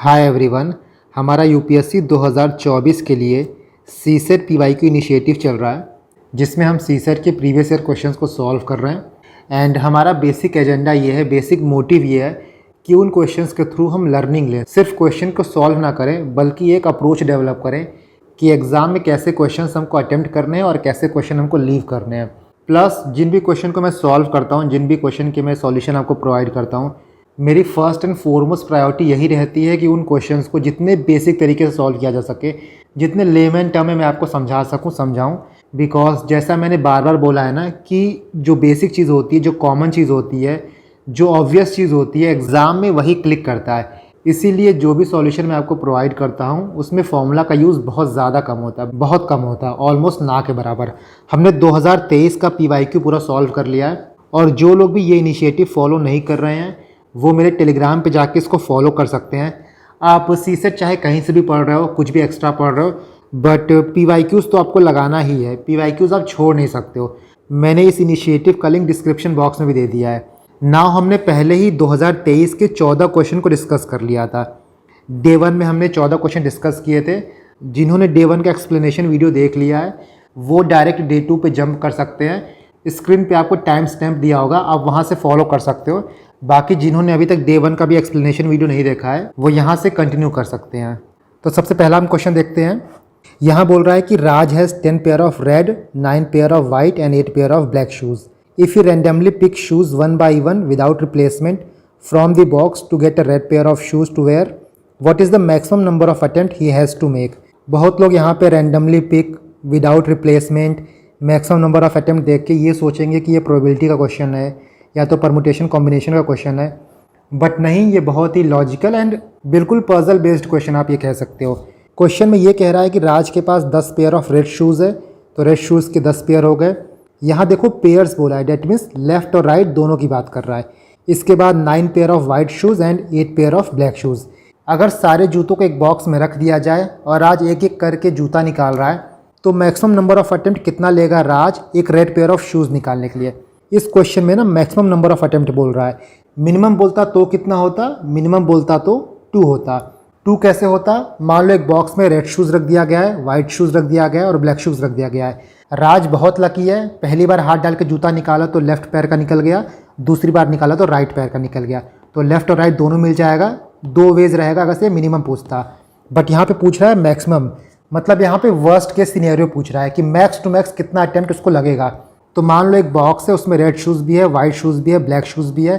Hi everyone. हमारा UPSC 2024 के लिए सीसेट पीवाईक्यू इनिशिएटिव चल रहा है, जिसमें हम सीसेट के प्रीवियस ईयर क्वेश्चंस को सॉल्व कर रहे हैं। एंड हमारा बेसिक एजेंडा ये है, बेसिक मोटिव ये है कि उन क्वेश्चंस के थ्रू हम लर्निंग लें। सिर्फ क्वेश्चन को सॉल्व ना करें, बल्कि एक अप्रोच डेवलप करें कि एग्ज़ाम में कैसे क्वेश्चंस हमको अटेम्प्ट करने हैं और कैसे क्वेश्चन हमको लीव करने हैं। प्लस जिन भी क्वेश्चन को मैं सॉल्व करता हूँ, जिन भी क्वेश्चन के मैं सॉल्यूशन आपको प्रोवाइड करता हूँ, मेरी फर्स्ट एंड फॉरमोस्ट प्रायोरिटी यही रहती है कि उन क्वेश्चंस को जितने बेसिक तरीके से सॉल्व किया जा सके, जितने लेमन टर्म में मैं आपको समझा सकूं समझाऊं। बिकॉज जैसा मैंने बार बार बोला है ना कि जो बेसिक चीज़ होती है, जो कॉमन चीज़ होती है, जो ऑब्वियस चीज़ होती है, एग्ज़ाम में वही क्लिक करता है। इसीलिए जो भी सॉल्यूशन मैं आपको प्रोवाइड करता हूं, उसमें फॉर्मूला का यूज़ बहुत ज़्यादा कम होता है, बहुत कम होता है, ऑलमोस्ट ना के बराबर। हमने 2023 का पीवाईक्यू पूरा सॉल्व कर लिया है। और जो लोग भी ये इनिशिएटिव फॉलो नहीं कर रहे हैं, वो मेरे टेलीग्राम पे जाके इसको फॉलो कर सकते हैं। आप सीसेट चाहे कहीं से भी पढ़ रहे हो, कुछ भी एक्स्ट्रा पढ़ रहे हो, बट पीवाईक्यूज़ तो आपको लगाना ही है। पीवाईक्यूज़ आप छोड़ नहीं सकते हो। मैंने इस इनिशिएटिव का लिंक डिस्क्रिप्शन बॉक्स में भी दे दिया है। नाउ हमने पहले ही 2023 के 14 क्वेश्चन को डिस्कस कर लिया था। डे 1 में हमने 14 क्वेश्चन डिस्कस किए थे। जिन्होंने डे 1 का एक्सप्लेनेशन वीडियो देख लिया है, वो डायरेक्ट डे 2 पे जंप कर सकते हैं। स्क्रीन पे आपको टाइम स्टैम्प दिया होगा, आप वहाँ से फॉलो कर सकते हो। बाकी जिन्होंने अभी तक डे 1 का भी एक्सप्लेनेशन वीडियो नहीं देखा है, वो यहाँ से कंटिन्यू कर सकते हैं। तो सबसे पहला हम क्वेश्चन देखते हैं। यहाँ बोल रहा है कि Raj has 10 pair of red, 9 pair of white and 8 pair of black shoes. If you randomly pick shoes 1 by 1 without replacement from the box to get a red pair of shoes to wear, what is the maximum number of attempt he has to make. बहुत लोग यहाँ पे randomly pick, without replacement, maximum number of attempt देख के ये सोचेंगे कि ये प्रोबेबिलिटी का क्वेश्चन है या तो परमुटेशन कॉम्बिनेशन का क्वेश्चन है। बट नहीं, ये बहुत ही लॉजिकल एंड बिल्कुल पजल बेस्ड क्वेश्चन आप ये कह सकते हो। क्वेश्चन में ये कह रहा है कि राज के पास 10 पेयर ऑफ रेड शूज़ है, तो रेड शूज़ के 10 पेयर हो गए। यहाँ देखो पेयर्स बोला है, डेट मीन्स लेफ्ट और राइट दोनों की बात कर रहा है। इसके बाद 9 pair of white shoes and 8 pair of black shoes. अगर सारे जूतों को एक बॉक्स में रख दिया जाए और राज एक एक करके जूता निकाल रहा है, तो मैक्सिमम नंबर ऑफ अटेम्प्ट कितना लेगा राज एक रेड पेयर ऑफ शूज़ निकालने के लिए। इस क्वेश्चन में ना मैक्सिमम नंबर ऑफ अटेम्प्ट बोल रहा है। मिनिमम बोलता तो कितना होता, मिनिमम बोलता तो 2 होता। 2 कैसे होता, मान लो एक बॉक्स में रेड शूज़ रख दिया गया है, वाइट शूज़ रख दिया गया है और ब्लैक शूज़ रख दिया गया है। राज बहुत लकी है, पहली बार हाथ डाल के जूता निकाला तो लेफ्ट पैर का निकल गया, दूसरी बार निकाला तो राइट पैर का निकल गया, तो लेफ्ट और राइट दोनों मिल जाएगा। 2 वेज रहेगा अगर से मिनिमम पूछता। बट यहाँ पे पूछ रहा है मैक्सिमम, मतलब यहाँ पे वर्स्ट केस सिनेरियो पूछ रहा है कि मैक्स टू मैक्स कितना अटेम्प्ट उसको लगेगा। तो मान लो एक बॉक्स है, उसमें रेड शूज़ भी है, वाइट शूज़ भी है, ब्लैक शूज़ भी है।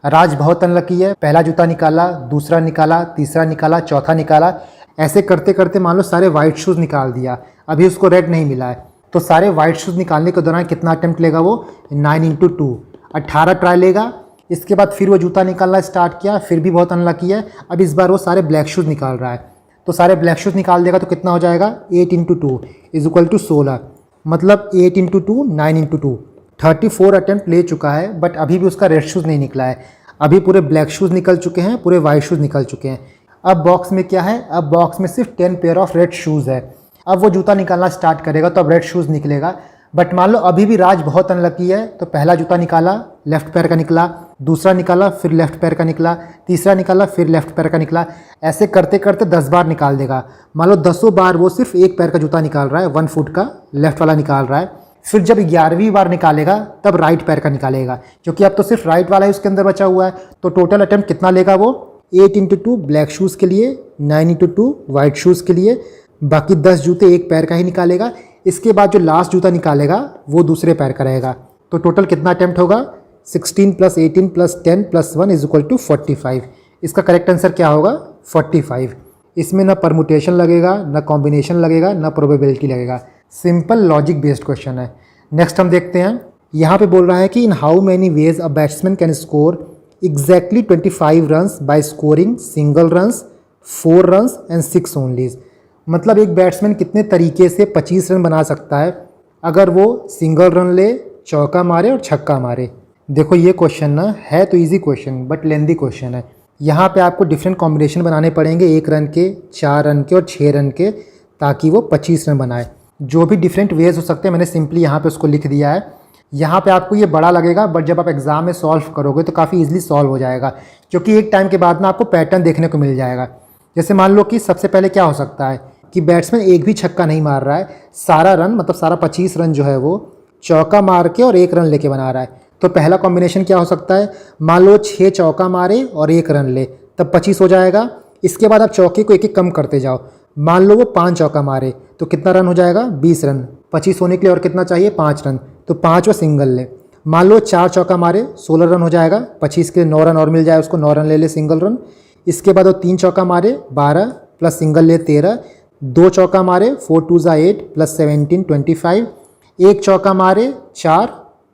राज बहुत अनलकी है, पहला जूता निकाला, दूसरा निकाला, तीसरा निकाला, चौथा निकाला। ऐसे करते करते मान लो सारे वाइट शूज़ निकाल दिया, अभी उसको रेड नहीं मिला है। तो सारे वाइट शूज़ निकालने के दौरान कितना अटेम्प्ट लेगा वो, 9 × 2 18 ट्राई लेगा। इसके बाद फिर वो जूता निकालना स्टार्ट किया, फिर भी बहुत अनलकी है। अब इस बार वो सारे ब्लैक शूज़ निकाल रहा है, तो सारे ब्लैक शूज़ निकाल देगा तो कितना हो जाएगा, 8 × 2 = 16। मतलब 8 × 2 9 × 2 34 अटेम्प्ट ले चुका है। बट अभी भी उसका रेड शूज़ नहीं निकला है। अभी पूरे ब्लैक शूज़ निकल चुके हैं, पूरे वाइट शूज़ निकल चुके हैं। अब बॉक्स में क्या है, अब बॉक्स में सिर्फ 10 पेयर ऑफ रेड शूज़ है। अब वो जूता निकालना स्टार्ट करेगा तो अब रेड शूज़ निकलेगा। बट मान लो अभी भी राज बहुत अनलकी है, तो पहला जूता निकाला, लेफ्ट पैर का निकला, दूसरा निकाला, फिर लेफ्ट पैर का निकला, तीसरा निकाला, फिर लेफ्ट पैर का निकला। ऐसे करते करते 10 बार निकाल देगा। मान लो 10 बार वो सिर्फ एक पैर का जूता निकाल रहा है, 1 फुट का लेफ्ट वाला निकाल रहा है। फिर जब 11वीं बार निकालेगा तब राइट पैर का निकालेगा, क्योंकि अब तो सिर्फ राइट वाला ही उसके अंदर बचा हुआ है। तो टोटल अटेम्प्ट कितना लेगा वो, 8 × 2 ब्लैक शूज़ के लिए, 9 × 2 वाइट शूज़ के लिए। बाकी 10 जूते एक पैर का ही निकालेगा। इसके बाद जो लास्ट जूता निकालेगा वो दूसरे पैर का रहेगा। तो टोटल कितना अटेम्प्ट होगा, 16 + 18 + 10 + 1 = 45। इसका करेक्ट आंसर क्या होगा, 45। इसमें ना परमुटेशन लगेगा, ना कॉम्बिनेशन लगेगा, ना प्रोबेबिलिटी लगेगा। सिंपल लॉजिक बेस्ड क्वेश्चन है। नेक्स्ट हम देखते हैं। यहाँ पे बोल रहा है कि in how many ways a batsman can score exactly 25 runs by scoring single runs, 4 runs and 6 only. मतलब एक बैट्समैन कितने तरीके से 25 रन बना सकता है अगर वो सिंगल रन ले, चौका मारे और छक्का मारे। देखो ये क्वेश्चन ना है तो easy question, but lengthy question है। यहाँ पे आपको डिफरेंट कॉम्बिनेशन बनाने पड़ेंगे, 1 रन के, 4 रन के और 6 रन के, ताकि वो 25 रन बनाए। जो भी डिफरेंट वेज हो सकते हैं, मैंने सिंपली यहाँ पे उसको लिख दिया है। यहाँ पे आपको ये बड़ा लगेगा, बट जब आप एग्जाम में सॉल्व करोगे तो काफ़ी इजीली सॉल्व हो जाएगा, क्योंकि एक टाइम के बाद ना आपको पैटर्न देखने को मिल जाएगा। जैसे मान लो कि सबसे पहले क्या हो सकता है कि बैट्समैन एक भी छक्का नहीं मार रहा है, सारा रन मतलब सारा 25 रन जो है वो चौका मार के और 1 रन लेके बना रहा है। तो पहला कॉम्बिनेशन क्या हो सकता है, मान लो 6 चौका मारे और 1 रन ले, तब 25 हो जाएगा। इसके बाद आप चौके को एक एक कम करते जाओ, मान लो वो 5 चौका मारे तो कितना रन हो जाएगा, 20 रन। 25 होने के लिए और कितना चाहिए, 5 रन, तो 5 वो सिंगल ले। मान लो 4 चौका मारे 16 रन हो जाएगा, 25 के लिए 9 रन और मिल जाए उसको, 9 रन ले ले सिंगल रन। इसके बाद वो 3 चौका मारे 12 प्लस सिंगल ले 13, 2 चौका मारे 4 2 8 प्लस 17 25, 1 चौका मारे 4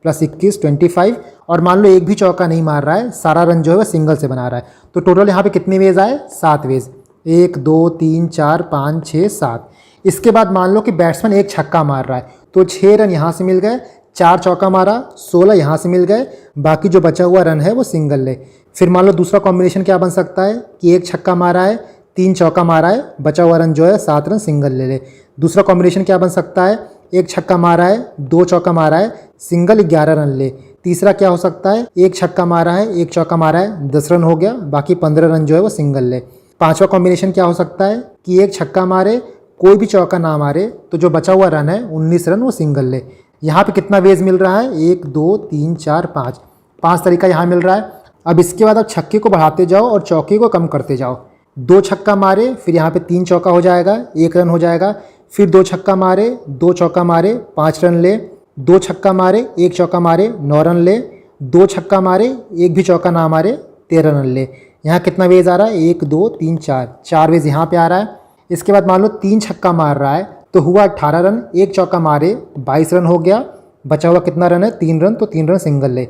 प्लस 21 25, और मान लो एक भी चौका नहीं मार रहा है, सारा रन जो है वह सिंगल से बना रहा है। तो टोटल यहाँ पे कितने वेज आए, 7 वेज, 1 2 3 4 5 6 7। इसके बाद मान लो कि बैट्समैन एक छक्का मार रहा है तो 6 रन यहाँ से मिल गए, 4 चौका मारा 16 यहाँ से मिल गए, बाकी जो बचा हुआ रन है वो सिंगल ले। फिर मान लो दूसरा कॉम्बिनेशन क्या बन सकता है कि एक छक्का मारा है, 3 चौका मारा है, बचा हुआ रन जो है 7 रन सिंगल ले ले। दूसरा कॉम्बिनेशन क्या बन सकता है, एक छक्का मारा है, 2 चौका मारा है, सिंगल 11 रन ले। तीसरा क्या हो सकता है, एक छक्का मारा है, एक चौका मारा है, 10 रन हो गया, बाकी 15 रन जो है वो सिंगल ले। पांचवा कॉम्बिनेशन क्या हो सकता है कि एक छक्का मारे, कोई भी चौका ना मारे, तो जो बचा हुआ रन है 19 रन वो सिंगल ले। यहाँ पे कितना वेज मिल रहा है, 1 2 3 4 5, 5 तरीका यहाँ मिल रहा है। अब इसके बाद आप छक्के को बढ़ाते जाओ और चौके को कम करते जाओ। 2 छक्का मारे, फिर यहाँ पे 3 चौका हो जाएगा, 1 रन हो जाएगा। फिर 2 छक्का मारे, 2 चौका मारे, 5 रन ले। 2 छक्का मारे, 1 चौका मारे, 9 रन ले। 2 छक्का मारे, एक भी चौका ना मारे, 13 रन ले। यहाँ कितना वेज आ रहा है, 1 2 3 4, 4 वेज यहाँ पे आ रहा है। इसके बाद मान लो 3 छक्का मार रहा है तो हुआ 18 रन, एक चौका मारे 22 रन हो गया, बचा हुआ कितना रन है, 3 रन, तो 3 रन सिंगल ले।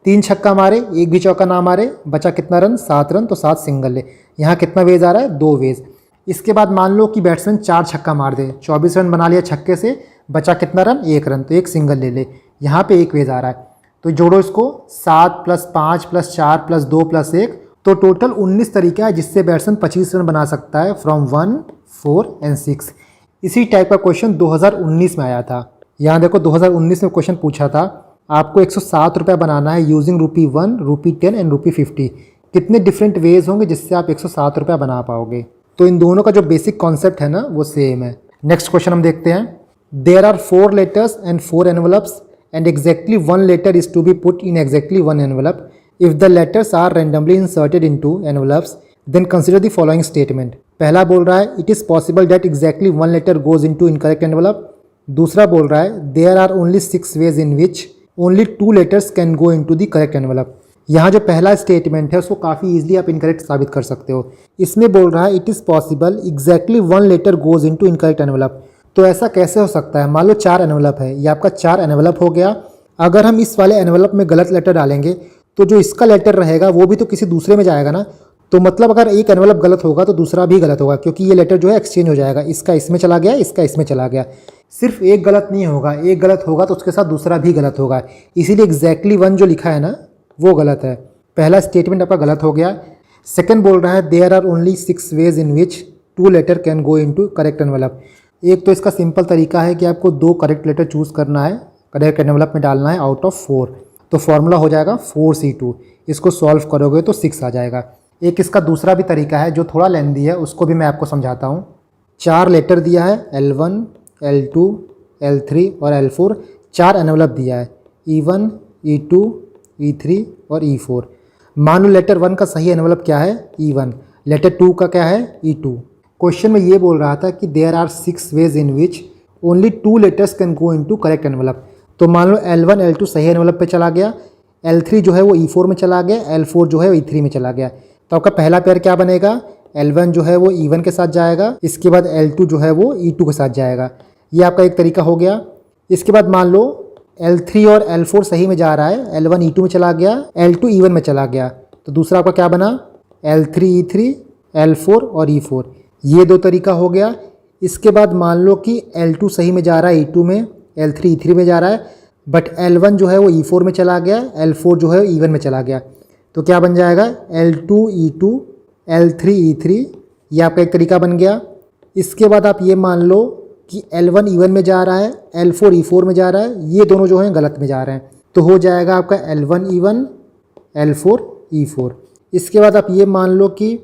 3 छक्का मारे, एक भी चौका ना मारे, बचा कितना रन, 7 रन, तो 7 सिंगल ले। यहाँ कितना वेज आ रहा है, 2 वेज। इसके बाद मान लो कि बैट्समैन 4 छक्का मार दे, 24 रन बना लिया छक्के से, बचा कितना रन, 1 रन, तो 1 सिंगल ले ले। यहाँ पे 1 वेज आ रहा है। तो जोड़ो इसको, 7 + 5 + 4 + 2 + 1, तो टोटल 19 तरीका है जिससे बैट्समैन 25 रन बना सकता है फ्रॉम 1 4 और 6। इसी टाइप का क्वेश्चन 2019 में आया था। यहाँ देखो 2019 में क्वेश्चन पूछा था, आपको 107 रुपये बनाना है यूजिंग ₹1, ₹10 एंड ₹50। कितने डिफरेंट वेज होंगे जिससे आप 107 रुपये बना पाओगे। तो इन दोनों का जो बेसिक कॉन्सेप्ट है ना वो सेम है। नेक्स्ट क्वेश्चन हम देखते हैं। There are 4 letters and 4 envelopes and exactly 1 letter is to be put in exactly 1 envelope. If the letters are randomly inserted into envelopes, then consider the following statement. पहला बोल रहा है it is possible that exactly 1 letter goes into incorrect envelope. दूसरा बोल रहा है there are only 6 ways in which only 2 letters can go into the correct envelope. यहाँ जो पहला स्टेटमेंट है उसको काफ़ी इजीली आप इनकरेक्ट साबित कर सकते हो। इसमें बोल रहा है it is possible exactly 1 letter goes into incorrect envelope. तो ऐसा कैसे हो सकता है, मान लो 4 एनवलप है, ये आपका 4 एनवलप हो गया। अगर हम इस वाले एनवलप में गलत लेटर डालेंगे तो जो इसका लेटर रहेगा वो भी तो किसी दूसरे में जाएगा ना। तो मतलब अगर एक एनवलप गलत होगा तो दूसरा भी गलत होगा, क्योंकि ये लेटर जो है एक्सचेंज हो जाएगा, इसका इसमें चला गया, इसका इसमें चला गया। सिर्फ एक गलत नहीं होगा, एक गलत होगा तो उसके साथ दूसरा भी गलत होगा, इसीलिए एग्जैक्टली 1 जो लिखा है ना वो गलत है। पहला स्टेटमेंट आपका गलत हो गया। सेकेंड बोल रहा है there are only 6 ways in which 2 letter can go into correct envelope. एक तो इसका सिंपल तरीका है कि आपको 2 करेक्ट लेटर चूज़ करना है, करेक्ट एनवलप में डालना है आउट ऑफ 4, तो फॉर्मूला हो जाएगा 4C2। इसको सॉल्व करोगे तो 6 आ जाएगा। एक इसका दूसरा भी तरीका है जो थोड़ा लेंदी है, उसको भी मैं आपको समझाता हूँ। 4 लेटर दिया है, L1 L2 L3 और L4, 4 एनवलप दिया है, E1 E2 E3 और E4। मान लो लेटर 1 का सही एनवलप क्या है, E1, लेटर 2 का क्या है, E2। क्वेश्चन में ये बोल रहा था कि there are 6 ways in which only 2 letters can go into correct envelope. तो मान लो L1 L2 सही एनवलप पे चला गया, L3 जो है वो E4 में चला गया, L4 जो है वो E3 में चला गया। तो आपका पहला पेयर क्या बनेगा, L1 जो है वो E1 के साथ जाएगा, इसके बाद L2 जो है वो E2 के साथ जाएगा। ये आपका एक तरीका हो गया। इसके बाद मान लो L3 और L4 सही में जा रहा है, L1 E2 में चला गया, L2 E1 में चला गया, तो दूसरा आपका क्या बना, L3 E3 L4 और E4। ये 2 तरीका हो गया। इसके बाद मान लो कि L2 सही में जा रहा है E2 में, L3 E3 में जा रहा है, बट L1 जो है वो E4 में चला गया, L4 जो है E1 में चला गया, तो क्या बन जाएगा, L2 E2 L3 E3। ये आपका एक तरीका बन गया। इसके बाद आप ये मान लो कि L1 E1 में जा रहा है, L4 E4 में जा रहा है, ये दोनों जो हैं गलत में जा रहे हैं, तो हो जाएगा आपका L1 E1 L4 E4। इसके बाद आप ये मान लो कि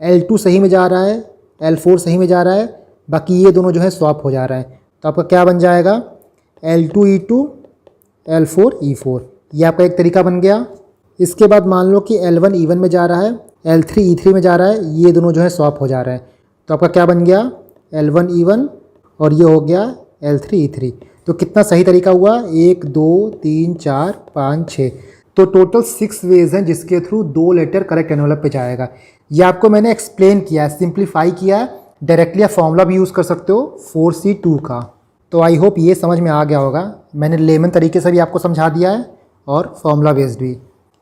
L2 सही में जा रहा है, L4 सही में जा रहा है, बाकी ये दोनों जो है स्वैप हो जा रहा है। तो आपका क्या बन जाएगा, L2E2 L4 E4, ये आपका एक तरीका बन गया। इसके बाद मान लो कि L1 E1 में जा रहा है, L3 E3 में जा रहा है, ये दोनों जो है स्वैप हो जा रहे हैं। तो आपका क्या बन गया, L1 E1 और ये हो गया L3 E3। तो कितना सही तरीका हुआ, 1 2 3 4 5 6, तो टोटल 6 वेज हैं जिसके थ्रू 2 लेटर करेक्ट एनवेलप पे जाएगा। ये आपको मैंने एक्सप्लेन किया है, सिंप्लीफाई किया है, डायरेक्टली आप फॉर्मूला भी यूज़ कर सकते हो 4C2 का। तो आई होप ये समझ में आ गया होगा, मैंने लेमन तरीके से भी आपको समझा दिया है और फॉर्मूला बेस्ड भी।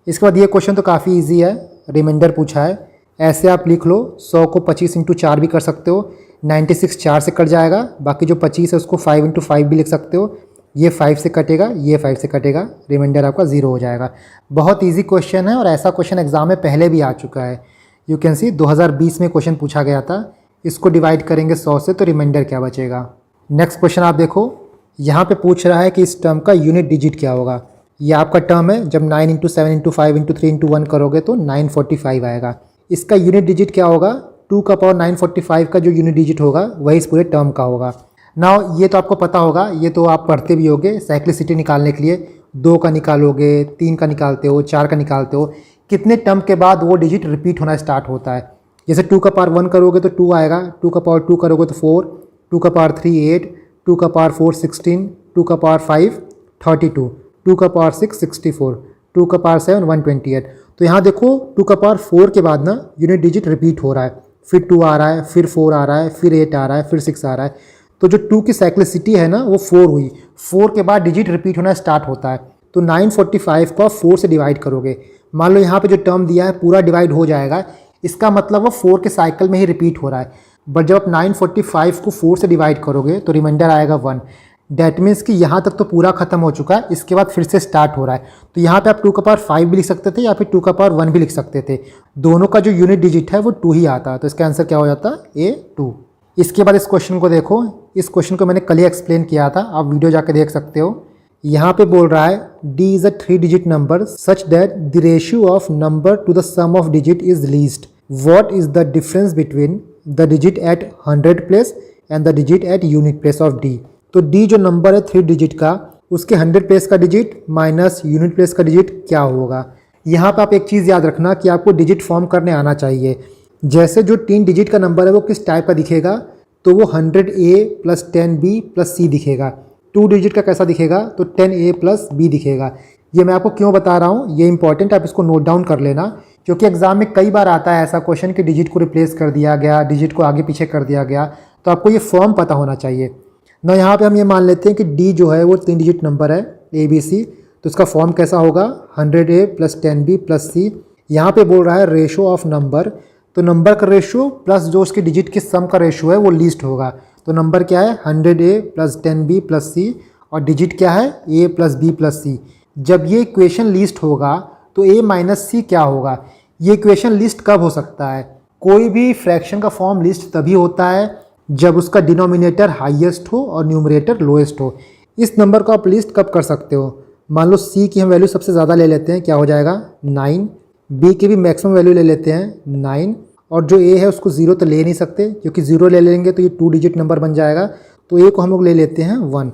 इसके बाद ये क्वेश्चन तो काफ़ी ईजी है, रिमाइंडर पूछा है, ऐसे आप लिख लो 100 को 25 × 4 भी कर सकते हो, 96 4 से कट जाएगा, बाकी जो 25 है उसको 5 × 5 भी लिख सकते हो, ये 5 से कटेगा, ये 5 से कटेगा, रिमाइंडर आपका 0 हो जाएगा। बहुत इजी क्वेश्चन है और ऐसा क्वेश्चन एग्जाम में पहले भी आ चुका है। यू कैन सी 2020 में क्वेश्चन पूछा गया था। इसको डिवाइड करेंगे 100 से तो रिमाइंडर क्या बचेगा। नेक्स्ट क्वेश्चन आप देखो, यहाँ पे पूछ रहा है कि इस टर्म का यूनिट डिजिट क्या होगा। ये आपका टर्म है, जब 9 × 7 × 5 × 3 × 1 करोगे तो 945 आएगा। इसका यूनिट डिजिट क्या होगा, 2 का पावर 945 का जो यूनिट डिजिट होगा वही इस पूरे टर्म का होगा। नाउ ये तो आपको पता होगा, ये तो आप पढ़ते भी होगे, साइक्लिसिटी निकालने के लिए 2 का निकालोगे, 3 का निकालते हो, 4 का निकालते हो, कितने टर्म के बाद वो डिजिट रिपीट होना स्टार्ट होता है। जैसे 2 का पावर 1 करोगे तो 2 आएगा, 2 का पावर 2 करोगे तो 4, 2 का पावर 3 8, 2 का पावर 4 16, 2 का पावर 5 32, 2 का पावर 6 64, 2 का पावर 7 128। तो यहाँ देखो 2 का पावर 4 के बाद ना यूनिट डिजिट रिपीट हो रहा है, फिर 2 आ रहा है, फिर 4 आ रहा है, फिर 8 आ रहा है, फिर 6 आ रहा है। तो जो 2 की साइक्लिसिटी है ना वो 4 हुई, 4 के बाद डिजिट रिपीट होना स्टार्ट होता है। तो 945 को 4 से डिवाइड करोगे, मान लो यहाँ पे जो टर्म दिया है पूरा डिवाइड हो जाएगा, इसका मतलब वो 4 के साइकिल में ही रिपीट हो रहा है। बट जब आप 945 को 4 से डिवाइड करोगे तो रिमाइंडर आएगा 1। डैट मीन्स कि यहाँ तक तो पूरा खत्म हो चुका है, इसके बाद फिर से स्टार्ट हो रहा है। तो यहाँ पे आप 2 का पावर 5 भी लिख सकते थे या फिर 2 का पावर 1 भी लिख सकते थे, दोनों का जो यूनिट डिजिट है वो 2 ही आता है। तो इसका आंसर क्या हो जाता है, A2। इसके बाद इस क्वेश्चन को देखो, इस क्वेश्चन को मैंने कल ही एक्सप्लेन किया था, आप वीडियो जाके देख सकते हो। यहाँ पे बोल रहा है D is a 3 digit number such that the ratio of number to the sum of digit is least. What is the difference between the digit at 100 place and the digit at unit place of D। तो D जो number है 3 digit का, उसके 100 place का digit minus unit place का digit क्या होगा। यहाँ पे आप एक चीज़ याद रखना कि आपको डिजिट फॉर्म करने आना चाहिए। जैसे जो 3 डिजिट का नंबर है वो किस टाइप का दिखेगा, तो वो 100A + 10B + C दिखेगा। 2 डिजिट का कैसा दिखेगा, तो 10A + B दिखेगा। ये मैं आपको क्यों बता रहा हूँ, ये इंपॉर्टेंट, आप इसको नोट डाउन कर लेना, क्योंकि एग्जाम में कई बार आता है ऐसा क्वेश्चन कि डिजिट को रिप्लेस कर दिया गया, डिजिट को आगे पीछे कर दिया गया, तो आपको ये फॉर्म पता होना चाहिए ना। यहाँ पे हम ये मान लेते हैं कि D जो है वो 3 डिजिट नंबर है ABC, तो इसका फॉर्म कैसा होगा, 100A + 10B + C। यहाँ पे बोल रहा है रेशो ऑफ नंबर, तो नंबर का रेशो प्लस जो उसके डिजिट के सम का रेशो है वो लीस्ट होगा। तो नंबर क्या है, 100A + 10B + C, और डिजिट क्या है, A + B + C। जब ये इक्वेशन लिस्ट होगा तो A - C क्या होगा। ये इक्वेशन लिस्ट कब हो सकता है, कोई भी फ्रैक्शन का फॉर्म लिस्ट तभी होता है जब उसका डिनोमिनेटर हाईएस्ट हो और न्यूमरेटर लोएस्ट हो। इस नंबर को आप लिस्ट कब कर सकते हो, मान लो C की हम वैल्यू सबसे ज़्यादा ले लेते हैं, क्या हो जाएगा 9, B की भी मैक्सिमम वैल्यू ले लेते हैं 9, और जो A है उसको 0 तो ले नहीं सकते, क्योंकि 0 ले लेंगे तो ये 2 डिजिट नंबर बन जाएगा। तो A को हम लोग ले लेते हैं 1,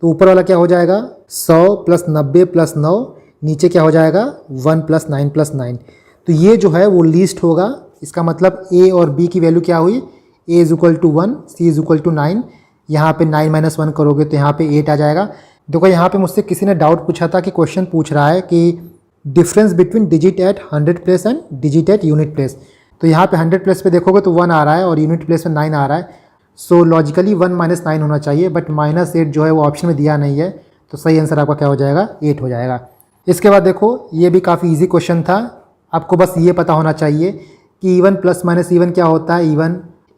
तो ऊपर वाला क्या हो जाएगा 100 + 90 + 9, नीचे क्या हो जाएगा 1 + 9 + 9। तो ये जो है वो लीस्ट होगा। इसका मतलब A और B की वैल्यू क्या हुई, A = 1, C = 9। यहाँ पे 9 - 1 करोगे तो यहाँ पे 8 आ जाएगा। देखो यहाँ पे मुझसे किसी ने डाउट पूछा था कि क्वेश्चन पूछ रहा है कि difference between digit at 100 place and digit at unit place. तो यहाँ पे 100 प्लेस पे देखोगे तो 1 आ रहा है और यूनिट प्लेस में 9 आ रहा है। सो लॉजिकली 1 - 9 होना चाहिए, बट -8 जो है वो ऑप्शन में दिया नहीं है, तो सही आंसर आपका क्या हो जाएगा, 8 हो जाएगा। इसके बाद देखो ये भी काफ़ी ईजी क्वेश्चन था, आपको बस ये पता होना चाहिए कि इवन ± इवन क्या होता है,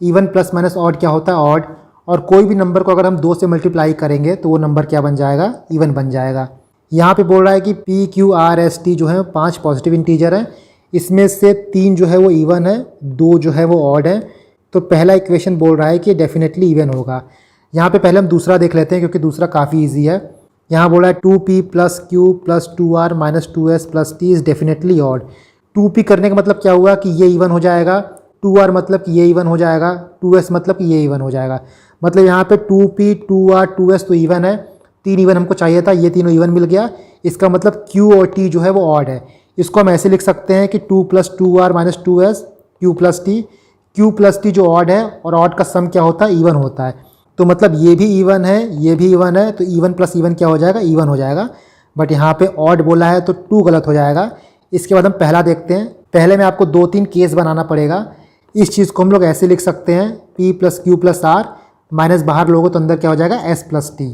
इवन ± ऑड क्या होता है, ऑड। और कोई भी नंबर को अगर हम 2 से मल्टीप्लाई करेंगे तो वो नंबर क्या बन जाएगा, इवन बन जाएगा। यहाँ पे बोल रहा है कि P Q R S T जो है 5 पॉजिटिव इंटीजर हैं, इसमें से 3 जो है वो इवन है, 2 जो है वो ऑड है। तो पहला इक्वेशन बोल रहा है कि डेफिनेटली इवन होगा। यहाँ पे पहले हम दूसरा देख लेते हैं क्योंकि दूसरा काफ़ी ईजी है। यहाँ बोल रहा है 2P + Q + 2R - 2S + T is definitely odd. 2P करने का मतलब क्या हुआ कि ये इवन हो जाएगा, 2r मतलब कि ये इवन हो जाएगा, 2s मतलब कि ये इवन हो जाएगा। मतलब यहाँ पे 2p 2r 2s तो इवन है, 3 इवन हमको चाहिए था, ये तीनों इवन मिल गया। इसका मतलब q और t जो है वो ऑड है। इसको हम ऐसे लिख सकते हैं कि 2 + 2r - 2s q + t जो ऑड है, और ऑड का सम क्या होता है, इवन होता है। तो मतलब ये भी इवन है, ये भी इवन है, तो इवन प्लस इवन क्या हो जाएगा, इवन हो जाएगा। बट यहाँ पे ऑड बोला है तो 2 गलत हो जाएगा। इसके बाद हम पहला देखते हैं। पहले में आपको 2-3 केस बनाना पड़ेगा। इस चीज़ को हम लोग ऐसे लिख सकते हैं p + q + r माइनस बाहर लोगों तो अंदर क्या हो जाएगा, s + t।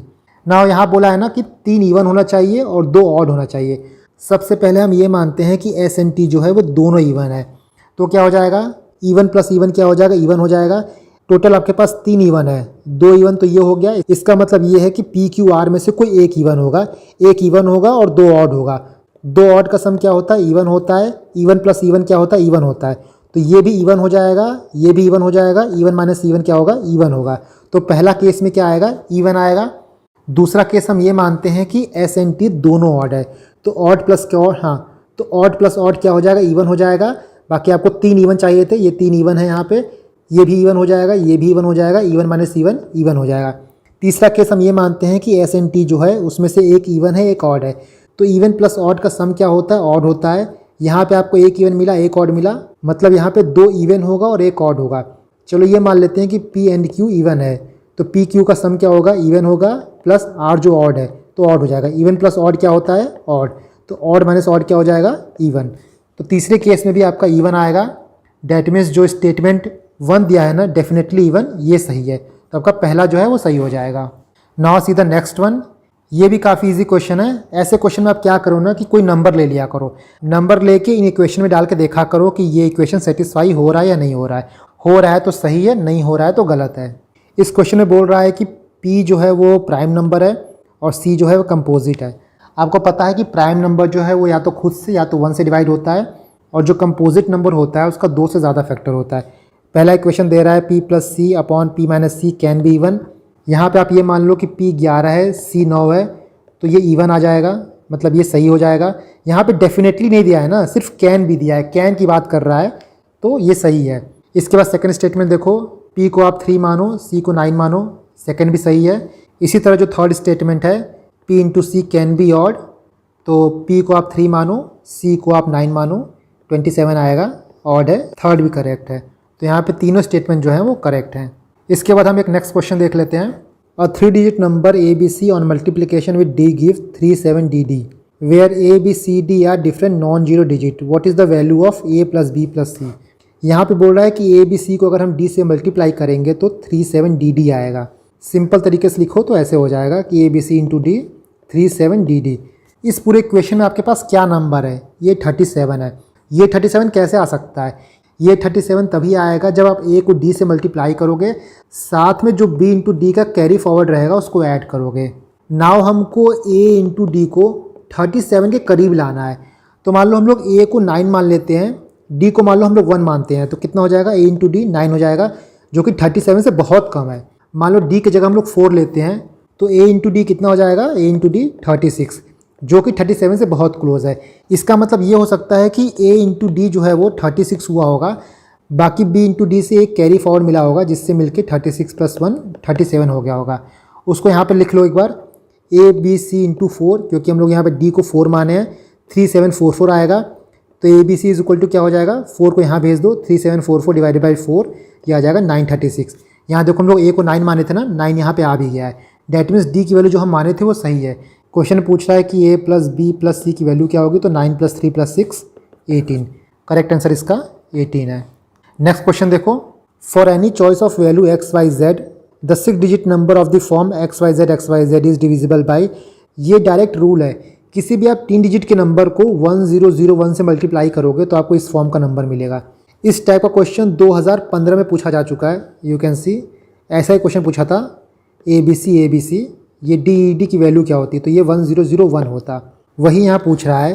ना यहाँ बोला है ना कि 3 इवन होना चाहिए और 2 ऑड होना चाहिए। सबसे पहले हम ये मानते हैं कि s एंड t जो है वो दोनों इवन है, तो क्या हो जाएगा, इवन प्लस इवन क्या हो जाएगा, इवन हो जाएगा। टोटल आपके पास 3 इवन है, 2 इवन तो ये हो गया। इसका मतलब ये है कि पी क्यू आर में से कोई एक इवन होगा, एक इवन होगा और 2 ऑड होगा। 2 ऑड का सम क्या होता है, इवन होता है। इवन प्लस इवन क्या होता है, इवन होता है। तो ये भी इवन हो जाएगा, ये भी इवन हो जाएगा। इवन माइनस इवन क्या होगा, इवन होगा। तो पहला केस में क्या आएगा, इवन आएगा। दूसरा केस हम ये मानते हैं कि एस एंड टी दोनों ऑड है, तो ऑड प्लस क्या, हाँ, तो ऑड प्लस ऑड क्या हो जाएगा, इवन हो जाएगा। बाकी आपको 3 इवन चाहिए थे, ये 3 इवन है यहाँ पे, ये भी इवन हो जाएगा, ये भी इवन हो जाएगा। इवन माइनस इवन इवन हो जाएगा। तीसरा केस हम ये मानते हैं कि एस एंड टी जो है उसमें से एक इवन है, एक ऑड है। तो इवन प्लस ऑड का सम क्या होता है, ऑड होता है। यहाँ पे आपको एक इवन मिला, एक ऑड मिला, मतलब यहाँ पे 2 इवन होगा और एक ऑड होगा। चलो ये मान लेते हैं कि पी एंड क्यू इवन है, तो पी क्यू का सम क्या होगा, इवन होगा, प्लस आर जो ऑड है तो ऑड हो जाएगा। इवन प्लस ऑड क्या होता है, ऑड, तो ऑड माइनस ऑड क्या हो जाएगा, इवन। तो तीसरे केस में भी आपका इवन आएगा। डैट मीन्स जो स्टेटमेंट 1 दिया है ना, डेफिनेटली इवन, ये सही है। तो आपका पहला जो है वो सही हो जाएगा। Now see the next one. ये भी काफ़ी इजी क्वेश्चन है। ऐसे क्वेश्चन में आप क्या करो ना कि कोई नंबर ले लिया करो, नंबर लेके इन इक्वेशन में डाल के देखा करो कि ये इक्वेशन सेटिस्फाई हो रहा है या नहीं हो रहा है। हो रहा है तो सही है, नहीं हो रहा है तो गलत है। इस क्वेश्चन में बोल रहा है कि p जो है वो प्राइम नंबर है और c जो है वो कंपोजिट है। आपको पता है कि प्राइम नंबर जो है वो या तो खुद से या तो 1 से डिवाइड होता है, और जो कंपोजिट नंबर होता है उसका 2 से ज़्यादा फैक्टर होता है। पहला इक्वेशन दे रहा है p + c upon p - c can be even. यहाँ पे आप ये मान लो कि p 11 है, c 9 है, तो ये इवन आ जाएगा, मतलब ये सही हो जाएगा। यहाँ पे डेफिनेटली नहीं दिया है ना, सिर्फ कैन भी दिया है, कैन की बात कर रहा है, तो ये सही है। इसके बाद सेकंड स्टेटमेंट देखो, p को आप 3 मानो, c को 9 मानो, सेकंड भी सही है। इसी तरह जो थर्ड स्टेटमेंट है p × c can be odd, तो p को आप 3 मानो, c को आप 9 मानो, 27 आएगा, ऑड है, थर्ड भी करेक्ट है। तो यहाँ पे तीनों स्टेटमेंट जो हैं वो करेक्ट हैं। इसके बाद हम एक नेक्स्ट क्वेश्चन देख लेते हैं। A 3-digit number ABC on multiplication with D gives 37DD where A B C D are different non zero digit, what is the value of A + B + C। यहाँ पे बोल रहा है कि A B C को अगर हम D से मल्टीप्लाई करेंगे तो 37DD आएगा। सिंपल तरीके से लिखो तो ऐसे हो जाएगा कि ABC × D 37DD। इस पूरे इक्वेशन में आपके पास क्या नंबर है, ये 37 है। ये 37 कैसे आ सकता है, ये 37 तभी आएगा जब आप A को D से मल्टीप्लाई करोगे, साथ में जो B × D का कैरी फॉरवर्ड रहेगा उसको ऐड करोगे। नाउ हमको A × D को 37 के करीब लाना है। तो मान लो हम लोग A को 9 मान लेते हैं, D को मान लो हम लोग 1 मानते हैं, तो कितना हो जाएगा, A × D 9 हो जाएगा, जो कि 37 से बहुत कम है। मान लो D की जगह हम लोग 4 लेते हैं, तो A × D कितना हो जाएगा, A × D 36, जो कि 37 से बहुत क्लोज है। इसका मतलब ये हो सकता है कि A × D जो है वो 36 हुआ होगा, बाकी B × D से एक कैरी फॉरवर्ड मिला होगा जिससे मिलके 36 + 1 37 हो गया होगा। उसको यहाँ पे लिख लो एक बार, A B C × 4, क्योंकि हम लोग यहाँ पे D को 4 माने हैं, 3744 आएगा। तो A B C = क्या हो जाएगा, 4 को यहाँ भेज दो, 3744 डिवाइडेड बाई 4, यह आ जाएगा 936। यहाँ देखो हम लोग A को 9 माने थे ना, 9 यहाँ पे आ भी गया है। डैट मीन्स D की वैल्यू जो हम माने थे वो सही है। क्वेश्चन पूछ रहा है कि A + B + C की वैल्यू क्या होगी, तो 9 + 3 + 6 18। करेक्ट आंसर इसका 18 है। नेक्स्ट क्वेश्चन देखो, for any choice of value XYZ the 6-digit number of the form XYZ is divisible by. ये डायरेक्ट रूल है, किसी भी आप 3 डिजिट के नंबर को 1001 से मल्टीप्लाई करोगे तो आपको इस फॉर्म का नंबर मिलेगा। इस टाइप का क्वेश्चन 2015 में पूछा जा चुका है, यू कैन सी। ऐसा ही क्वेश्चन पूछा था, ABC ये DED की वैल्यू क्या होती है, तो ये 1001 होता। वही यहाँ पूछ रहा है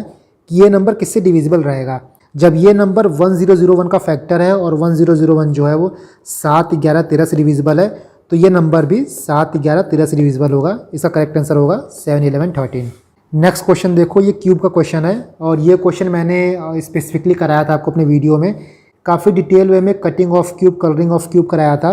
कि ये नंबर किससे डिविजिबल रहेगा। जब ये नंबर 1001 का फैक्टर है और 1001 जो है वो 7, 11, 13 से डिविजिबल है, तो ये नंबर भी 7, 11, 13 से डिविजिबल होगा। इसका करेक्ट आंसर होगा 7, 11, 13। नेक्स्ट क्वेश्चन देखो, ये क्यूब का क्वेश्चन है और ये क्वेश्चन मैंने स्पेसिफिकली कराया था आपको अपने वीडियो में। काफ़ी डिटेल वे में cutting of cube, colouring of cube कराया था।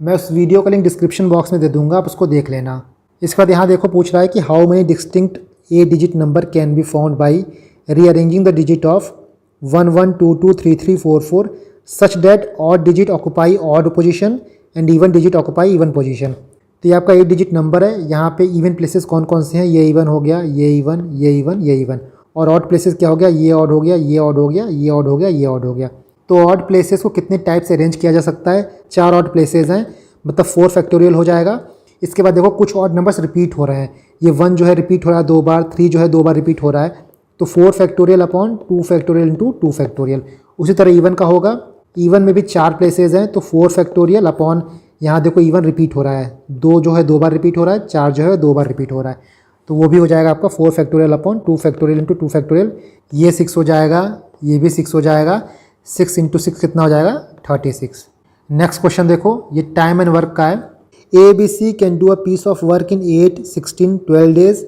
मैं उस वीडियो का लिंक डिस्क्रिप्शन बॉक्स में दे दूंगा, आप उसको देख लेना। इसके बाद यहाँ देखो पूछ रहा है कि how many distinct A digit number can be found by rearranging the digit of 1 1 2 2 3 3 4 4 such that odd digit occupy odd position and even digit occupy even position. तो ये आपका 8 डिजिट नंबर है। यहाँ पे इवन प्लेसेस कौन कौन से हैं, ये इवन हो गया, ये इवन, ये इवन, ये इवन। और ऑड प्लेसेस क्या हो गया, ये ऑड हो गया, ये ऑड हो गया, ये ऑड हो गया, ये ऑड हो गया। तो ऑड प्लेसेस को कितने टाइप से अरेंज किया जा सकता है, 4 ऑड प्लेसेस हैं, मतलब 4 फैक्टोरियल हो जाएगा। इसके बाद देखो कुछ ऑड नंबर्स रिपीट हो रहे हैं, ये 1 जो है रिपीट हो रहा है 2 बार, 3 जो है 2 बार रिपीट हो रहा है, तो 4 factorial upon 2 factorial into 2 factorial. उसी तरह इवन का होगा, इवन में भी 4 प्लेसेस हैं, तो 4 फैक्टोरियल अपॉन, यहाँ देखो इवन रिपीट हो रहा है, 2 जो है 2 बार रिपीट हो रहा है, 4 जो है 2 बार रिपीट हो रहा है, तो वो भी हो जाएगा आपका 4 factorial upon 2 factorial into 2 factorial. ये 6 हो जाएगा, ये भी 6 हो जाएगा, 6 इंटू 6 कितना हो जाएगा, 36। नेक्स्ट क्वेश्चन देखो, ये टाइम एंड वर्क का है। A B C can do a piece of work in 8 16 12 days।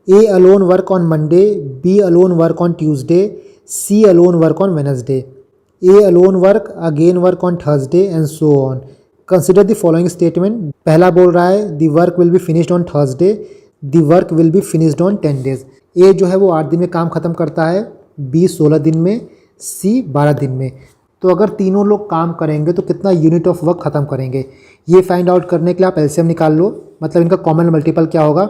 A alone work on Monday, B alone work on Tuesday, C alone work on Wednesday. A alone work, again work on Thursday and so on. Consider the following statement. पहला बोल रहा है the work will be finished on Thursday, the work will be finished on 10 days। A जो है वो 8 दिन में काम खत्म करता है, बी 16 दिन में, सी 12 दिन में। तो अगर तीनों लोग काम करेंगे तो कितना यूनिट ऑफ वर्क खत्म करेंगे, ये फाइंड आउट करने के लिए आप एलसीएम निकाल लो, मतलब इनका कॉमन मल्टीपल क्या होगा,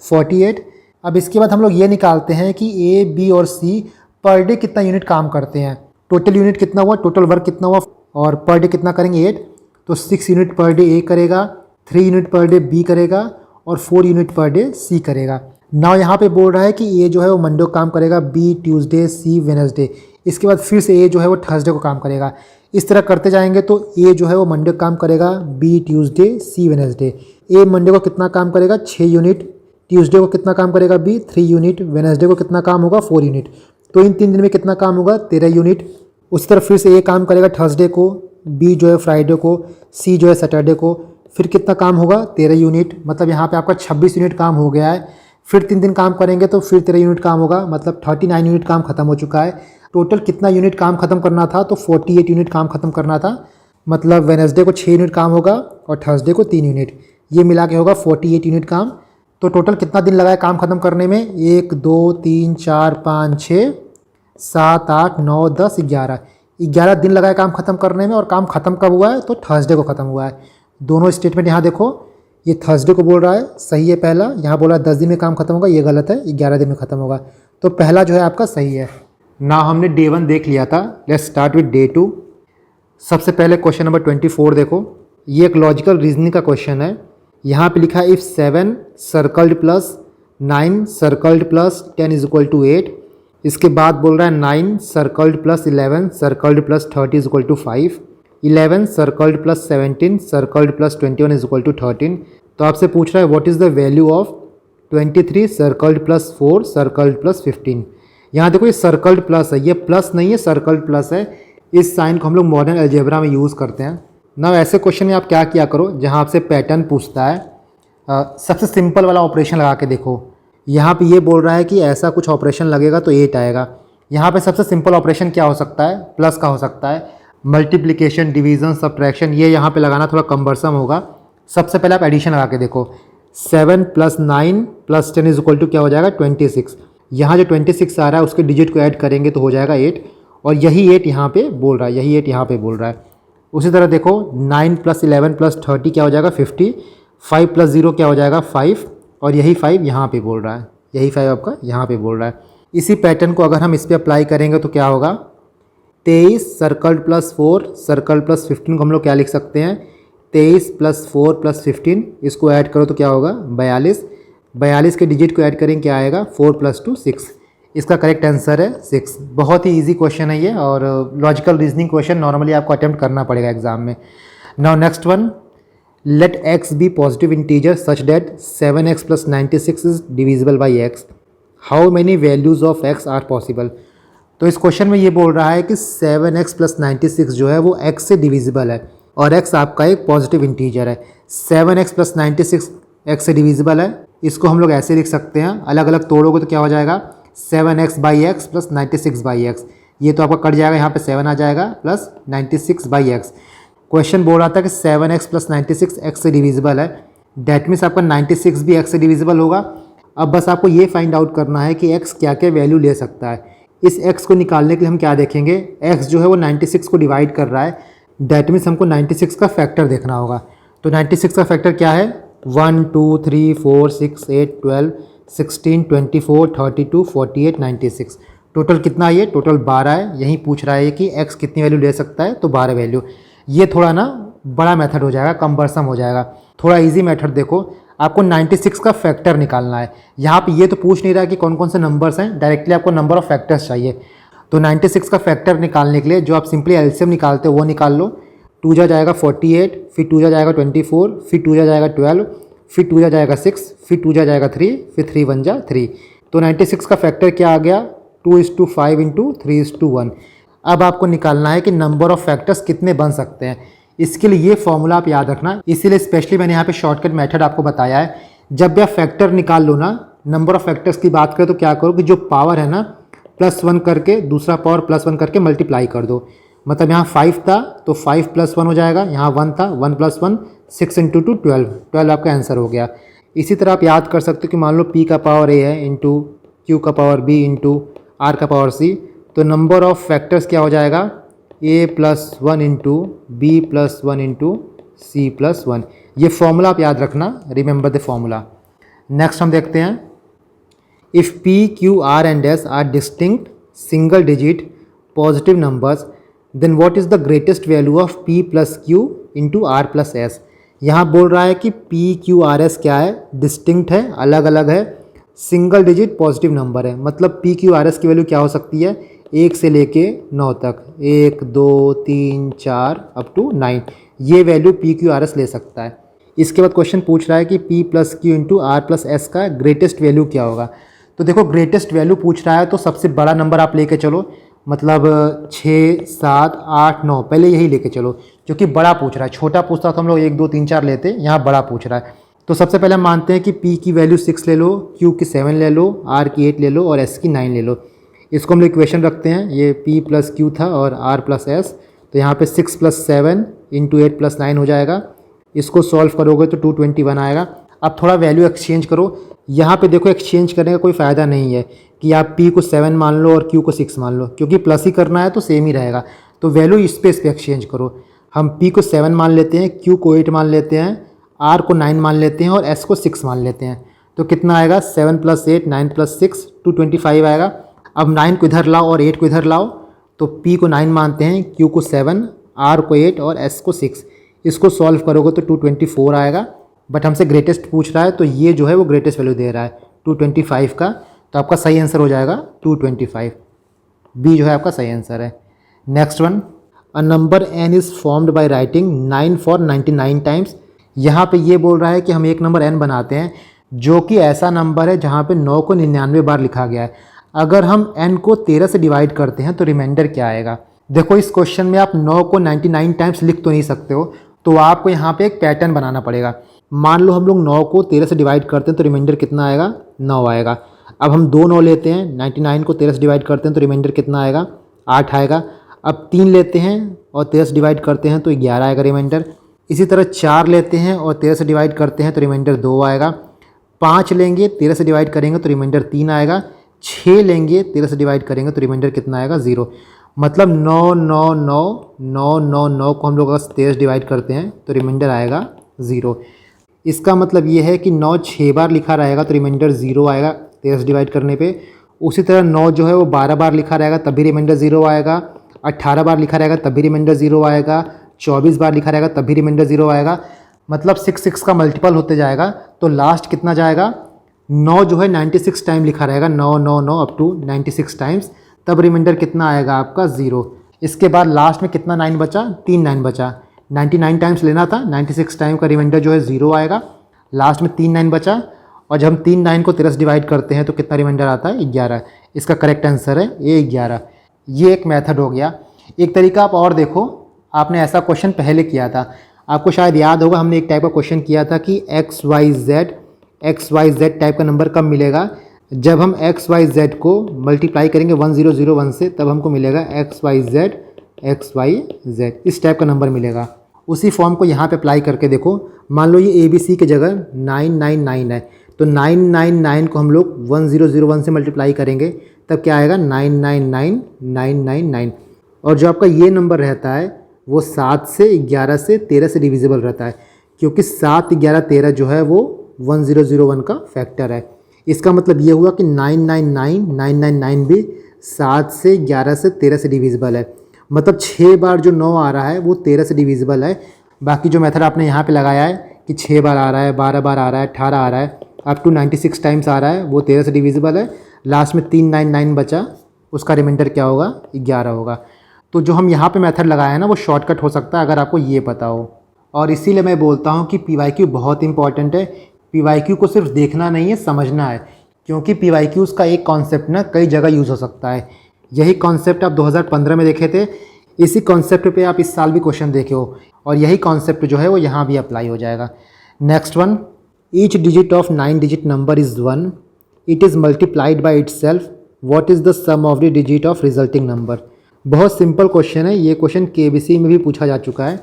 48। अब इसके बाद हम लोग ये निकालते हैं कि ए बी और सी पर डे कितना यूनिट काम करते हैं। टोटल यूनिट कितना हुआ, टोटल वर्क कितना हुआ, और पर डे कितना करेंगे 8, तो 6 यूनिट पर डे ए करेगा, 3 यूनिट पर डे बी करेगा और 4 यूनिट पर डे सी करेगा। नाउ यहाँ पे बोल रहा है कि ए जो है वो मंडे को काम करेगा, बी ट्यूसडे, सी वेनसडे। इसके बाद फिर से ए जो है वो थर्सडे को काम करेगा। इस तरह करते जाएंगे तो ए जो है वो मंडे को काम करेगा, बी ट्यूसडे, सी वेनसडे। ए मंडे को कितना काम करेगा, 6 यूनिट, ट्यूसडे को कितना काम करेगा बी, 3 यूनिट, वेनसडे को कितना काम होगा, 4 यूनिट। तो इन 3 दिन में कितना काम होगा, 13 यूनिट। उसी तरह फिर से ए काम करेगा थर्सडे को, बी जो है फ्राइडे को, सी जो है सैटरडे को, फिर कितना काम होगा, 13 यूनिट, मतलब यहाँ पे आपका 26 यूनिट काम हो गया है। फिर 3 दिन काम करेंगे तो फिर 13 यूनिट काम होगा, मतलब 39 यूनिट काम खत्म हो चुका है। टोटल कितना यूनिट काम खत्म करना था, तो 48 यूनिट काम खत्म करना था, मतलब वेनसडे को 6 यूनिट काम होगा और थर्सडे को 3 यूनिट, ये मिला के होगा 48 यूनिट काम। तो टोटल कितना दिन लगा है काम खत्म करने में, 1 2 3 4 5 6 7 8 9 10 11 दिन लगा है काम खत्म करने में। और काम खत्म कब हुआ है, तो थर्सडे को खत्म हुआ है। दोनों स्टेटमेंट यहाँ देखो, ये थर्सडे को बोल रहा है, सही है पहला, यहाँ बोला 10 दिन में काम खत्म होगा, ये गलत है, 11 दिन में खत्म होगा, तो पहला जो है आपका सही है। ना हमने डे 1 देख लिया था, लेट्स स्टार्ट विद डे 2। सबसे पहले क्वेश्चन नंबर 24 देखो, ये एक लॉजिकल रीजनिंग का क्वेश्चन है। यहाँ पे लिखा है if 7 circled plus 9 circled plus 10 is equal to 8। इसके बाद बोल रहा है 9 circled plus 11 circled plus 30 is equal to 5, 11 circled plus 17 circled plus 21 is equal to 13। तो आपसे पूछ रहा है what is the value of 23 circled plus 4 circled plus 15। यहाँ देखो ये सर्कल्ड प्लस है, ये प्लस नहीं है, सर्कल्ड प्लस है। इस साइन को हम लोग मॉडर्न अलजेब्रा में यूज़ करते हैं ना। ऐसे क्वेश्चन में आप क्या किया करो, जहाँ आपसे पैटर्न पूछता है, सबसे सिंपल वाला ऑपरेशन लगा के देखो। यहाँ पे ये बोल रहा है कि ऐसा कुछ ऑपरेशन लगेगा तो 8 आएगा। यहाँ पे सबसे सिंपल ऑपरेशन क्या हो सकता है, प्लस का हो सकता है। मल्टीप्लिकेशन, डिवीज़न, सब्ट्रैक्शन, ये यहाँ पे लगाना थोड़ा कम्बरसम होगा। सबसे पहले आप एडिशन लगा के देखो, 7 + 9 + 10 इज इक्वल टू क्या हो जाएगा, 26। यहाँ जो 26 आ रहा है उसके डिजिट को ऐड करेंगे तो हो जाएगा 8, और यही 8 यहाँ पे बोल रहा है, यही 8 यहाँ पे बोल रहा है। उसी तरह देखो 9 + 11 + 30 क्या हो जाएगा, 50। 5 + 0 क्या हो जाएगा, 5, और यही 5 यहाँ पे बोल रहा है, यही 5 आपका यहाँ पे बोल रहा है। इसी पैटर्न को अगर हम इस पर अप्लाई करेंगे तो क्या होगा, 23 सर्कल्ड प्लस 4 सर्कल्ड प्लस 15 को हम लोग क्या लिख सकते हैं, 23 + 4 + 15, इसको ऐड करो तो क्या होगा, 42। 42 के डिजिट को ऐड करेंगे क्या आएगा, 4 + 2 6। इसका करेक्ट आंसर है 6। बहुत ही इजी क्वेश्चन है ये, और लॉजिकल रीजनिंग क्वेश्चन नॉर्मली आपको अटेम्प्ट करना पड़ेगा एग्जाम में। Now next one, let x be positive integer such that 7x + 96 is divisible by x। How many values of x are possible. तो इस क्वेश्चन में ये बोल रहा है कि 7x + 96 जो है वो x से डिविजिबल है, और x आपका एक पॉजिटिव इंटीजर है। 7x + 96 x से डिविजिबल है, इसको हम लोग ऐसे लिख सकते हैं, अलग अलग तोड़ोगे तो क्या हो जाएगा, 7x/x + 96/x। ये तो आपका कट जाएगा, यहाँ पे 7 आ जाएगा प्लस 96/x। क्वेश्चन बोल रहा था कि 7x प्लस 96 x से डिविजिबल है, डैट मीन्स आपका 96 भी x से डिविजिबल होगा। अब बस आपको ये फाइंड आउट करना है कि x क्या क्या वैल्यू ले सकता है। इस x को निकालने के लिए हम क्या देखेंगे, x जो है वो 96 को डिवाइड कर रहा है, डैट मीन्स हमको 96 का फैक्टर देखना होगा। तो 96 का फैक्टर क्या है, 1 2 3 4 6 8 12 16 24 32 48 96। टोटल कितना है, ये टोटल 12 है। यही पूछ रहा है कि x कितनी वैल्यू ले सकता है, तो 12 वैल्यू। ये थोड़ा ना बड़ा मेथड हो जाएगा, कम्बरसम हो जाएगा। थोड़ा इजी मेथड देखो, आपको 96 का फैक्टर निकालना है। यहाँ पे ये तो पूछ नहीं रहा कि कौन कौन से नंबर्स हैं, डायरेक्टली आपको नंबर ऑफ फैक्टर्स चाहिए। तो 96 का फैक्टर निकालने के लिए जो आप सिंपली एलसीएम निकालते हो वो निकाल लो। 2 जा जाएगा 48, फिर 2 जा जाएगा 24, फिर 2 जा जाएगा 12, फिर 2 जा जाएगा 6, फिर 2 जा जाएगा 3, फिर 3 1 जा 3। तो 96 का फैक्टर क्या आ गया, 2:5 इंटू 3:1। अब आपको निकालना है कि नंबर ऑफ फैक्टर्स कितने बन सकते हैं। इसके लिए ये फॉर्मूला आप याद रखना, इसीलिए स्पेशली मैंने यहाँ पे शॉर्टकट मेथड आपको बताया है। जब भी आप फैक्टर निकाल लो ना, नंबर ऑफ फैक्टर्स की बात करें तो क्या करो कि जो पावर है ना +1 करके दूसरा पावर +1 करके मल्टीप्लाई कर दो। मतलब यहाँ 5 था तो 5 + 1 हो जाएगा, यहाँ 1 था 1 + 1 6 इंटू 2 12 आपका आंसर हो गया। इसी तरह आप याद कर सकते हो कि मान लो P का पावर A है इंटू Q का पावर B इंटू R का पावर C, तो नंबर ऑफ फैक्टर्स क्या हो जाएगा, A + 1 into B + 1 into C + 1। ये फॉर्मूला आप याद रखना, रिमेंबर द फॉर्मूला। नेक्स्ट हम देखते हैं, if P, Q, R and S are distinct single digit positive numbers, then what is the greatest value of P + Q into R + S। यहाँ बोल रहा है कि P, Q, R, S क्या है, डिस्टिंक्ट है, अलग अलग है, सिंगल डिजिट पॉजिटिव नंबर है। मतलब P, Q, R, S की वैल्यू क्या हो सकती है, 1 से लेके 9 तक, 1 2 3 4 अप टू 9, ये value P, Q, R, S ले सकता है। इसके बाद क्वेश्चन पूछ रहा है कि P + Q into R + S का ग्रेटेस्ट वैल्यू क्या होगा। तो देखो ग्रेटेस्ट वैल्यू पूछ रहा है तो सबसे बड़ा नंबर आप लेके चलो, मतलब 6 7 8 9, पहले यही लेके चलो, क्योंकि बड़ा पूछ रहा है। छोटा पूछता तो हम लोग 1 2 3 4 लेते, यहाँ बड़ा पूछ रहा है। तो सबसे पहले हम मानते हैं कि P की वैल्यू 6 ले लो, Q की 7 ले लो, R की 8 ले लो और S की 9 ले लो। इसको हम लोग इक्वेशन रखते हैं, ये P + Q था और R + S, तो यहाँ पे 6 + 7 इंटू 8 + 9 हो जाएगा। इसको सॉल्व करोगे तो 221 आएगा। अब थोड़ा वैल्यू एक्सचेंज करो। यहाँ पे देखो एक्सचेंज करने का कोई फ़ायदा नहीं है कि आप P को 7 मान लो और Q को 6 मान लो, क्योंकि प्लस ही करना है तो सेम ही रहेगा। तो वैल्यू इस पे एक्सचेंज करो। हम P को 7 मान लेते हैं, Q को 8 मान लेते हैं, R को 9 मान लेते हैं और S को 6 मान लेते हैं। तो कितना आएगा, 7 + 8 9 + 6 225 आएगा। अब 9 को इधर लाओ और 8 को इधर लाओ, तो P को 9 मानते हैं, Q को 7, R को 8 और S को 6। इसको सॉल्व करोगे तो 224 आएगा। बट हमसे ग्रेटेस्ट पूछ रहा है तो ये जो है वो ग्रेटेस्ट वैल्यू दे रहा है 225 का, तो आपका सही आंसर हो जाएगा 225। बी जो है आपका सही आंसर है। Next one, a number n is formed by writing 9 for 99 times. यहाँ पे ये बोल रहा है कि हम एक नंबर n बनाते हैं जो कि ऐसा नंबर है जहाँ पे 9 को 99 बार लिखा गया है। अगर हम n को 13 से डिवाइड करते हैं तो रिमाइंडर क्या आएगा। देखो इस क्वेश्चन में आप 9 को 99 टाइम्स लिख तो नहीं सकते हो, तो आपको यहाँ पे एक पैटर्न बनाना पड़ेगा। मान लो हम लोग 9 को 13 से डिवाइड करते हैं तो रिमाइंडर कितना आएगा, 9 आएगा। अब हम 2 9 लेते हैं, 99 को 13 से डिवाइड करते हैं तो रिमाइंडर कितना आएगा, 8 आएगा। अब 3 लेते हैं और 13 से डिवाइड करते हैं तो 11 आएगा रिमाइंडर। इसी तरह 4 लेते हैं और 13 से डिवाइड करते हैं तो रिमाइंडर 2 आएगा। 5 लेंगे 13 से डिवाइड करेंगे तो रिमाइंडर 3 आएगा। 6 लेंगे 13 से डिवाइड करेंगे तो रिमाइंडर कितना आएगा, 0। मतलब 9 9 9 9 9 9 को हम लोग अगर 13 से डिवाइड करते हैं तो रिमाइंडर आएगा 0। इसका मतलब ये है कि 9 6 बार लिखा रहेगा तो रिमाइंडर 0 आएगा 13 से डिवाइड करने पे। उसी तरह 9 जो है वो 12 बार लिखा रहेगा तब भी रिमाइंडर 0 आएगा। 18 बार लिखा रहेगा तब भी रिमाइंडर 0 आएगा। 24 बार लिखा रहेगा तब भी रिमाइंडर 0 आएगा। मतलब 6 6 का मल्टीपल होते जाएगा तो लास्ट कितना जाएगा, 9 जो है 96 टाइम लिखा रहेगा, 9 9 9 अप टू 96 टाइम्स, तब रिमाइंडर कितना आएगा आपका, 0। इसके बाद लास्ट में कितना 9 बचा, 3 9 बचा। 99 टाइम्स लेना था, 96 टाइम का रिमाइंडर जो है 0 आएगा। लास्ट में 3 9 बचा और जब हम 3 9 को 13 से डिवाइड करते हैं तो कितना रिमाइंडर आता है, 11। इसका करेक्ट आंसर है ए 11। ये एक मेथड हो गया। एक तरीका आप और देखो, आपने ऐसा क्वेश्चन पहले किया था, आपको शायद याद होगा, हमने एक टाइप का क्वेश्चन किया था कि एक्स वाई जेड टाइप का नंबर कब मिलेगा, जब हम XYZ को मल्टीप्लाई करेंगे 1001 से तब हमको मिलेगा XYZ इस टाइप का नंबर मिलेगा। उसी फॉर्म को यहाँ पे अप्लाई करके देखो, मान लो ये ABC की जगह 999 है, तो 999 को हम लोग 1001 से मल्टीप्लाई करेंगे तब क्या आएगा 999999। और जो आपका ये नंबर रहता है वो 7 से 11 से 13 से डिविजिबल रहता है, क्योंकि 7 11 13 जो है वो 1001 का फैक्टर है। इसका मतलब ये हुआ कि 999999 भी 7 से 11 से 13 से डिविजिबल है, मतलब 6 बार जो 9 आ रहा है वो 13 से डिविजिबल है। बाकी जो मेथड आपने यहाँ पे लगाया है कि 6 बार आ रहा है, 12 बार आ रहा है, 18 आ रहा है, अप टू 96 टाइम्स आ रहा है, वो 13 से डिविजिबल है। लास्ट में 399 बचा, उसका रिमाइंडर क्या होगा 11 होगा। तो जो हम यहाँ पे मेथड लगाया है ना वो शॉर्टकट हो सकता है अगर आपको ये पता हो। और इसीलिए मैं बोलता हूँ कि PYQ बहुत इंपॉर्टेंट है। PYQ को सिर्फ देखना नहीं है, समझना है, क्योंकि PYQs का एक कॉन्सेप्ट ना कई जगह यूज़ हो सकता है। यही कॉन्सेप्ट आप 2015 में देखे थे, इसी कॉन्सेप्ट पे आप इस साल भी क्वेश्चन देखे हो, और यही कॉन्सेप्ट जो है वो यहाँ भी अप्लाई हो जाएगा। Next one, each digit of 9 digit number is 1, it is multiplied by itself, what is the sum of the digit of resulting number. बहुत सिंपल क्वेश्चन है, ये क्वेश्चन KBC में भी पूछा जा चुका है।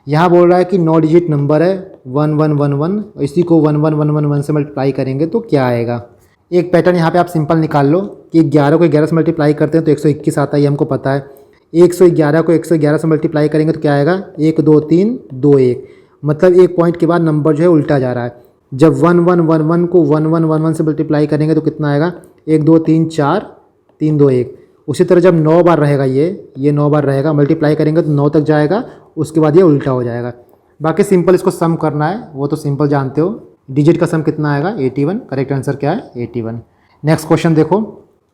यहाँ बोल रहा है कि 9 डिजिट नंबर है 1111, इसी को 11111 से मल्टीप्लाई करेंगे तो क्या आएगा। एक पैटर्न यहाँ पे आप सिंपल निकाल लो कि 11 को 11 से मल्टीप्लाई करते हैं तो 121 आता है, ये हमको पता है। 111 को 111 से मल्टीप्लाई करेंगे तो क्या आएगा 1 2 3 2 1, मतलब एक पॉइंट के बाद नंबर जो है उल्टा जा रहा है। जब 1111 को 1111 से मल्टीप्लाई करेंगे तो कितना आएगा 1 2 3 4 3 2 1। उसी तरह जब 9 बार रहेगा ये 9 बार रहेगा, मल्टीप्लाई करेंगे तो 9 तक जाएगा, उसके बाद ये उल्टा हो जाएगा। बाकी सिंपल इसको सम करना है, वो तो सिंपल जानते हो। डिजिट का सम कितना आएगा 81, करेक्ट आंसर क्या है 81। नेक्स्ट क्वेश्चन देखो,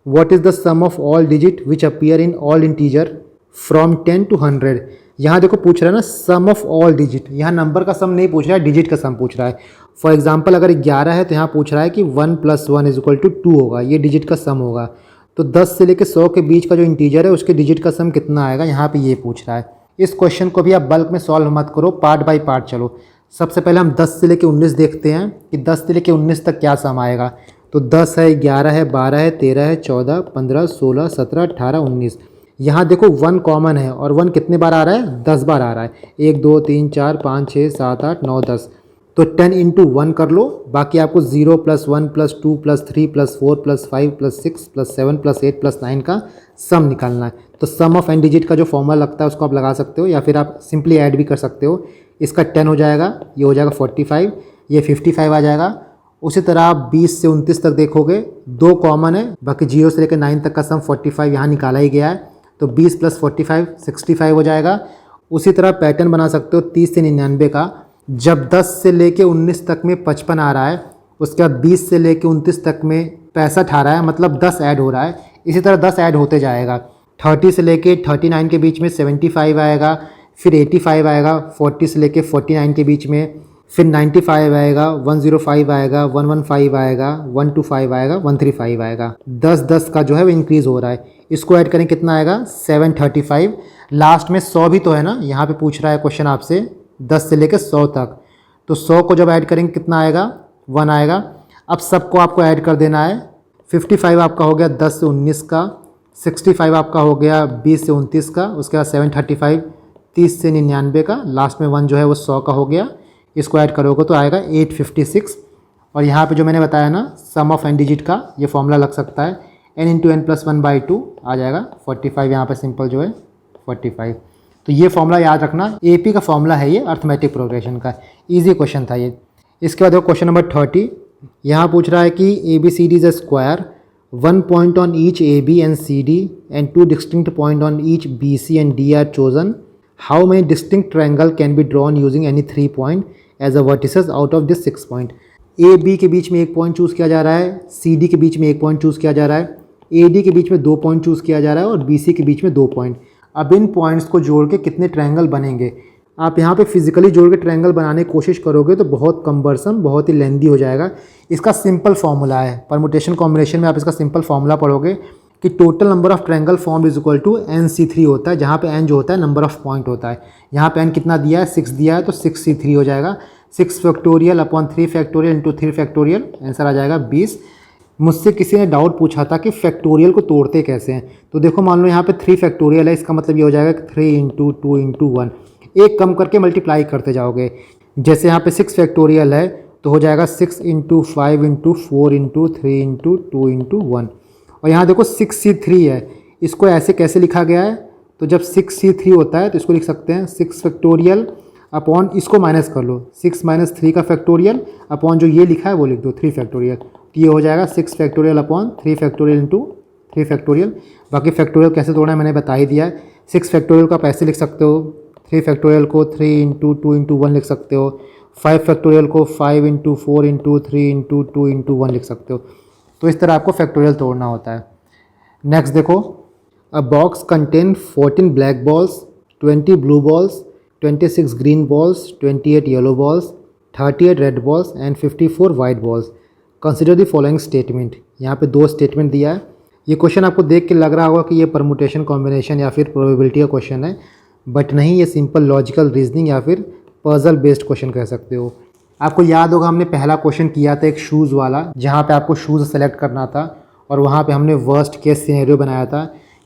what is the sum of all digit which appear in all integer from 10 to 100। यहाँ देखो पूछ रहा है ना सम ऑफ ऑल डिजिट, यहाँ नंबर का सम नहीं पूछ रहा है, डिजिट का सम पूछ रहा है। फॉर एग्जाम्पल अगर 11 है तो यहाँ पूछ रहा है कि 1 + 1 = 2 होगा, ये डिजिट का सम होगा। तो 10 से लेकर 100 के बीच का जो इंटीजर है उसके डिजिट का सम कितना आएगा, यहाँ पे ये पूछ रहा है। इस क्वेश्चन को भी आप बल्क में सॉल्व मत करो, पार्ट बाय पार्ट चलो। सबसे पहले हम 10 से लेकर 19 देखते हैं कि 10 से लेकर 19 तक क्या सम आएगा। तो 10 है, 11 है, 12 है, 13 है, 14 15 16 17 18 19। यहाँ देखो 1 कॉमन है और 1 कितने बार आ रहा है 10 बार आ रहा है। 1 2 3 4 5 6 7 8 9 10, तो 10 × 1 कर लो। बाकी आपको 0 + 1 + 2 + 3 + 4 + 5 + 6 + 7 + 8 + 9 का सम निकालना है। तो सम ऑफ n डिजिट का जो फॉर्मूला लगता है उसको आप लगा सकते हो, या फिर आप सिंपली ऐड भी कर सकते हो। इसका 10 हो जाएगा, ये हो जाएगा 45, ये 55 आ जाएगा। उसी तरह आप 20 से 29 तक देखोगे, 2 कॉमन है, बाकी 0 से लेकर 9 तक का सम 45 यहाँ निकाला ही गया है। तो 20 + 45 65 हो जाएगा। उसी तरह पैटर्न बना सकते हो 30 से 99 का। जब 10 से लेके 19 तक में 55 आ रहा है, उसके बाद 20 से लेके 29 तक में 65 आ रहा है, मतलब 10 ऐड हो रहा है। इसी तरह 10 ऐड होते जाएगा। 30 से लेके 39 के बीच में 75 आएगा, फिर 85 आएगा, 40 से लेके 49 के बीच में, फिर 95 आएगा, 105 आएगा, 115 आएगा, 125 आएगा, 135 आएगा। 10 का जो है वो इंक्रीज़ हो रहा है। इसको ऐड करें कितना आएगा 735। लास्ट में 100 भी तो है ना, यहाँ पे पूछ रहा है क्वेश्चन आपसे 10 से लेकर 100 तक। तो 100 को जब ऐड करेंगे कितना आएगा 1 आएगा। अब सबको आपको ऐड कर देना है। 55 आपका हो गया 10 से 19 का, 65 आपका हो गया 20 से 29 का, उसके बाद 735 30 से 99 का, लास्ट में 1 जो है वो 100 का हो गया। इसको ऐड करोगे तो आएगा 856। और यहाँ पे जो मैंने बताया ना सम ऑफ n डिजिट का ये फॉर्मूला लग सकता है, n × n + 1/2 आ जाएगा 45। यहाँ पे सिंपल जो है 45। तो ये फॉर्मूला याद रखना, AP का फॉर्मूला है ये, अर्थमेटिक प्रोग्रेशन का। ईजी क्वेश्चन था ये। इसके बाद देखो क्वेश्चन नंबर 30, यहाँ पूछ रहा है कि ABCD is a square, 1 point on each AB and CD and 2 distinct point on each BC and D are chosen. How many distinct triangle can be drawn using any 3 point as a vertices out of this 6 point? AB के बीच में 1 point choose किया जा रहा है, CD के बीच में 1 point choose किया जा रहा है, AD के बीच में 2 पॉइंट चूज़ किया जा रहा है और BC के बीच में 2 पॉइंट। अब इन पॉइंट्स को जोड़ के कितने ट्रायंगल बनेंगे। आप यहाँ पे फिजिकली जोड़ के ट्रायंगल बनाने की कोशिश करोगे तो बहुत कम्बरसम, बहुत ही लेंदी हो जाएगा। इसका सिंपल फार्मूला है, परमुटेशन कॉम्बिनेशन में आप इसका सिंपल फार्मूला पढ़ोगे कि total number of triangle form is equal to NC3 होता है, जहाँ पे n जो होता है नंबर ऑफ पॉइंट होता है। यहाँ पे n कितना दिया है 6 दिया है, तो 6C3 हो जाएगा। 6 factorial upon 3 factorial into 3 factorial, answer आ जाएगा 20। मुझसे किसी ने डाउट पूछा था कि फैक्टोरियल को तोड़ते कैसे हैं। तो देखो मान लो यहाँ पे 3 फैक्टोरियल है, इसका मतलब ये हो जाएगा कि 3 इंटू 2 इंटू 1, एक कम करके मल्टीप्लाई करते जाओगे। जैसे यहाँ पे 6 फैक्टोरियल है तो हो जाएगा 6 into 5 into 4 into 3 into 2 into 1। और यहाँ देखो 6C3 है, इसको ऐसे कैसे लिखा गया है, तो जब 6C3 होता है तो इसको लिख सकते हैं 6 फैक्टोरियल अपॉन, इसको माइनस कर लो, 6 माइनस 3 का फैक्टोरियल अपॉन जो ये लिखा है वो लिख दो 3 फैक्टोरियल। तो ये हो जाएगा 6 factorial upon 3 factorial into 3 factorial. बाकी फैक्टोरियल कैसे तोड़ना है मैंने बता ही दिया है। 6 फैक्टोरियल को आप ऐसे लिख सकते हो, 3 फैक्टोरियल को 3 इंटू 2 इंटू 1 लिख सकते हो, 5 फैक्टोरियल को 5 इंटू 4 इंटू 3 इंटू 2 इंटू 1 लिख सकते हो। तो इस तरह आपको फैक्टोरियल तोड़ना होता है। नेक्स्ट देखो, अ box contain 14 black balls, 20 blue balls, 26 green balls, 28 yellow balls, 38 red balls and 54 white balls. Consider the following statement. यहाँ पे 2 स्टेटमेंट दिया है। ये क्वेश्चन आपको देख के लग रहा होगा कि ये परमुटेशन कॉम्बिनेशन या फिर प्रोबेबिलिटी का क्वेश्चन है, बट नहीं, ये सिंपल लॉजिकल रीजनिंग या फिर पजल बेस्ड क्वेश्चन कह सकते हो। आपको याद होगा हमने पहला क्वेश्चन किया था एक शूज़ वाला, जहाँ पे आपको शूज़ सेलेक्ट करना था और वहाँ पे हमने वर्स्ट केस सिनेरियो बनाया था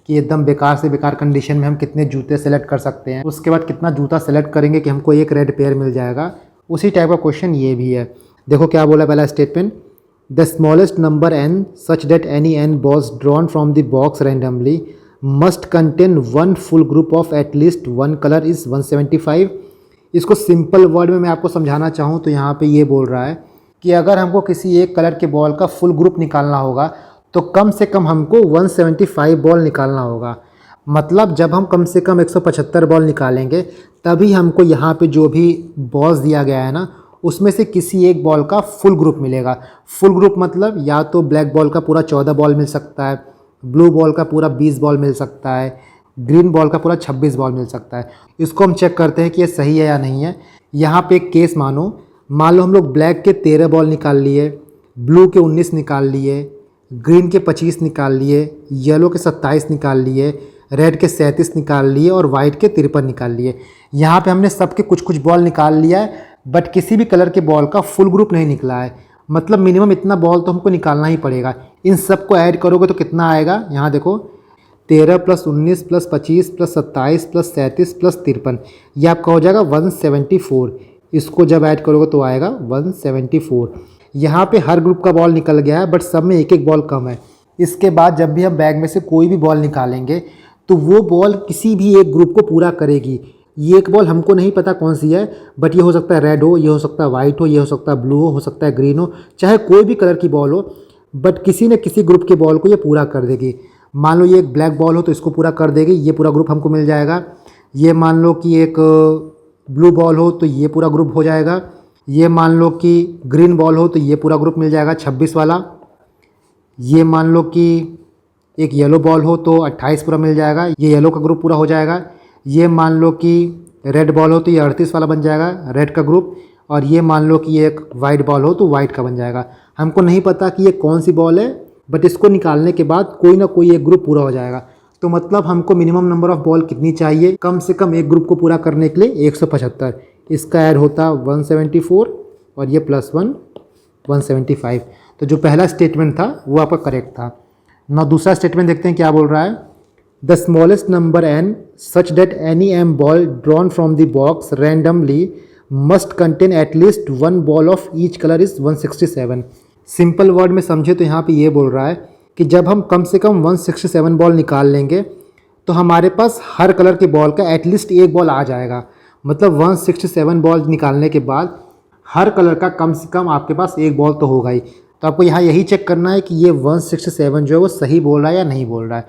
कि एकदम बेकार से बेकार कंडीशन में हम कितने जूते सेलेक्ट कर सकते हैं, उसके बाद कितना जूता सेलेक्ट करेंगे कि हमको एक रेड पेयर मिल जाएगा। उसी टाइप का क्वेश्चन ये भी है। देखो क्या बोला पहला statement, the smallest number n such that any n balls drawn from the box randomly must contain one full group of at least one color is 175। इसको सिंपल वर्ड में मैं आपको समझाना चाहूँ तो यहाँ पे ये बोल रहा है कि अगर हमको किसी एक कलर के बॉल का फुल ग्रुप निकालना होगा तो कम से कम हमको 175 बॉल निकालना होगा। मतलब जब हम कम से कम 175 बॉल निकालेंगे तभी हमको यहाँ पे जो भी बॉल्स दिया गया है ना, उसमें से किसी एक बॉल का फुल ग्रुप मिलेगा। फुल ग्रुप मतलब या तो ब्लैक बॉल का पूरा 14 बॉल मिल सकता है, ब्लू बॉल का पूरा 20 बॉल मिल सकता है, ग्रीन बॉल का पूरा 26 बॉल मिल सकता है। इसको हम चेक करते हैं कि ये सही है या नहीं है। यहाँ पे एक केस मान लो हम लोग ब्लैक के 13 बॉल निकाल लिए, ब्लू के 19 निकाल लिए, ग्रीन के 25 निकाल लिए, येलो के 27 निकाल लिए, रेड के 37 निकाल लिए और वाइट के 53 निकाल लिए। यहाँ पे हमने सबके कुछ कुछ बॉल निकाल लिया है, बट किसी भी कलर के बॉल का फुल ग्रुप नहीं निकला है। मतलब मिनिमम इतना बॉल तो हमको निकालना ही पड़ेगा। इन सबको ऐड करोगे तो कितना आएगा, यहाँ देखो 13 plus 19 plus 25 plus 27 plus 37 plus 53, ये आपका हो जाएगा 174। इसको जब ऐड करोगे तो आएगा 174। यहाँ पे हर ग्रुप का बॉल निकल गया है, बट सब में एक एक बॉल कम है। इसके बाद जब भी हम बैग में से कोई भी बॉल निकालेंगे तो वो बॉल किसी भी एक ग्रुप को पूरा करेगी। ये एक बॉल हमको नहीं पता कौन सी है, बट ये हो सकता है रेड हो, ये हो सकता है वाइट हो, ये हो सकता है ब्लू हो सकता है ग्रीन हो, चाहे कोई भी कलर की बॉल हो, बट किसी न किसी ग्रुप के बॉल को ये पूरा कर देगी। मान लो ये एक ब्लैक बॉल हो तो इसको पूरा कर देगी, ये पूरा ग्रुप हमको मिल जाएगा। ये मान लो कि एक ब्लू बॉल हो तो ये पूरा ग्रुप हो जाएगा। ये मान लो कि ग्रीन बॉल हो तो ये पूरा ग्रुप मिल जाएगा 26 वाला। ये मान लो कि एक येलो बॉल हो तो 28 पूरा मिल जाएगा, ये येलो का ग्रुप पूरा हो जाएगा। ये मान लो कि रेड बॉल हो तो ये 38 वाला बन जाएगा, रेड का ग्रुप। और ये मान लो कि ये एक वाइट बॉल हो तो वाइट का बन जाएगा। हमको नहीं पता कि ये कौन सी बॉल है, बट इसको निकालने के बाद कोई ना कोई एक ग्रुप पूरा हो जाएगा। तो मतलब हमको मिनिमम नंबर ऑफ बॉल कितनी चाहिए, कम से कम एक ग्रुप को पूरा करने के लिए 175। इसका ऐड होता 174 और ये +1 175। तो जो पहला स्टेटमेंट था वो आपका करेक्ट था ना। दूसरा स्टेटमेंट देखते हैं क्या बोल रहा है, the smallest number n such that any m ball drawn from the box randomly must contain at least one ball of each colour is 167। Simple word में समझे तो यहाँ पे ये बोल रहा है कि जब हम कम से कम 167 बॉल निकाल लेंगे तो हमारे पास हर कलर के बॉल का एटलीस्ट एक बॉल आ जाएगा। मतलब 167 बॉल निकालने के बाद हर कलर का कम से कम आपके पास एक बॉल तो होगा ही। तो आपको यहाँ यही चेक करना है कि ये 167 जो है वो सही बोल रहा है या नहीं बोल रहा है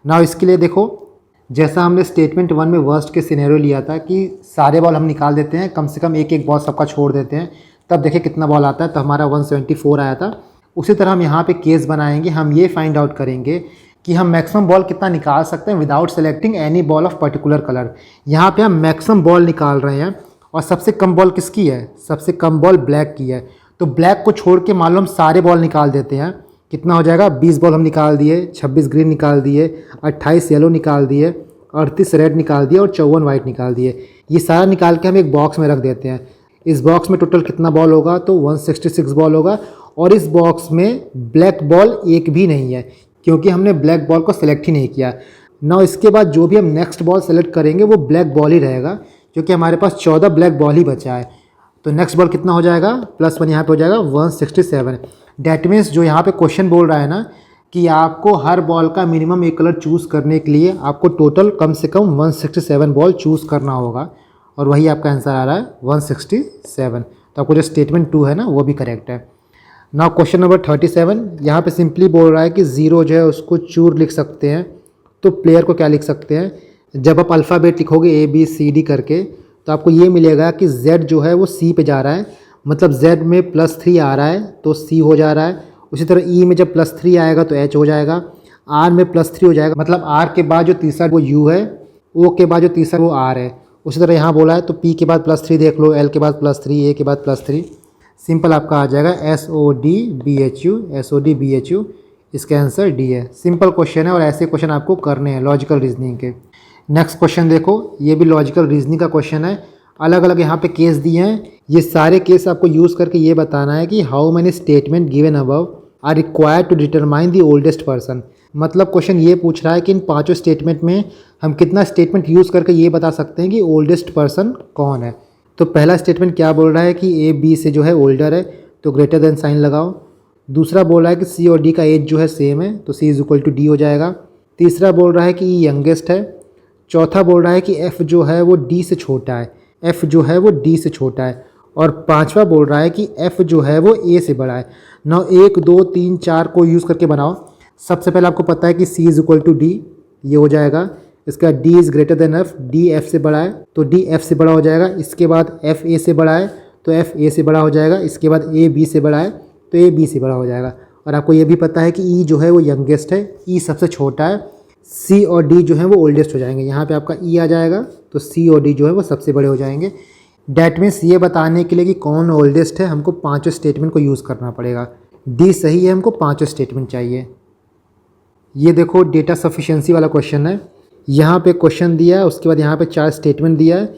ना। इसके लिए देखो, जैसा हमने स्टेटमेंट 1 में वर्स्ट के सिनेरियो लिया था कि सारे बॉल हम निकाल देते हैं, कम से कम एक एक बॉल सबका छोड़ देते हैं, तब देखिए कितना बॉल आता है। तो हमारा 174 आया था। उसी तरह हम यहाँ पे केस बनाएंगे, हम ये फाइंड आउट करेंगे कि हम मैक्सिमम बॉल कितना निकाल सकते हैं without selecting any ball of particular colour. यहाँ पे हम मैक्सिमम बॉल निकाल रहे हैं और सबसे कम बॉल किसकी है, सबसे कम बॉल ब्लैक की है। तो ब्लैक को छोड़ के मान लो हम सारे बॉल निकाल देते हैं, कितना हो जाएगा 20 बॉल हम निकाल दिए, 26 ग्रीन निकाल दिए, 28 येलो निकाल दिए, 38 रेड निकाल दिए और 54 वाइट निकाल दिए। ये सारा निकाल के हम एक बॉक्स में रख देते हैं। इस बॉक्स में टोटल कितना बॉल होगा, तो 166 बॉल होगा। और इस बॉक्स में ब्लैक बॉल एक भी नहीं है क्योंकि हमने ब्लैक बॉल को सिलेक्ट ही नहीं किया। ना इसके बाद जो भी हम नेक्स्ट बॉल सेलेक्ट करेंगे वो ब्लैक बॉल ही रहेगा क्योंकि हमारे पास 14 ब्लैक बॉल ही बचा है। तो नेक्स्ट बॉल कितना हो जाएगा, +1 यहाँ पे हो जाएगा 167। डैट मीन्स जो यहाँ पे क्वेश्चन बोल रहा है ना कि आपको हर बॉल का मिनिमम एक कलर चूज़ करने के लिए आपको टोटल कम से कम 167 बॉल चूज़ करना होगा और वही आपका आंसर आ रहा है 167। तो आपको जो स्टेटमेंट 2 है ना वो भी करेक्ट है। नाउ क्वेश्चन नंबर 37, यहाँ पे सिंपली बोल रहा है कि 0 जो है उसको चूर लिख सकते हैं। तो प्लेयर को क्या लिख सकते हैं, जब आप अल्फ़ाबेट लिखोगे ABCD करके तो आपको ये मिलेगा कि Z जो है वो C पे जा रहा है, मतलब Z में +3 आ रहा है तो C हो जा रहा है। उसी तरह E में जब +3 आएगा तो H हो जाएगा, R में +3 हो जाएगा, मतलब R के बाद जो तीसरा वो U है, O के बाद जो तीसरा वो R है। उसी तरह यहाँ बोला है तो P के बाद +3 देख लो, L के बाद +3, A के बाद +3, सिंपल आपका आ जाएगा SODBHU। इसका आंसर D है। सिंपल क्वेश्चन है और ऐसे क्वेश्चन आपको करने हैं लॉजिकल रीजनिंग के। नेक्स्ट क्वेश्चन देखो, ये भी लॉजिकल रीजनिंग का क्वेश्चन है। अलग अलग यहाँ पे केस दिए हैं, ये सारे केस आपको यूज़ करके ये बताना है कि how many statement given above are required to determine the oldest person. मतलब क्वेश्चन ये पूछ रहा है कि इन पांचों स्टेटमेंट में हम कितना स्टेटमेंट यूज़ करके ये बता सकते हैं कि ओल्डेस्ट पर्सन कौन है। तो पहला स्टेटमेंट क्या बोल रहा है कि A B से जो है ओल्डर है तो ग्रेटर देन साइन लगाओ। दूसरा बोल रहा है कि C और D का एज जो है सेम है तो C = D हो जाएगा। तीसरा बोल रहा है कि E यंगेस्ट है। चौथा बोल रहा है कि F जो है वो D से छोटा है, F जो है वो D से छोटा है। और पांचवा बोल रहा है कि F जो है वो A से बड़ा है। ना 1 2 3 4 को यूज़ करके बनाओ। सबसे पहले आपको पता है कि C = D, ये हो जाएगा। इसका D is greater then F, D F से बड़ा है तो D F से बड़ा हो जाएगा। इसके बाद F A से बड़ा है तो F A से बड़ा हो जाएगा। इसके बाद A B से बड़ा है तो A B से बड़ा हो जाएगा। और आपको ये भी पता है कि E जो है वो यंगेस्ट है, E सबसे छोटा है, C और D जो है वो ओल्डेस्ट हो जाएंगे। यहाँ पे आपका E आ जाएगा तो C और D जो है वो सबसे बड़े हो जाएंगे। डैट मीन्स ये बताने के लिए कि कौन ओल्डेस्ट है हमको पाँचों स्टेटमेंट को यूज़ करना पड़ेगा। D सही है, हमको पाँचों स्टेटमेंट चाहिए। ये देखो डेटा सफिशिएंसी वाला क्वेश्चन है। यहाँ पे क्वेश्चन दिया है, उसके बाद यहाँ पे 4 स्टेटमेंट दिया है।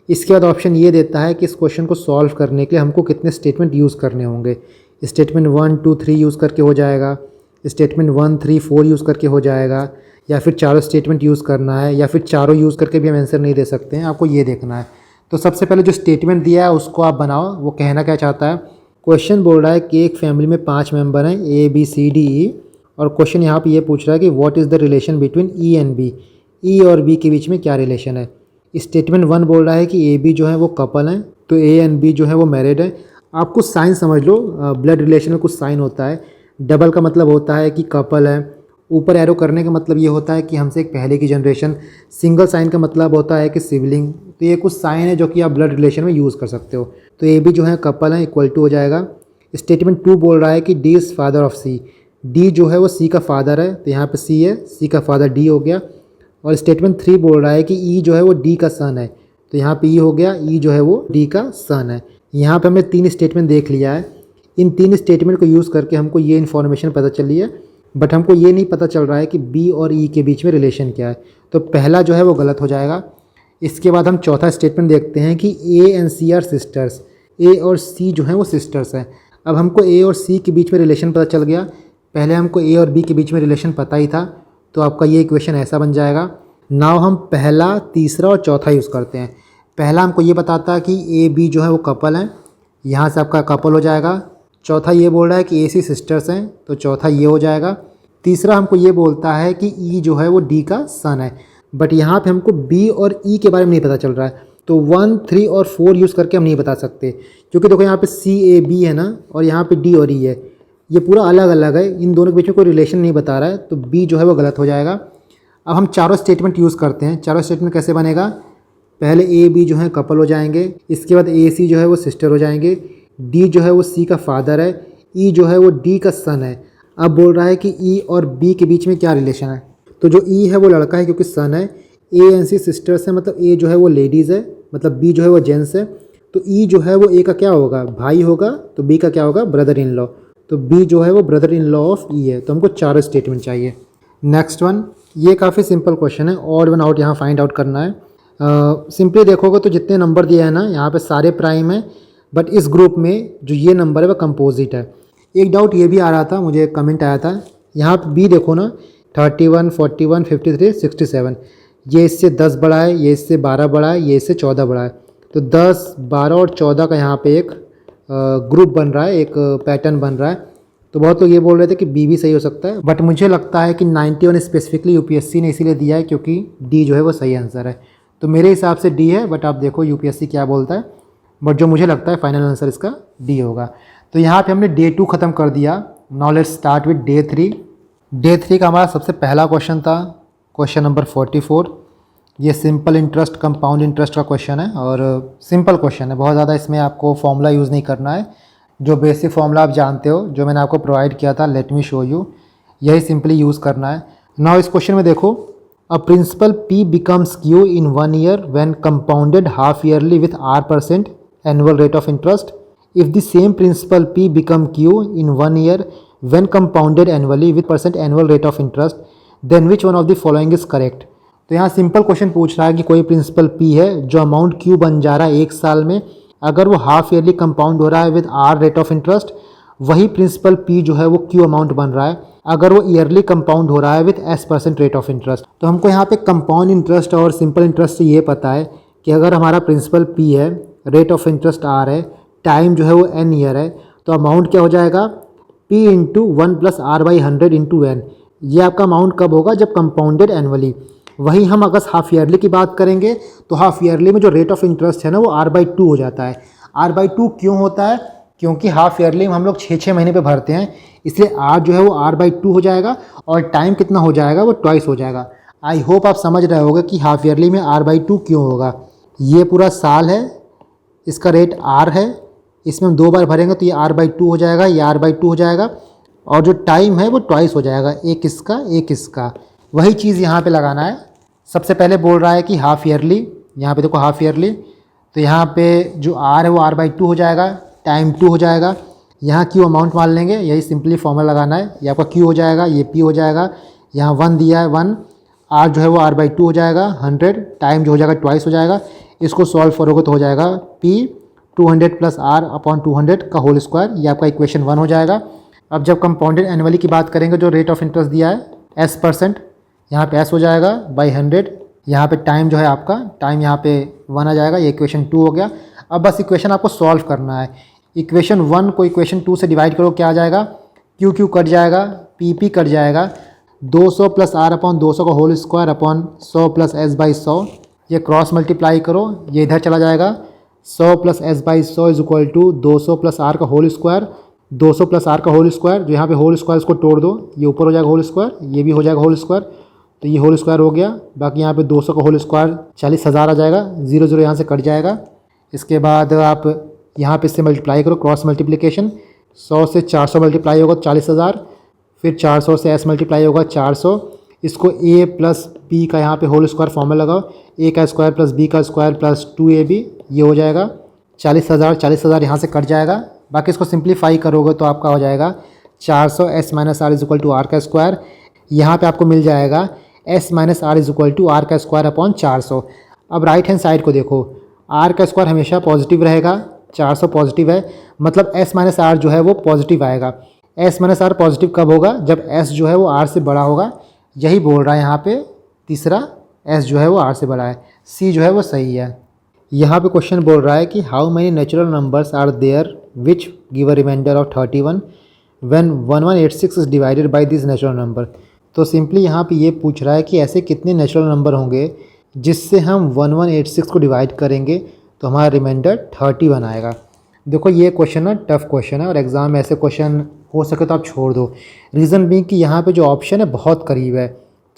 इसके बाद ऑप्शन ये देता है कि इस क्वेश्चन को सॉल्व करने के लिए हमको कितने स्टेटमेंट यूज़ करने होंगे। स्टेटमेंट 1 2 3 यूज़ करके हो जाएगा, स्टेटमेंट 1 3 4 यूज़ करके हो जाएगा, या फिर चारों स्टेटमेंट यूज़ करना है, या फिर चारों यूज़ करके भी हम आंसर नहीं दे सकते हैं। आपको ये देखना है। तो सबसे पहले जो स्टेटमेंट दिया है उसको आप बनाओ। वो कहना क्या चाहता है, क्वेश्चन बोल रहा है कि एक फैमिली में 5 मेंबर हैं ABCDE, और क्वेश्चन यहाँ पे ये पूछ रहा है कि what is the relation between E and B, E और B के बीच में क्या रिलेशन है। स्टेटमेंट 1 बोल रहा है कि AB जो है वो कपल हैं तो A एंड B जो है वो मैरिड है। आप कुछ साइन समझ लो, ब्लड रिलेशन में कुछ साइन होता है। डबल का मतलब होता है कि कपल है, ऊपर एरो करने का मतलब ये होता है कि हमसे एक पहले की जनरेशन, सिंगल साइन का मतलब होता है कि सिबलिंग। तो ये कुछ साइन है जो कि आप ब्लड रिलेशन में यूज़ कर सकते हो। तो AB जो है कपल है, = हो जाएगा। स्टेटमेंट 2 बोल रहा है कि D is father of C, D जो है वो C का फादर है तो यहाँ पे C है, C का फादर D हो गया। और स्टेटमेंट 3 बोल रहा है कि E जो है वो D का सन है तो यहाँ पे E हो गया, E जो है वो D का सन है। यहाँ पे हमने 3 स्टेटमेंट देख लिया है। इन 3 स्टेटमेंट को यूज़ करके हमको ये इन्फॉर्मेशन पता चली है, बट हमको ये नहीं पता चल रहा है कि B और E के बीच में रिलेशन क्या है। तो पहला जो है वो गलत हो जाएगा। इसके बाद हम चौथा स्टेटमेंट देखते हैं कि A and C are sisters, A और C जो हैं वो सिस्टर्स हैं। अब हमको A और C के बीच में रिलेशन पता चल गया, पहले हमको A और B के बीच में रिलेशन पता ही था, तो आपका ये इक्वेशन ऐसा बन जाएगा। नाउ हम पहला, तीसरा और चौथा यूज़ करते हैं। पहला हमको ये बताता है कि A B जो है वो कपल हैं, यहाँ से आपका कपल हो जाएगा। चौथा ये बोल रहा है कि AC सिस्टर्स हैं तो चौथा ये हो जाएगा। तीसरा हमको ये बोलता है कि E जो है वो D का सन है, बट यहाँ पे हमको B और E के बारे में नहीं पता चल रहा है, तो 1 3 और 4 यूज़ करके हम नहीं बता सकते, क्योंकि देखो यहाँ पे CAB है ना और यहाँ पे D और E है, ये पूरा अलग अलग है, इन दोनों के बीच में कोई रिलेशन नहीं बता रहा है, तो B जो है वो गलत हो जाएगा। अब हम चारों स्टेटमेंट यूज़ करते हैं। चारों स्टेटमेंट कैसे बनेगा, पहले AB जो है कपल हो जाएंगे, इसके बाद AC जो है वो सिस्टर हो जाएंगे, D जो है वो C का फादर है, E जो है वो D का सन है। अब बोल रहा है कि E और B के बीच में क्या रिलेशन है, तो जो E है वो लड़का है क्योंकि सन है, A एंड C सिस्टर्स है मतलब A जो है वो लेडीज़ है, मतलब B जो है वो जेंट्स है, तो E जो है वो A का क्या होगा, भाई होगा, तो B का क्या होगा, ब्रदर इन लॉ, तो B जो है वो brother in law of E है। तो हमको चारों स्टेटमेंट चाहिए। नेक्स्ट वन, ये काफ़ी सिंपल क्वेश्चन है, ऑड वन आउट यहाँ फाइंड आउट करना है। सिंपली देखोगे तो जितने नंबर दिए हैं ना यहाँ पे सारे प्राइम है, बट इस ग्रुप में जो ये नंबर है वो कंपोजिट है। एक डाउट ये भी आ रहा था, मुझे कमेंट आया था, यहाँ पे बी देखो ना, 31, 41, 53, 67, ये इससे 10 बड़ा है, ये इससे 12 बड़ा है, ये इससे 14 बड़ा है। तो 10, 12 और 14 का यहाँ पे एक ग्रुप बन रहा है, एक पैटर्न बन रहा है। तो बहुत लोग ये बोल रहे थे कि बी भी सही हो सकता है, बट मुझे लगता है कि 91 स्पेसिफिकली यूपीएससी ने इसीलिए दिया है क्योंकि डी जो है वो सही आंसर है। तो मेरे हिसाब से डी है, बट आप देखो यूपीएससी क्या बोलता है, बट जो मुझे लगता है फाइनल आंसर इसका डी होगा। तो यहाँ पे हमने डे 2 ख़त्म कर दिया। Now let's start with day 3। Day 3 का हमारा सबसे पहला क्वेश्चन था क्वेश्चन नंबर 44। ये सिंपल इंटरेस्ट कंपाउंड इंटरेस्ट का क्वेश्चन है और सिंपल क्वेश्चन है, बहुत ज़्यादा इसमें आपको फॉर्मूला यूज़ नहीं करना है। जो बेसिक फॉर्मूला आप जानते हो, जो मैंने आपको प्रोवाइड किया था, लेट मी शो यू, यही सिंपली यूज़ करना है। नाउ इस क्वेश्चन में देखो, अ principal P becomes Q in 1 year when compounded half yearly with R% annual rate of interest. If the same principal P become Q in 1 year when compounded annually with % annual rate of interest, then which one of the following is correct? तो यहाँ simple question पूछ रहा है कि कोई principal P है जो amount Q बन जा रहा है एक साल में, अगर वो हाफ ईयरली कंपाउंड हो रहा है with R rate of interest, वही प्रिंसिपल P जो है वो Q अमाउंट बन रहा है अगर वो ईयरली कंपाउंड हो रहा है with S% rate of interest. तो हमको यहाँ पे कंपाउंड इंटरेस्ट और सिंपल इंटरेस्ट से ये पता है कि अगर हमारा प्रिंसिपल P है, रेट ऑफ इंटरेस्ट R है, टाइम जो है वो N ईयर है, तो अमाउंट क्या हो जाएगा, P into 1 + R/100 into N। ये आपका अमाउंट कब होगा, जब कंपाउंडेड एनुअली। वही हम अगर हाफ ईयरली की बात करेंगे तो हाफ ईयरली में जो रेट ऑफ इंटरेस्ट है ना वो R/2 हो जाता है। R/2 क्यों होता है, क्योंकि हाफ ईयरली में हम लोग 6 महीने पे भरते हैं, इसलिए R जो है वो R/2 हो जाएगा और टाइम कितना हो जाएगा, वो ट्वाइस हो जाएगा। आई होप आप समझ रहे होगे कि हाफ ईयरली में R/2 क्यों होगा। ये पूरा साल है, इसका रेट R है, इसमें हम 2 बार भरेंगे तो ये R/2 हो जाएगा, ये R/2 हो जाएगा, और जो टाइम है वो ट्वाइस हो जाएगा, एक इसका एक इसका। वही चीज़ यहाँ पे लगाना है। सबसे पहले बोल रहा है कि हाफ ईयरली, यहाँ पे देखो हाफ ईयरली, तो यहाँ पे जो R है वो R/2 हो जाएगा, टाइम 2 हो जाएगा, यहाँ Q अमाउंट मान लेंगे, यही सिंपली फॉर्मूला लगाना है। ये आपका Q हो जाएगा, ये P हो जाएगा, यहाँ 1 दिया है 1, R जो है वो R/2 हो जाएगा 100, टाइम जो हो जाएगा ट्वाइस हो जाएगा। इसको सॉल्व करोगे तो हो जाएगा P 200 + R/200 का होल स्क्वायर, ये आपका इक्वेशन 1 हो जाएगा। अब जब कंपाउंडेड एनुअली की बात करेंगे, जो रेट ऑफ इंटरेस्ट दिया है S%, यहाँ पे S हो जाएगा बाई 100, यहाँ पे टाइम जो है आपका, टाइम यहाँ पे 1 आ जाएगा, ये इक्वेशन 2 हो गया। अब बस इक्वेशन आपको सॉल्व करना है। इक्वेशन 1 को इक्वेशन 2 से डिवाइड करो, क्या आ जाएगा, Q कट जाएगा, PP कट जाएगा, 200 + R/200 का होल स्क्वायर अपॉन 100 + S/100, ये क्रॉस मल्टीप्लाई करो, ये इधर चला जाएगा, 100 + S/100 is equal to 200 + R का होल स्क्वायर, 200 + R का होल स्क्वायर, जो यहाँ पे होल स्क्वायर इसको तोड़ दो, ये ऊपर हो जाएगा होल स्क्वायर, ये भी हो जाएगा होल स्क्वायर, तो ये होल स्क्वायर हो गया। बाकी यहाँ पे 200 का होल स्क्वायर 40,000 आ जाएगा, 0 0 यहाँ से कट जाएगा। इसके बाद आप यहाँ पे इससे मल्टीप्लाई करो, क्रॉस मल्टीप्लिकेशन, 100 से 400 मल्टीप्लाई होगा 40,000, फिर 400 से S मल्टीप्लाई होगा 400। इसको A + B का यहाँ पे होल स्क्वायर फॉर्मूला लगाओ, A का स्क्वायर + B का स्क्वायर + 2AB, ये हो जाएगा 40,000, 40,000 यहाँ से कट जाएगा। बाकी इसको सिंप्लीफाई करोगे तो आपका हो जाएगा 400 S - R is equal to R का स्क्वायर। यहाँ पे आपको मिल जाएगा S - R is equal to R का स्क्वायर अपॉन 400। अब राइट हैंड साइड को देखो, R का स्क्वायर हमेशा पॉजिटिव रहेगा, 400 पॉजिटिव है, मतलब S - R जो है वो पॉजिटिव आएगा। S - R पॉजिटिव कब होगा, जब S जो है वो R से बड़ा होगा, यही बोल रहा है यहाँ पे तीसरा, S जो है वो R से बड़ा है, C जो है वो सही है। यहाँ पे क्वेश्चन बोल रहा है कि how many natural numbers are there which give a remainder of 31 when 1186 is divided by this natural number. तो सिंपली यहाँ पे ये पूछ रहा है कि ऐसे कितने नेचुरल नंबर होंगे जिससे हम 1186 को डिवाइड करेंगे तो हमारा रिमाइंडर 31 आएगा। देखो ये क्वेश्चन ना टफ क्वेश्चन है और एग्ज़ाम में ऐसे क्वेश्चन हो सके तो आप छोड़ दो। रीज़न भी कि यहाँ पे जो ऑप्शन है बहुत करीब है,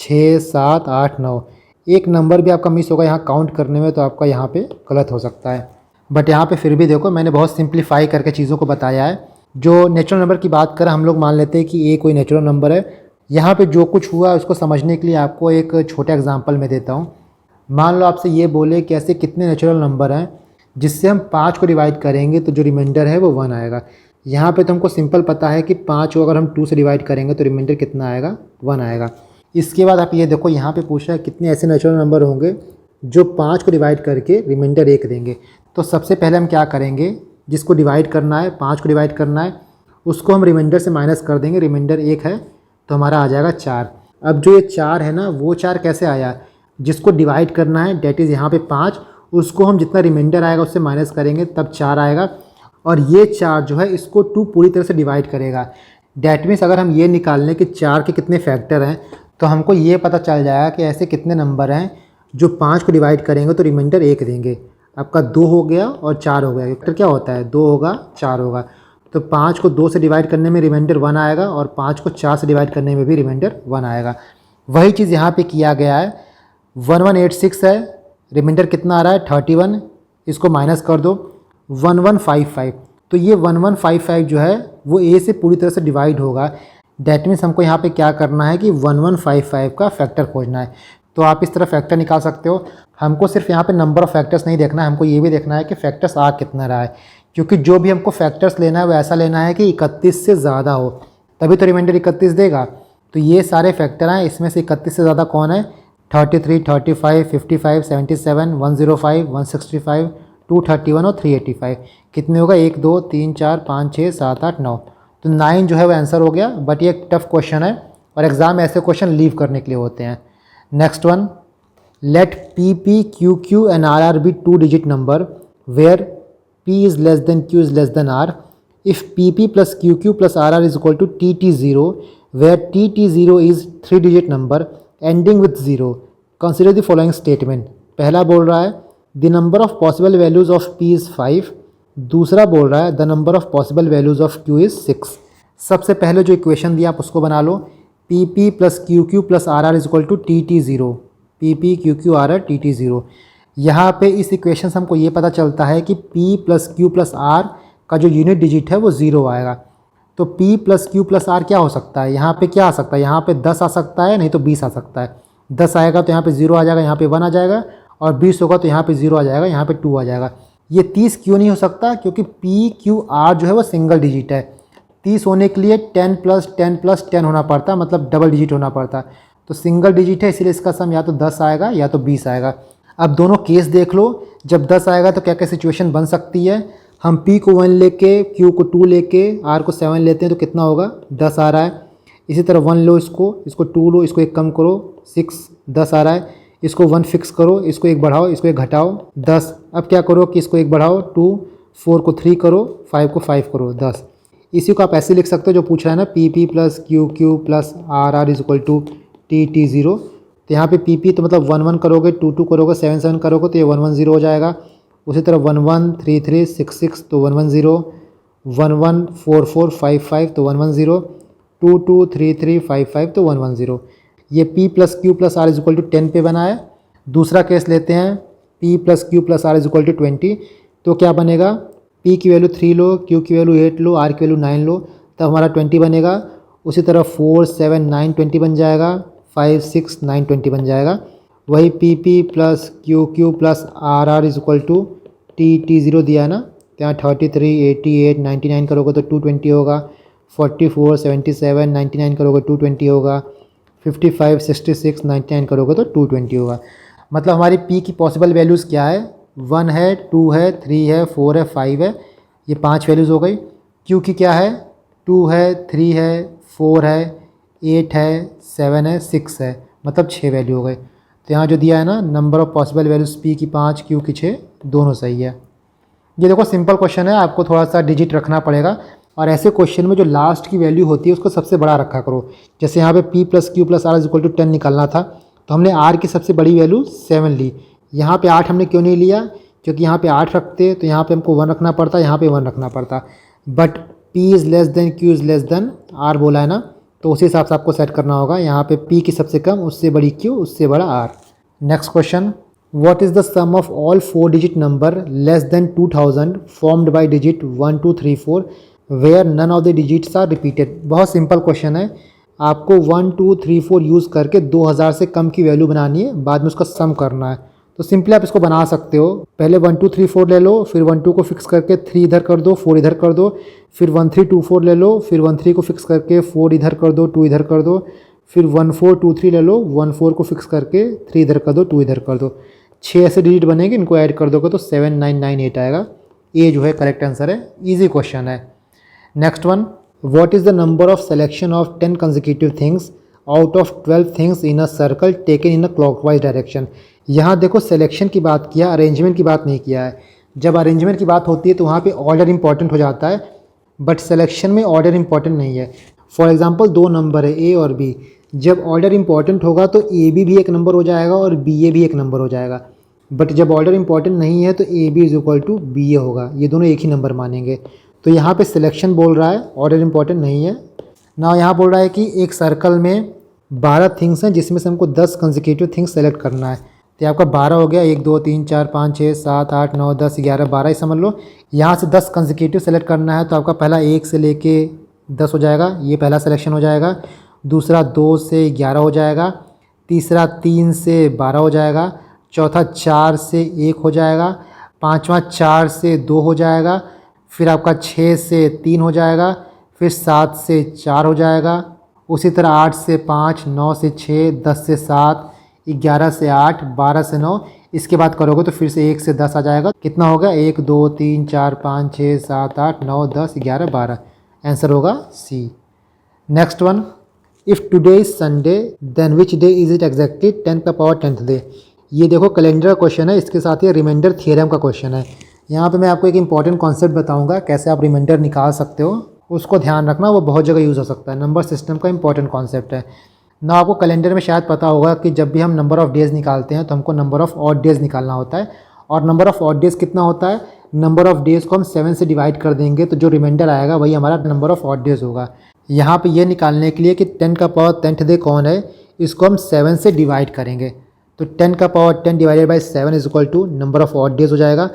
6 7 8 9, एक नंबर भी आपका मिस होगा यहाँ काउंट करने में, तो आपका यहाँ पे गलत हो सकता है। बट यहाँ पे फिर भी देखो मैंने बहुत सिंप्लीफाई करके चीज़ों को बताया है। जो नेचुरल नंबर की बात करें, हम लोग मान लेते हैं कि ए कोई नेचुरल नंबर है। यहाँ पे जो कुछ हुआ उसको समझने के लिए आपको एक छोटा एग्जांपल मैं देता हूँ। मान लो आपसे ये बोले कि ऐसे कितने नेचुरल नंबर हैं जिससे हम 5 को डिवाइड करेंगे तो जो रिमाइंडर है वो 1 आएगा। यहाँ पे तो हमको सिंपल पता है कि 5 को अगर हम 2 से डिवाइड करेंगे तो रिमाइंडर कितना आएगा, 1 आएगा। इसके बाद आप ये देखो, यहाँ पे पूछ रहा है कितने ऐसे नेचुरल नंबर होंगे जो 5 को डिवाइड करके रिमाइंडर 1 देंगे। तो सबसे पहले हम क्या करेंगे, जिसको डिवाइड करना है, 5 को डिवाइड करना है, उसको हम रिमाइंडर से माइनस कर देंगे, रिमाइंडर 1 है तो हमारा आ जाएगा 4। अब जो ये 4 है ना, वो 4 कैसे आया, जिसको डिवाइड करना है डेट इज़ यहाँ पे 5, उसको हम जितना रिमाइंडर आएगा उससे माइनस करेंगे तब 4 आएगा। और ये 4 जो है इसको 2 पूरी तरह से डिवाइड करेगा। डैट मीन्स अगर हम ये निकाल लें कि 4 के कितने फैक्टर हैं तो हमको ये पता चल जाएगा कि ऐसे कितने नंबर हैं जो 5 को डिवाइड करेंगे तो रिमाइंडर 1 देंगे। आपका 2 हो गया और 4 हो गया। फैक्टर क्या होता है, 2 होगा 4 होगा, तो 5 को 2 से डिवाइड करने में रिमाइंडर 1 आएगा और 5 को 4 से डिवाइड करने में भी रिमाइंडर 1 आएगा। वही चीज़ यहाँ पे किया गया है। 1186 है, रिमाइंडर कितना आ रहा है 31, इसको माइनस कर दो 1155, तो ये 1155 जो है वो ए से पूरी तरह से डिवाइड होगा। डैट मीन्स हमको यहाँ पे क्या करना है कि 1155 का फैक्टर खोजना है। तो आप इस तरह फैक्टर निकाल सकते हो। हमको सिर्फ यहाँ पे नंबर ऑफ़ फैक्टर्स नहीं देखना है, हमको ये भी देखना है कि फैक्टर्स आ कितना रहा है, क्योंकि जो भी हमको फैक्टर्स लेना है वो ऐसा लेना है कि 31 से ज़्यादा हो, तभी तो रिमाइंडर 31 देगा। तो ये सारे फैक्टर हैं, इसमें से 31 से ज़्यादा कौन है, 33, 35, 55, 77, 105, 165, 231 और 385। कितने होगा, 1, 2, 3, 4, 5, 6, 7, 8, 9, तो 9 जो है वो आंसर हो गया। बट ये एक टफ क्वेश्चन है और एग्ज़ाम में ऐसे क्वेश्चन लीव करने के लिए होते हैं। Next one, let P P Q Q and R R be 2 digit number where P is less than Q is less than R. If P P plus Q Q plus R R is equal to T T zero where T T zero is 3 digit number ending with zero, consider the following statement. पहला बोल रहा है the number of possible values of P is 5, दूसरा बोल रहा है the number of possible values of Q is 6। सबसे पहले जो इक्वेशन दिया आप उसको बना लो, P P plus Q Q plus R R is equal to T T zero, P P Q Q R R T T zero. यहाँ पे इस इक्वेशन से हमको ये पता चलता है कि p plus Q plus R का जो यूनिट डिजिट है वो 0 आएगा। तो p plus Q plus R क्या हो सकता है, यहाँ पे क्या आ सकता है, यहाँ पे 10 आ सकता है, नहीं तो 20 आ सकता है। 10 आएगा तो यहाँ पे 0 आ जाएगा, यहाँ पे 1 आ जाएगा, और 20 होगा तो यहाँ पे 0 आ जाएगा, यहाँ पे 2 आ जाएगा। ये 30 क्यों नहीं हो सकता, क्योंकि p क्यू आर जो है वो सिंगल डिजिट है। 30 होने के लिए 10 प्लस 10 प्लस 10 होना पड़ता, मतलब डबल डिजिट होना पड़ता। तो सिंगल डिजिट है, इसीलिए इसका सम या तो 10 आएगा या तो 20 आएगा। अब दोनों केस देख लो, जब 10 आएगा तो क्या क्या सिचुएशन बन सकती है। हम p को 1 लेके, q को 2 लेके, r को 7 लेते हैं तो कितना होगा, 10 आ रहा है। इसी तरह 1 लो, इसको 2 लो, इसको 1 कम करो, 6, 10 आ रहा है। इसको 1 फिक्स करो, इसको 1 बढ़ाओ, इसको 1 घटाओ, 10। अब क्या करो कि इसको 1 बढ़ाओ 2, 4 को 3 करो, 5 को 5 करो, 10। इसी को आप ऐसे लिख सकते हो जो पूछ रहा है ना, P P plus Q Q plus R R is equal to T T zero. तो यहाँ पे पी पी तो मतलब 1 1 करोगे, 2 2 करोगे, 7 7 करोगे तो ये 1 1 0 हो जाएगा। उसी तरह 1 1 3 3 6 6 तो 1 1 0, 1 1 4 4 5 5 तो 1 1 0, 2 2 3 3 5 5 तो 1 1 0। ये p plus Q plus R is equal to 10 पे बना है। दूसरा केस लेते हैं, p plus Q plus R is equal to 20। तो क्या बनेगा, p की वैल्यू 3 लो, q की वैल्यू 8 लो, r की वैल्यू 9 लो, तब हमारा 20 बनेगा। उसी तरह 4 7 9 20 बन जाएगा, 5 6 9 20 बन जाएगा। वही P P plus Q Q plus R R is equal to T T zero दिया है ना, तो यहाँ 33 88 99 करोगे तो 220 होगा, 44 77 99 करोगे 220 होगा, 55 66 99 करोगे तो 220 होगा। मतलब हमारी p की पॉसिबल वैल्यूज़ क्या है, 1 है, 2 है, 3 है, 4 है, 5 है, ये 5 वैल्यूज़ हो गई। q की क्या है, 2 है, 3 है, 4 है, 8 है, 7 है, 6 है, मतलब 6 वैल्यू हो गए। तो यहाँ जो दिया है ना, number of possible values p की 5, q की 6, दोनों सही है। ये देखो सिंपल क्वेश्चन है, आपको थोड़ा सा डिजिट रखना पड़ेगा, और ऐसे क्वेश्चन में जो लास्ट की वैल्यू होती है उसको सबसे बड़ा रखा करो। जैसे यहाँ पे p plus Q plus R is equal to 10 निकालना था, तो हमने r की सबसे बड़ी वैल्यू 7 ली। यहाँ पे 8 हमने क्यों नहीं लिया, क्योंकि यहाँ पे 8 रखते तो यहाँ पे हमको 1 रखना पड़ता, यहाँ पे 1 रखना पड़ता। But p is less then q is less then r बोला है ना, तो उसी हिसाब से आपको सेट करना होगा। यहाँ पे p की सबसे कम, उससे बड़ी q, उससे बड़ा r। Next question, what is the sum of all 4 digit number less than 2000 formed by digit 1 2 3 4 where none of the digits are repeated। बहुत सिंपल क्वेश्चन है, आपको 1 2 3 4 यूज़ करके 2000 से कम की वैल्यू बनानी है, बाद में उसका सम करना है। तो सिंपली आप इसको बना सकते हो, पहले 1 2 3 4 ले लो, फिर 1 2 को फिक्स करके 3 इधर कर दो, 4 इधर कर दो, फिर 1 3 2 4 ले लो, फिर 1 3 को फिक्स करके 4 इधर कर दो, 2 इधर कर दो, फिर 1 4 2 3 ले लो, 1 4 को फिक्स करके 3 इधर कर दो, 2 इधर कर दो। 6 ऐसे डिजिट बनेंगे, इनको ऐड कर दोगे तो 7 9 9 8 आएगा। ये जो है करेक्ट आंसर है, इजी क्वेश्चन है। Next one, what is the number of selection of 10 consecutive things out of 12 things in a circle taken in a clockwise direction. यहाँ देखो सिलेक्शन की बात किया, अरेंजमेंट की बात नहीं किया है। जब अरेंजमेंट की बात होती है तो वहाँ पे ऑर्डर इंपॉर्टेंट हो जाता है, बट सिलेक्शन में ऑर्डर इंपॉर्टेंट नहीं है। फॉर एग्जांपल दो नंबर है ए और बी, जब ऑर्डर इंपॉर्टेंट होगा तो ए बी भी एक नंबर हो जाएगा और बी ए भी एक नंबर हो जाएगा, बट जब ऑर्डर इंपॉर्टेंट नहीं है तो A B is equal to B A होगा, ये दोनों एक ही नंबर मानेंगे। तो यहाँ पे सिलेक्शन बोल रहा है, ऑर्डर इंपॉर्टेंट नहीं है ना। यहाँ बोल रहा है कि एक सर्कल में 12 थिंग्स हैं जिसमें से हमको 10 कंसेक्यूटिव थिंग्स सेलेक्ट करना है। तो आपका 12 हो गया, 1 2 3 4 5 6 7 8 9 10 11 12 ही समझ लो। यहाँ से 10 कंसेक्यूटिव सेलेक्ट करना है तो आपका पहला 1 से लेके 10 हो जाएगा, ये पहला सिलेक्शन हो जाएगा। दूसरा 2 से 11 हो जाएगा, तीसरा 3 से 12 हो जाएगा, चौथा 4 से 1 हो जाएगा, पाँचवा 4 से 2 हो जाएगा, फिर आपका 6 से 3 हो जाएगा, फिर 7 से 4 हो जाएगा, उसी तरह 8 से 5, 9 से 6, 10 से 7, 11 से 8, 12 से 9। इसके बाद करोगे तो फिर से 1 से 10 आ जाएगा। कितना होगा 1 2 3 4 5 6 7 8 9 10 11 12। आंसर होगा C. Next one, if today is Sunday then which day is it exactly 10 का पावर 10th डे। ये देखो कैलेंडर क्वेश्चन है, इसके साथ ही रिमाइंडर थियरम का क्वेश्चन है। यहाँ पे मैं आपको एक इंपॉर्टेंट कॉन्सेप्ट बताऊंगा कैसे आप रिमाइंडर निकाल सकते हो, उसको ध्यान रखना, वो बहुत जगह यूज़ हो सकता है। नंबर सिस्टम का इंपॉर्टेंट कॉन्सेप्ट है ना। आपको कैलेंडर में शायद पता होगा कि जब भी हम नंबर ऑफ़ डेज़ निकालते हैं तो हमको नंबर ऑफ़ ऑड डेज़ निकालना होता है। और नंबर ऑफ़ ऑड डेज़ कितना होता है, नंबर ऑफ़ डेज़ को हम 7 से डिवाइड कर देंगे तो जो रिमाइंडर आएगा वही हमारा नंबर ऑफ़ ऑड डेज़ होगा। यहाँ पे ये निकालने के लिए कि 10 का पावर 10th डे कौन है, इसको हम 7 से डिवाइड करेंगे। तो 10 का power 10 divided by 7 is equal to number of odd days हो जाएगा।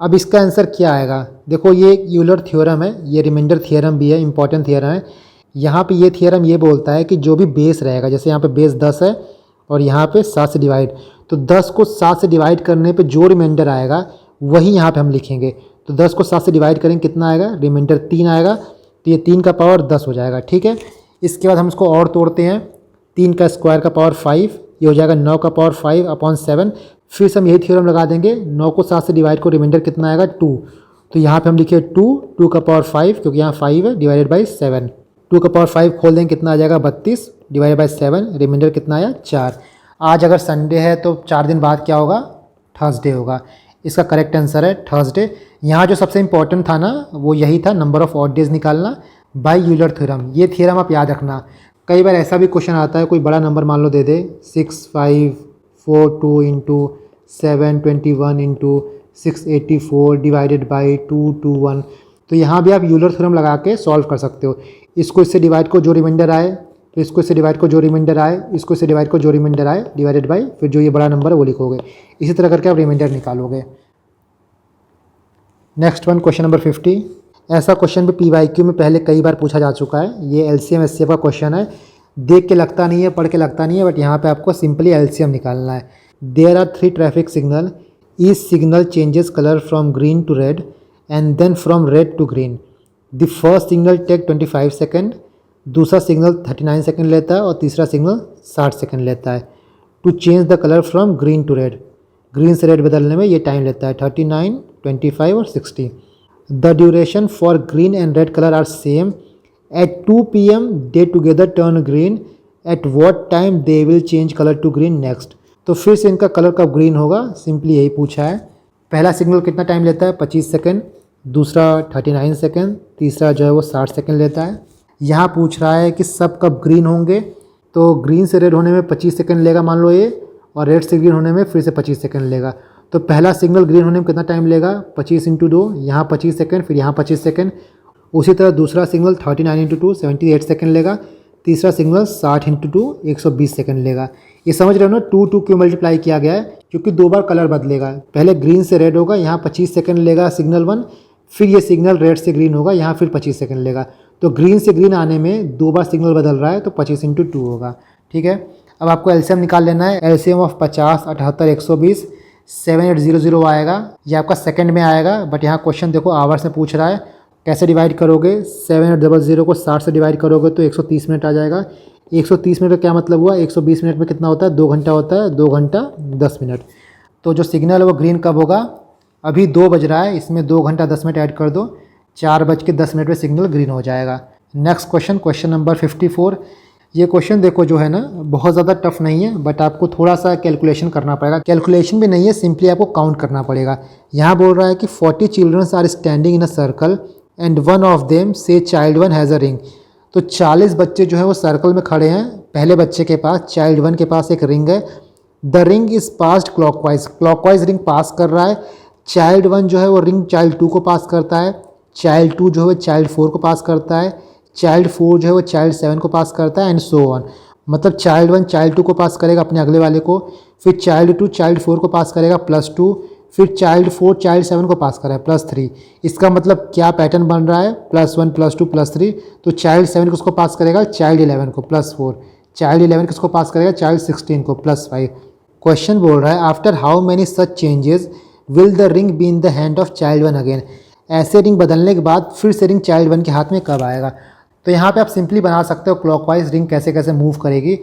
अब इसका आंसर क्या आएगा, देखो ये यूलर थ्योरम है, ये रिमाइंडर थ्योरम भी है, इंपॉर्टेंट थ्योरम है। यहाँ पे ये थ्योरम ये बोलता है कि जो भी बेस रहेगा, जैसे यहाँ पे बेस 10 है और यहाँ पे 7 से डिवाइड, तो 10 को 7 से डिवाइड करने पे जो रिमाइंडर आएगा वही यहाँ पे हम लिखेंगे। तो 10 को 7 से डिवाइड करेंगे कितना आएगा, रिमाइंडर 3 आएगा। तो ये 3 का पावर 10 हो जाएगा, ठीक है। इसके बाद हम इसको और तोड़ते हैं, 3 का स्क्वायर का पावर 5, ये हो जाएगा 9 का पावर 5 अपॉन 7। फिर से हम यही थ्योरम लगा देंगे, 9 को 7 से डिवाइड को रिमाइंडर कितना आएगा 2। तो यहाँ पे हम लिखे 2 का पावर 5 क्योंकि यहाँ 5 है डिवाइडेड बाई 7। 2 का पावर 5 खोल देंगे कितना आ जाएगा 32 डिवाइडेड बाई 7, रिमाइंडर कितना आया 4। आज अगर संडे है तो 4 दिन बाद क्या होगा, थर्सडे होगा। इसका करेक्ट आंसर है थर्सडे। यहाँ जो सबसे इंपॉर्टेंट था ना वो यही था, नंबर ऑफ ऑड डेज निकालना बाय यूलर थ्योरम। ये थ्योरम आप याद रखना। कई बार ऐसा भी क्वेश्चन आता है, कोई बड़ा नंबर मान लो दे दे 6 5 4 2 इंटू 7 21 इंटू 684 डिवाइडेड बाई 2 2 1। तो यहाँ भी आप यूलर थ्योरम लगा के सॉल्व कर सकते हो। इसको इससे डिवाइड को जो रिमाइंडर आए, तो इसको इससे डिवाइड को जो रिमाइंडर आए, इसको इससे डिवाइड को जो रिमाइंडर आए डिवाइडेड बाई फिर जो ये बड़ा नंबर है वो लिखोगे। इसी तरह करके आप रिमाइंडर निकालोगे। Next one, question number 50। ऐसा क्वेश्चन भी PYQ में पहले कई बार पूछा जा चुका है। ये LCM SCF का क्वेश्चन है। देख के लगता नहीं है, पढ़ के लगता नहीं है, बट यहाँ पे आपको सिंपली LCM निकालना है। There are 3 traffic signal, each signal changes colour from green to red and then from red to green. The first signal take 25 second, दूसरा सिग्नल 39 सेकेंड लेता है और तीसरा सिग्नल 60 सेकेंड लेता है। To change the colour from green to red, green से red बदलने में ये टाइम लेता है 39, 25 और 60। The duration for green and red colour are same. At 2 PM they together turn green. At what time they will change colour to green next. तो फिर से इनका कलर कब ग्रीन होगा, सिंपली यही पूछा है। पहला सिग्नल कितना टाइम लेता है 25 सेकेंड, दूसरा 39 सेकेंड, तीसरा जो है वो 60 सेकेंड लेता है। यहाँ पूछ रहा है कि सब कब ग्रीन होंगे, तो ग्रीन से रेड होने में 25 सेकेंड लेगा मान लो ये, और रेड से ग्रीन होने में फिर से 25 सेकेंड लेगा। तो पहला सिग्नल ग्रीन होने में कितना टाइम लेगा, 25 इंटू 2, यहाँ 25 सेकेंड, फिर यहाँ 25 सेकेंड। उसी तरह दूसरा सिग्नल 39 इंटू 2 78 सेकेंड लेगा। तीसरा सिग्नल 60 इंटू 2 120 सेकेंड लेगा। ये समझ रहे हो ना, 2 क्यों मल्टीप्लाई किया गया है, क्योंकि 2 बार कलर बदलेगा। पहले ग्रीन से रेड होगा, यहाँ 25 सेकेंड लेगा सिग्नल 1, फिर ये सिग्नल रेड से ग्रीन होगा, यहाँ फिर 25 सेकेंड लेगा। तो ग्रीन से ग्रीन आने में 2 बार सिग्नल बदल रहा है, तो 25 इंटू 2 होगा, ठीक है। अब आपको LCM निकाल लेना है। LCM ऑफ 50, 78, 120 7800 आएगा। ये आपका सेकंड में आएगा, बट यहाँ क्वेश्चन देखो आवर्स में पूछ रहा है। कैसे डिवाइड करोगे, 7800 को 60 से डिवाइड करोगे तो 130 मिनट आ जाएगा। 130 मिनट का क्या मतलब हुआ, 120 मिनट में कितना होता है, 2 घंटा होता है, 2 घंटा 10 मिनट। तो जो सिग्नल है वो ग्रीन कब होगा, अभी 2 बज रहा है, इसमें 2 घंटा 10 मिनट ऐड कर दो, 4 बज के 10 मिनट में सिग्नल ग्रीन हो जाएगा। Next question, question number 54। ये क्वेश्चन देखो जो है ना बहुत ज़्यादा टफ नहीं है, बट आपको थोड़ा सा कैलकुलेशन करना पड़ेगा। कैलकुलेशन भी नहीं है, सिंपली आपको काउंट करना पड़ेगा। यहाँ बोल रहा है कि 40 childrens are standing in a circle and one of them say child one has a ring. तो 40 बच्चे जो है वो सर्कल में खड़े हैं। पहले बच्चे के पास, चाइल्ड वन के पास एक रिंग है। The ring is passed clockwise, clockwise ring pass कर रहा है। चाइल्ड वन जो है वो रिंग चाइल्ड टू को पास करता है। चाइल्ड टू जो है चाइल्ड फोर को पास करता है। चाइल्ड फोर जो है वो चाइल्ड सेवन को पास करता है, एंड सो ऑन। मतलब चाइल्ड वन चाइल्ड टू को पास करेगा अपने अगले वाले को, फिर चाइल्ड टू चाइल्ड फोर को पास करेगा +2, फिर चाइल्ड फोर चाइल्ड सेवन को पास करेगा +3। इसका मतलब क्या पैटर्न बन रहा है, +1 +2 +3। तो चाइल्ड सेवन किसको पास करेगा, चाइल्ड 11 को +4। चाइल्ड 11 किसको पास करेगा, चाइल्ड 16 को +5। क्वेश्चन बोल रहा है after how many such changes will the ring be in the hand of child one again. ऐसे रिंग बदलने के बाद फिर से रिंग चाइल्ड वन के हाथ में कब आएगा। तो यहाँ पे आप सिंपली बना सकते हो क्लॉकवाइज रिंग कैसे कैसे मूव करेगी।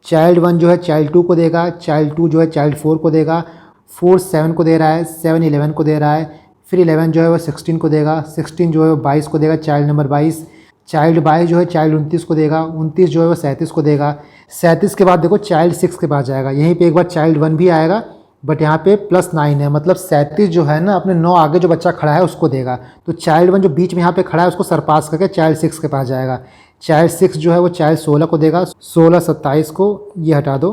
चाइल्ड वन जो है चाइल्ड टू को देगा, चाइल्ड टू जो है चाइल्ड फोर को देगा, 4 7 को दे रहा है, 7 11 को दे रहा है, फिर 11 जो है वो 16 को देगा, 16 जो है वो 22 को देगा, चाइल्ड नंबर 22। चाइल्ड 22 जो है चाइल्ड 29 को देगा, 29 जो है वो 37 को देगा। 37 के बाद देखो चाइल्ड 6 के पास जाएगा, यहीं पे एक बार चाइल्ड 1 भी आएगा, बट यहाँ पे +9 है, मतलब 37 जो है ना अपने 9 आगे जो बच्चा खड़ा है उसको देगा। तो चाइल्ड 1 जो बीच में यहाँ पे खड़ा है उसको सरपास करके चाइल्ड 6 के पास जाएगा। चाइल्ड 6 जो है वो चाइल्ड 16 को देगा, 16 27 को ये हटा दो,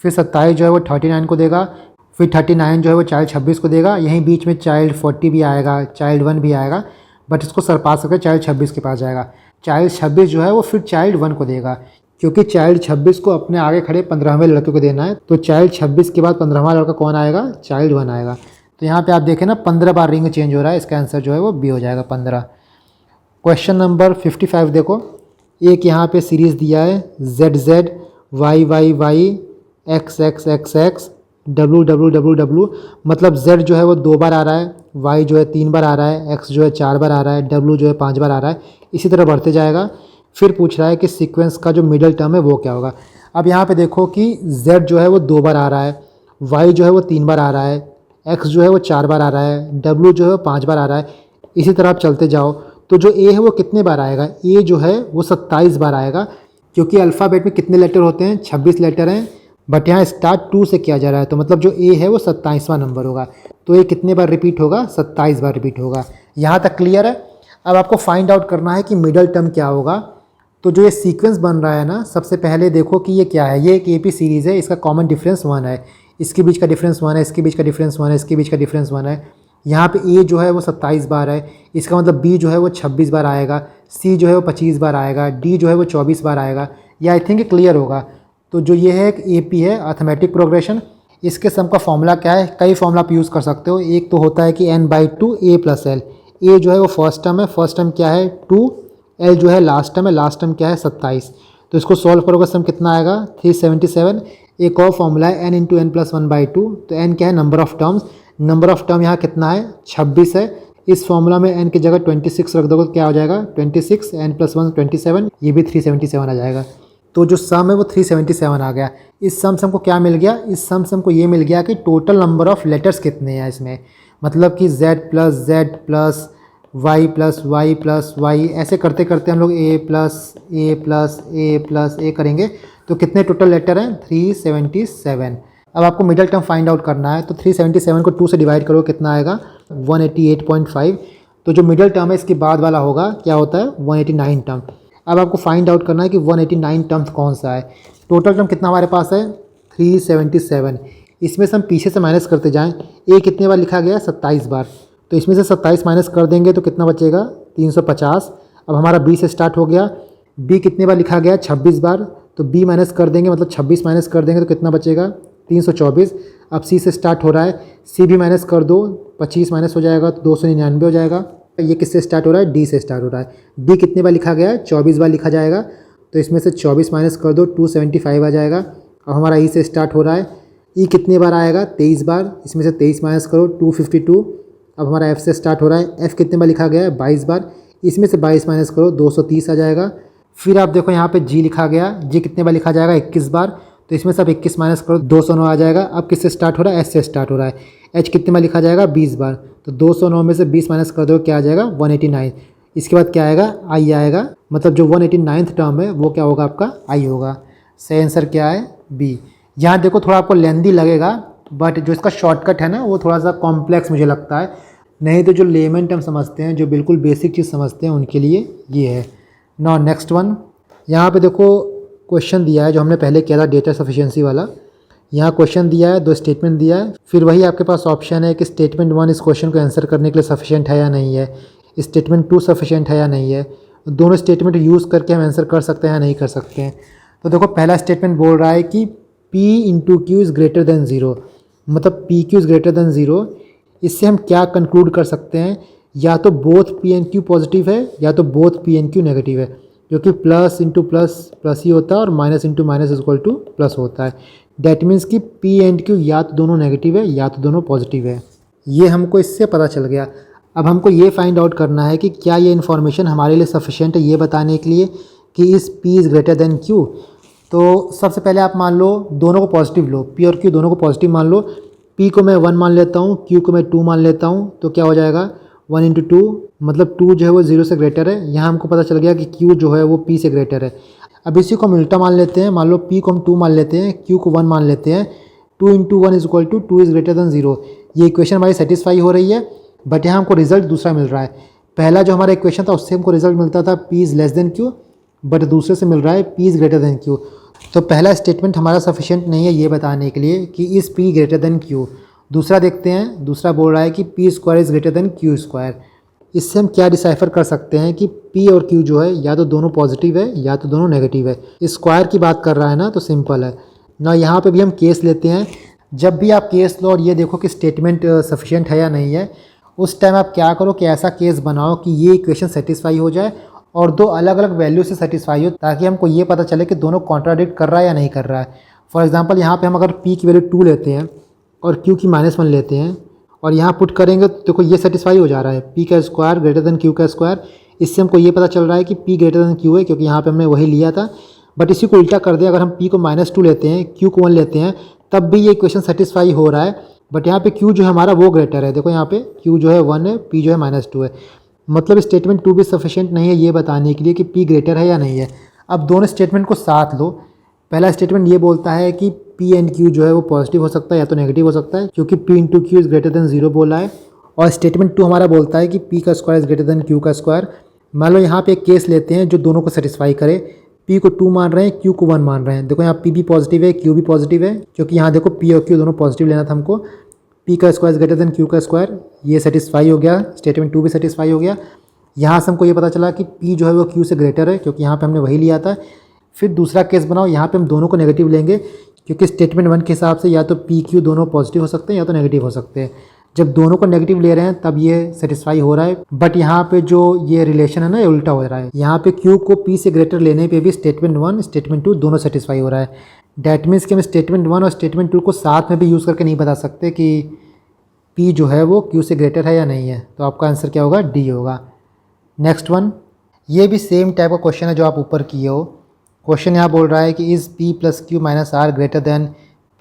फिर 27 जो है वो 39 को देगा, फिर 39 जो है वो चाइल्ड 26 को देगा। यहीं बीच में चाइल्ड 40 भी आएगा, चाइल्ड 1 भी आएगा, बट इसको सरपास करके चाइल्ड 26 के पास जाएगा। चाइल्ड 26 जो है वो फिर चाइल्ड 1 को देगा, क्योंकि चाइल्ड 26 को अपने आगे खड़े 15वें लड़के को देना है। तो चाइल्ड 26 के बाद 15वां लड़का कौन आएगा, चाइल्ड 1 आएगा। तो यहाँ पे आप देखें ना 15 बार रिंग चेंज हो रहा है, इसका आंसर जो है वो बी हो जाएगा 15। क्वेश्चन नंबर 55 देखो, एक यहाँ पे सीरीज़ दिया है ZZ YYY XXXX WWWW। मतलब Z जो है वो 2 बार आ रहा है, Y जो है 3 बार आ रहा है, X जो है 4 बार आ रहा है, W जो है 5 बार आ रहा है, इसी तरह बढ़ते जाएगा। फिर पूछ रहा है कि सीक्वेंस का जो मिडल टर्म है वो क्या होगा। अब यहाँ पे देखो कि Z जो है वो 2 बार आ रहा है, Y जो है वो 3 बार आ रहा है, X जो है वो 4 बार आ रहा है, W जो है वो 5 बार आ रहा है। इसी तरह आप चलते जाओ तो जो A है वो कितने बार आएगा, A जो है वो 27 बार आएगा, क्योंकि अल्फ़ाबेट में कितने लेटर होते हैं, 26 लेटर हैं, बट यहाँ स्टार्ट 2 से किया जा रहा है। तो मतलब जो A है वो 27वां नंबर होगा। तो ये कितने बार रिपीट होगा, 27 बार रिपीट होगा। यहाँ तक क्लियर है। अब आपको फाइंड आउट करना है कि मिडल टर्म क्या होगा। तो जो ये सीक्वेंस बन रहा है ना, सबसे पहले देखो कि ये क्या है। ये एक AP सीरीज़ है, इसका कॉमन डिफरेंस 1 है, इसके बीच का डिफरेंस 1 है, इसके बीच का डिफरेंस 1 है, इसके बीच का डिफरेंस 1 है। यहाँ पे A जो है वो 27 बार है, इसका मतलब B जो है वो 26 बार आएगा, C जो है वो 25 बार आएगा, D जो है वो 24 बार आएगा। ये आई थिंक क्लियर होगा। तो जो ये है एक AP है, अर्थमेटिक प्रोग्रेशन। इसके सम का फॉर्मूला क्या है, कई फॉर्मूला आप यूज़ कर सकते हो। एक तो होता है कि n/2 A + L। A जो है वो फर्स्ट टर्म है, फर्स्ट टर्म क्या है 2, L जो है लास्ट टर्म है, लास्ट टर्म क्या है 27। तो इसको सॉल्व करोगे सम कितना आएगा 377। एक और फॉर्मूला है n × n + 1/2। तो n क्या है, number of terms. Number of term यहाँ कितना है 26 है। इस फॉर्मूला में n की जगह 26 रख दोगे तो क्या हो जाएगा 26, n + 1 27, ये भी 377 आ जाएगा। तो जो सम है वो 377 आ गया। इस सम से हमको क्या मिल गया, इस सम से हमको ये मिल गया कि टोटल नंबर ऑफ लेटर्स कितने हैं इसमें। मतलब कि Z + Z + Y + Y + Y ऐसे करते करते हम लोग A करेंगे तो कितने टोटल लेटर हैं 377। अब आपको मिडल टर्म फाइंड आउट करना है। तो 377 को 2 से डिवाइड करो कितना आएगा 188.5। तो जो मिडल टर्म है इसके बाद वाला होगा क्या होता है 189 टर्म। अब आपको फाइंड आउट करना है कि 189 टर्म्स कौन सा है। टोटल टर्म कितना हमारे पास है 377। इसमें से हम पीछे से माइनस करते जाएं। A कितने बार लिखा गया 27 बार, तो इसमें से 27 माइनस कर देंगे तो कितना बचेगा 350। अब हमारा B से स्टार्ट हो गया। B कितने बार लिखा गया 26 बार, तो B माइनस कर देंगे, मतलब 26 माइनस कर देंगे तो कितना बचेगा 324। अब C से स्टार्ट हो रहा है, C भी माइनस कर दो, 25 माइनस हो जाएगा तो 299 हो जाएगा। ये किससे स्टार्ट हो रहा है D से स्टार्ट हो रहा है। D कितने बार लिखा गया है 24 बार लिखा जाएगा, तो इसमें से 24 माइनस कर दो 275 आ जाएगा। अब हमारा E से स्टार्ट हो रहा है, E कितने बार आएगा 23 बार, इसमें से 23 माइनस करो 252। अब हमारा F से स्टार्ट हो रहा है, F कितने बार लिखा गया है 22 बार, इसमें से 22 माइनस करो 230 आ जाएगा। फिर आप देखो यहाँ पे G लिखा गया, G कितने बार लिखा जाएगा 21 बार, तो इसमें से आप 21 माइनस करो 209 आ जाएगा। अब किससे स्टार्ट हो रहा है H से स्टार्ट हो रहा है, H कितने बार लिखा जाएगा 20 बार, तो 209 में से 20 माइनस कर दो क्या आ जाएगा 189। इसके बाद क्या आएगा, आई आएगा, मतलब जो 189th टर्म है वो क्या होगा, आपका आई होगा। सही आंसर क्या है, बी। यहाँ देखो थोड़ा आपको लेंदी लगेगा, बट जो इसका शॉर्टकट है ना वो थोड़ा सा कॉम्प्लेक्स मुझे लगता है, नहीं तो जो लेमन टर्म समझते हैं, जो बिल्कुल बेसिक चीज़ समझते हैं, उनके लिए ये है। नाउ नेक्स्ट वन, यहाँ पे देखो क्वेश्चन दिया है जो हमने पहले किया था डेटा सफिशिएंसी वाला। यहाँ क्वेश्चन दिया है, 2 स्टेटमेंट दिया है, फिर वही आपके पास ऑप्शन है कि स्टेटमेंट 1 इस क्वेश्चन को आंसर करने के लिए सफिशिएंट है या नहीं है, स्टेटमेंट 2 सफिशिएंट है या नहीं है। दोनों स्टेटमेंट यूज़ करके हम आंसर कर सकते हैं या नहीं कर सकते हैं। तो देखो पहला स्टेटमेंट बोल रहा है कि P into Q is greater than zero, मतलब P Q is greater than zero. इससे हम क्या कंक्लूड कर सकते हैं, या तो both P and Q positive है या तो both P and Q negative है, जो कि प्लस इंटू प्लस प्लस ही होता है और minus into minus equal to plus होता है। डैट मीन्स कि पी एंड क्यू या तो दोनों नेगेटिव है या तो दोनों पॉजिटिव है। ये हमको इससे पता चल गया। अब हमको ये फाइंड आउट करना है कि क्या ये इन्फॉर्मेशन हमारे लिए सफिशिएंट है ये बताने के लिए कि इस P is greater then Q। तो सबसे पहले आप मान लो दोनों को पॉजिटिव लो, P और Q दोनों को पॉजिटिव मान लो। P को मैं 1 मान लेता हूँ, Q को मैं 2 मान लेता हूँ, तो क्या हो जाएगा 1 इंटू 2, मतलब 2 जो है वो 0 से ग्रेटर है। यहाँ हमको पता चल गया कि Q जो है वो P से ग्रेटर है। अब इसी को हम उल्टा मान लेते हैं, मान लो P को हम 2 मान लेते हैं, Q को 1 मान लेते हैं। 2 into 1 is equal to 2 is greater than 0। ये इक्वेशन हमारी सेटिस्फाई हो रही है, बट यहाँ हमको रिजल्ट दूसरा मिल रहा है। पहला जो हमारा इक्वेशन था उससे हमको रिजल्ट मिलता था P is less then Q, but दूसरे से मिल रहा है P is greater then Q। तो पहला स्टेटमेंट हमारा सफिशिएंट नहीं है ये बताने के लिए कि is P greater than Q। दूसरा देखते हैं, दूसरा बोल रहा है कि P square is greater then Q square. इससे हम क्या डिसाइफर कर सकते हैं कि P और Q जो है या तो दोनों पॉजिटिव है या तो दोनों नेगेटिव है। स्क्वायर की बात कर रहा है ना, तो सिंपल है ना। यहाँ पे भी हम केस लेते हैं। जब भी आप केस लो और ये देखो कि स्टेटमेंट सफिशिएंट है या नहीं है, उस टाइम आप क्या करो कि ऐसा केस बनाओ कि ये इक्वेशन सेटिस्फाई हो जाए और दो अलग अलग वैल्यू से सेटिस्फाई हो, ताकि हमको ये पता चले कि दोनों कॉन्ट्राडिक्ट कर रहा है या नहीं कर रहा है। फॉर एग्जांपल यहाँ पे हम अगर P की वैल्यू 2 लेते हैं और Q की -1 लेते हैं और यहाँ पुट करेंगे तो देखो ये सेटिस्फाई हो जा रहा है, P का स्क्वायर ग्रेटर देन Q का स्क्वायर। इससे हमको ये पता चल रहा है कि P ग्रेटर देन Q है, क्योंकि यहाँ पे हमने वही लिया था। बट इसी को उल्टा कर दें, अगर हम P को -2 लेते हैं, Q को 1 लेते हैं, तब भी ये इक्वेशन सेटिस्फाई हो रहा है। बट यहाँ पे Q जो है हमारा वो ग्रेटर है, देखो यहाँ पे Q जो है 1 है, P जो है -2 है। मतलब स्टेटमेंट 2 भी सफिशिएंट नहीं है ये बताने के लिए कि P ग्रेटर है या नहीं है। अब दोनों स्टेटमेंट को साथ लो। पहला स्टेटमेंट ये बोलता है कि P एंड Q जो है वो पॉजिटिव हो सकता है या तो नेगेटिव हो सकता है, क्योंकि P into Q is greater than 0 बोला है। और स्टेटमेंट 2 हमारा बोलता है कि P का square is greater then Q का स्क्वायर। मान लो यहाँ पे एक केस लेते हैं जो दोनों को सेटिस्फाई करे। P को 2 मान रहे हैं, Q को 1 मान रहे हैं। देखो यहाँ P भी पॉजिटिव है, Q भी पॉजिटिव है, क्योंकि यहाँ देखो P और Q दोनों पॉजिटिव लेना था हमको। P का square is greater then Q का स्क्वायर, ये सेटिस्फाई हो गया, स्टेटमेंट 2 भी सेटिस्फाई हो गया। यहाँ से हमको ये पता चला कि P जो है वो Q से ग्रेटर है, क्योंकि यहाँ पे हमने वही लिया था। फिर दूसरा केस बनाओ, यहाँ पे हम दोनों को नेगेटिव लेंगे, क्योंकि स्टेटमेंट 1 के हिसाब से या तो P Q दोनों पॉजिटिव हो सकते हैं या तो नेगेटिव हो सकते हैं। जब दोनों को नेगेटिव ले रहे हैं तब ये सेटिस्फाई हो रहा है। बट यहाँ पे जो ये रिलेशन है ना, ये उल्टा हो रहा है। यहाँ पे Q को P से ग्रेटर लेने पे भी स्टेटमेंट 1 स्टेटमेंट 2 दोनों सेटिस्फाई हो रहा है। डैट मीन्स कि हम स्टेटमेंट 1 और स्टेटमेंट 2 को साथ में भी यूज़ करके नहीं बता सकते कि P जो है वो Q से ग्रेटर है या नहीं है। तो आपका आंसर क्या होगा, डी होगा। नेक्स्ट वन, ये भी सेम टाइप का क्वेश्चन है जो आप ऊपर किए हो। क्वेश्चन यहाँ बोल रहा है कि is P plus Q minus R greater than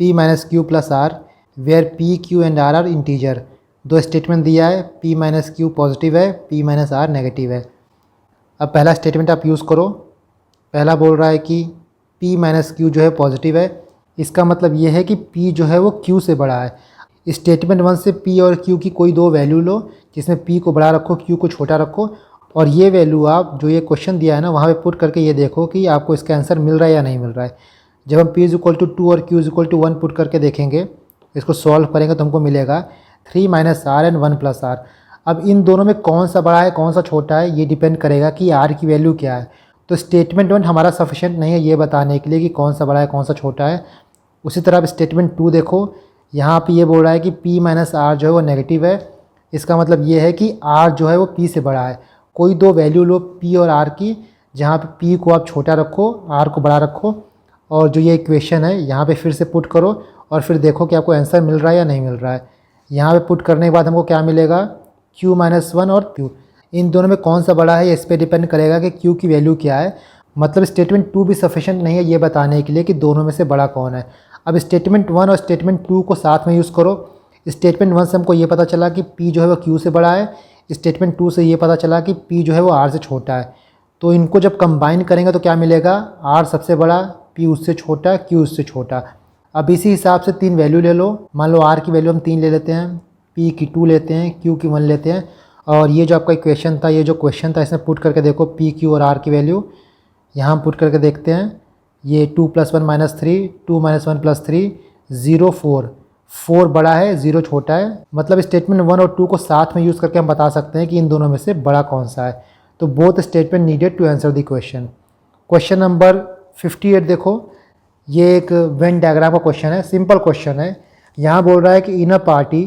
P minus Q plus R where P Q and R are integer. दो स्टेटमेंट दिया है, P माइनस क्यू पॉजिटिव है, P माइनस आर नेगेटिव है। अब पहला स्टेटमेंट आप यूज़ करो। पहला बोल रहा है कि P माइनस क्यू जो है पॉजिटिव है, इसका मतलब ये है कि P जो है वो Q से बड़ा है। स्टेटमेंट 1 से P और Q की कोई दो वैल्यू लो, जिसमें P को बड़ा रखो, Q को छोटा रखो, और ये वैल्यू आप जो ये क्वेश्चन दिया है ना वहाँ पे पुट करके ये देखो कि आपको इसका आंसर मिल रहा है या नहीं मिल रहा है। जब हम P इज़ इक्वल टू 2 और Q is equal to 1 put करके देखेंगे, इसको सॉल्व करेंगे तो हमको मिलेगा 3 minus R and 1 plus R. अब इन दोनों में कौन सा बड़ा है कौन सा छोटा है ये डिपेंड करेगा कि R की वैल्यू क्या है। तो स्टेटमेंट 1 हमारा सफिशिएंट नहीं है ये बताने के लिए कि कौन सा बड़ा है कौन सा छोटा है। उसी तरह अब स्टेटमेंट 2 देखो, यहाँ पे ये बोल रहा है कि P माइनस आर जो है वो नेगेटिव है। इसका मतलब ये है कि R जो है वो P से बड़ा है। कोई दो वैल्यू लो P और R की, जहाँ पे P को आप छोटा रखो, R को बड़ा रखो, और जो ये इक्वेशन है यहाँ पे फिर से पुट करो और फिर देखो कि आपको आंसर मिल रहा है या नहीं मिल रहा है। यहाँ पे पुट करने के बाद हमको क्या मिलेगा, Q माइनस 1 और Q। इन दोनों में कौन सा बड़ा है इस पर डिपेंड करेगा कि Q की वैल्यू क्या है। मतलब स्टेटमेंट 2 भी सफिशिएंट नहीं है ये बताने के लिए कि दोनों में से बड़ा कौन है। अब स्टेटमेंट 1 और स्टेटमेंट 2 को साथ में यूज़ करो। स्टेटमेंट 1 से हमको ये पता चला कि P जो है वो Q से बड़ा है। स्टेटमेंट 2 से ये पता चला कि P जो है वो R से छोटा है, तो इनको जब कंबाइन करेंगे तो क्या मिलेगा, R सबसे बड़ा, P उससे छोटा, Q उससे छोटा। अब इसी हिसाब से 3 वैल्यू ले लो, मान लो R की वैल्यू हम 3 ले लेते हैं, P की 2 लेते हैं, Q की 1 लेते हैं, और ये जो आपका इक्वेशन था, ये जो क्वेश्चन था, इसमें पुट करके देखो P, Q और R की वैल्यू यहाँ हम पुट करके देखते हैं। ये 2 + 1 - 3, 2 - 1 + 3, 0 4, 4 बड़ा है, 0 छोटा है। मतलब स्टेटमेंट 1 और 2 को साथ में यूज़ करके हम बता सकते हैं कि इन दोनों में से बड़ा कौन सा है। तो both statement needed to answer the question. Question number 58 देखो, ये एक वेन डायग्राम का क्वेश्चन है, सिंपल क्वेश्चन है। यहाँ बोल रहा है कि in a party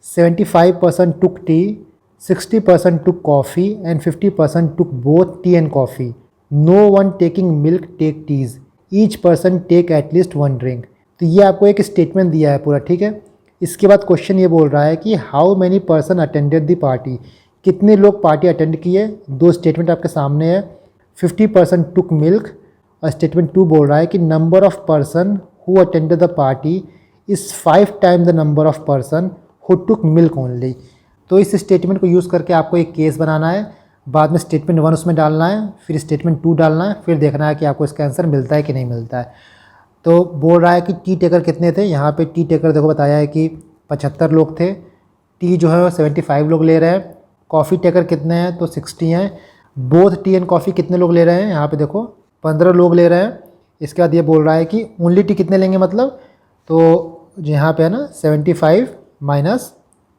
75% took tea, 60% took coffee and 50% took both tea and coffee. No one taking milk take teas, each person take at least 1 drink. तो ये आपको एक स्टेटमेंट दिया है पूरा, ठीक है। इसके बाद क्वेश्चन ये बोल रहा है कि how many person attended the party, कितने लोग पार्टी अटेंड किए। 2 स्टेटमेंट आपके सामने है। 50% टुक मिल्क, और स्टेटमेंट 2 बोल रहा है कि number of person who attended the party is 5 time the number of person who took milk only. तो इस स्टेटमेंट को यूज़ करके आपको एक केस बनाना है, बाद में स्टेटमेंट 1 उसमें डालना है, फिर स्टेटमेंट 2 डालना है, फिर देखना है कि आपको इसका आंसर मिलता है कि नहीं मिलता है। तो बोल रहा है कि टी टेकर कितने थे, यहाँ पे टी टेकर देखो बताया है कि 75 लोग थे, टी जो है वो 75 लोग ले रहे हैं। कॉफ़ी टेकर कितने हैं, तो 60 हैं। बोथ टी एंड कॉफ़ी कितने लोग ले रहे हैं, यहाँ पे देखो 15 लोग ले रहे हैं। इसके बाद ये बोल रहा है कि ओनली टी कितने लेंगे, मतलब तो यहाँ पे है ना 75 -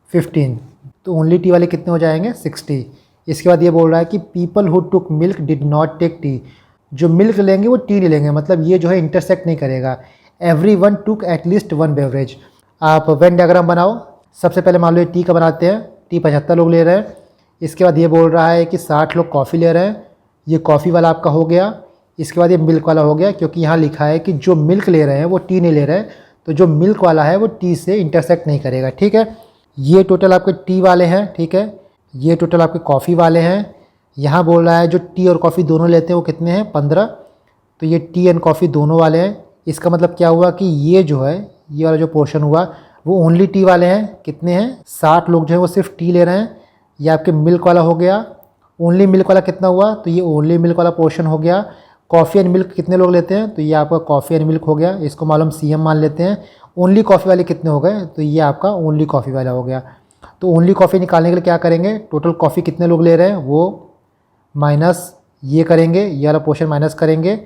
15, तो ओनली टी वाले कितने हो जाएंगे, 60। इसके बाद ये बोल रहा है कि people who took milk did not take tea, जो मिल्क लेंगे वो टी नहीं लेंगे, मतलब ये जो है इंटरसेक्ट नहीं करेगा। एवरीवन टुक एटलीस्ट 1 बेवरेज। आप वेन डायग्राम बनाओ। सबसे पहले मान लो ये टी का बनाते हैं, टी 75 लोग ले रहे हैं। इसके बाद ये बोल रहा है कि 60 लोग कॉफ़ी ले रहे हैं, ये कॉफ़ी वाला आपका हो गया। इसके बाद ये मिल्क वाला हो गया, क्योंकि यहाँ लिखा है कि जो मिल्क ले रहे हैं वो टी नहीं ले रहे हैं, तो जो मिल्क वाला है वो टी से इंटरसेक्ट नहीं करेगा, ठीक है। ये टोटल आपके टी वाले हैं, ठीक है। ये टोटल आपके कॉफ़ी वाले हैं। यहाँ बोल रहा है जो टी और कॉफ़ी दोनों लेते हैं वो कितने हैं, 15। तो ये टी एंड कॉफ़ी दोनों वाले हैं। इसका मतलब क्या हुआ कि ये जो है, ये वाला जो पोर्शन हुआ वो ओनली टी वाले हैं। कितने हैं, 60 लोग जो है वो सिर्फ टी ले रहे हैं। ये आपके मिल्क वाला हो गया। ओनली मिल्क वाला कितना हुआ, तो ये ओनली मिल्क वाला पोर्शन हो गया। कॉफ़ी एंड मिल्क कितने लोग लेते हैं, तो ये आपका कॉफ़ी एंड मिल्क हो गया, इसको मालूम CM मान लेते हैं। ओनली कॉफ़ी वाले कितने हो गए, तो ये आपका ओनली कॉफ़ी वाला हो गया। तो ओनली कॉफ़ी निकालने के लिए क्या करेंगे, टोटल कॉफ़ी कितने लोग ले रहे हैं वो माइनस ये करेंगे, ये वाला पोर्शन माइनस करेंगे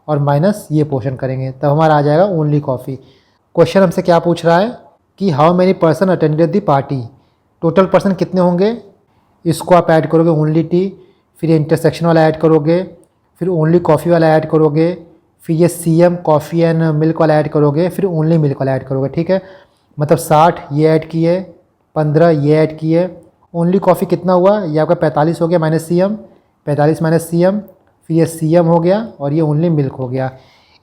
और माइनस ये पोर्शन करेंगे, तब हमारा आ जाएगा ओनली कॉफ़ी। क्वेश्चन हमसे क्या पूछ रहा है कि how many person attended the party, total person कितने होंगे, इसको आप ऐड करोगे ओनली टी, फिर ये इंटरसेक्शन वाला ऐड करोगे, फिर ओनली कॉफ़ी वाला ऐड करोगे, फिर ये CM कॉफ़ी एंड मिल्क वाला ऐड करोगे, फिर ओनली मिल्क वाला ऐड करोगे, ठीक है। मतलब 60 ये ऐड किए, 15 ये ऐड किए, ओनली कॉफ़ी कितना हुआ, ये आपका 45 हो गया माइनस CM, 45 - CM, फिर ये CM हो गया और ये ओनली मिल्क हो गया।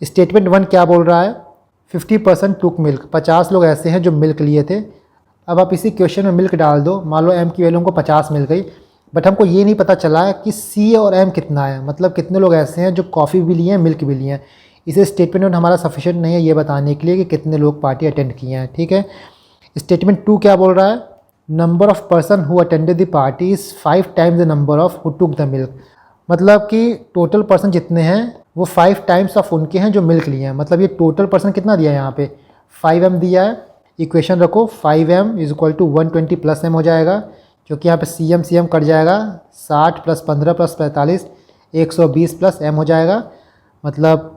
स्टेटमेंट 1 क्या बोल रहा है, 50% टुक मिल्क, 50 लोग ऐसे हैं जो मिल्क लिए थे। अब आप इसी क्वेश्चन में मिल्क डाल दो, मान लो M की वैल्यू हमको 50 मिल गई, बट हमको ये नहीं पता चला है कि C और M कितना है, मतलब कितने लोग ऐसे हैं जो कॉफ़ी भी लिए हैं मिल्क भी लिए हैं। इसे स्टेटमेंट हमारा सफिशिएंट नहीं है ये बताने के लिए कि कितने लोग पार्टी अटेंड किए हैं, ठीक है। स्टेटमेंट 2 क्या बोल रहा है, number of person who attended the party is 5 times the number of who took the milk, मतलब कि टोटल पर्सन जितने हैं वो 5 टाइम्स ऑफ उनके हैं जो मिल्क लिए हैं। मतलब ये टोटल पर्सन कितना दिया है, यहाँ पे 5M दिया है। इक्वेशन रखो 5M = 120 + M हो जाएगा, क्योंकि यहाँ पे CM कट जाएगा, 60 + 15 + 45 120 + M हो जाएगा। मतलब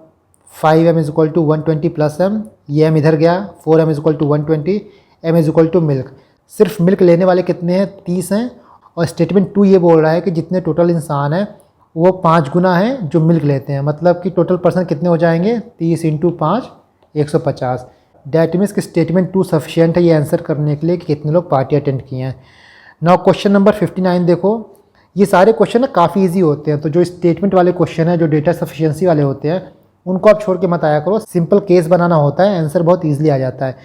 5M = 120 + M, ये M इधर गया, 4M = 120, M = मिल्क। सिर्फ मिल्क लेने वाले कितने हैं, 30 हैं। और स्टेटमेंट 2 ये बोल रहा है कि जितने टोटल इंसान हैं वो 5 गुना हैं जो मिल्क लेते हैं, मतलब कि टोटल पर्सन कितने हो जाएंगे, 30 × 5 150। डैट मीन्स कि स्टेटमेंट 2 सफिशिएंट है ये आंसर करने के लिए कि कितने लोग पार्टी अटेंड किए हैं। नाउ क्वेश्चन नंबर 59 देखो, ये सारे क्वेश्चन ना काफ़ी ईजी होते हैं, तो जो स्टेटमेंट वाले क्वेश्चन हैं, जो डेटा सफिशिएंसी वाले होते हैं, उनको आप छोड़ के मत आया करो। सिंपल केस बनाना होता है, आंसर बहुत ईजिली आ जाता है।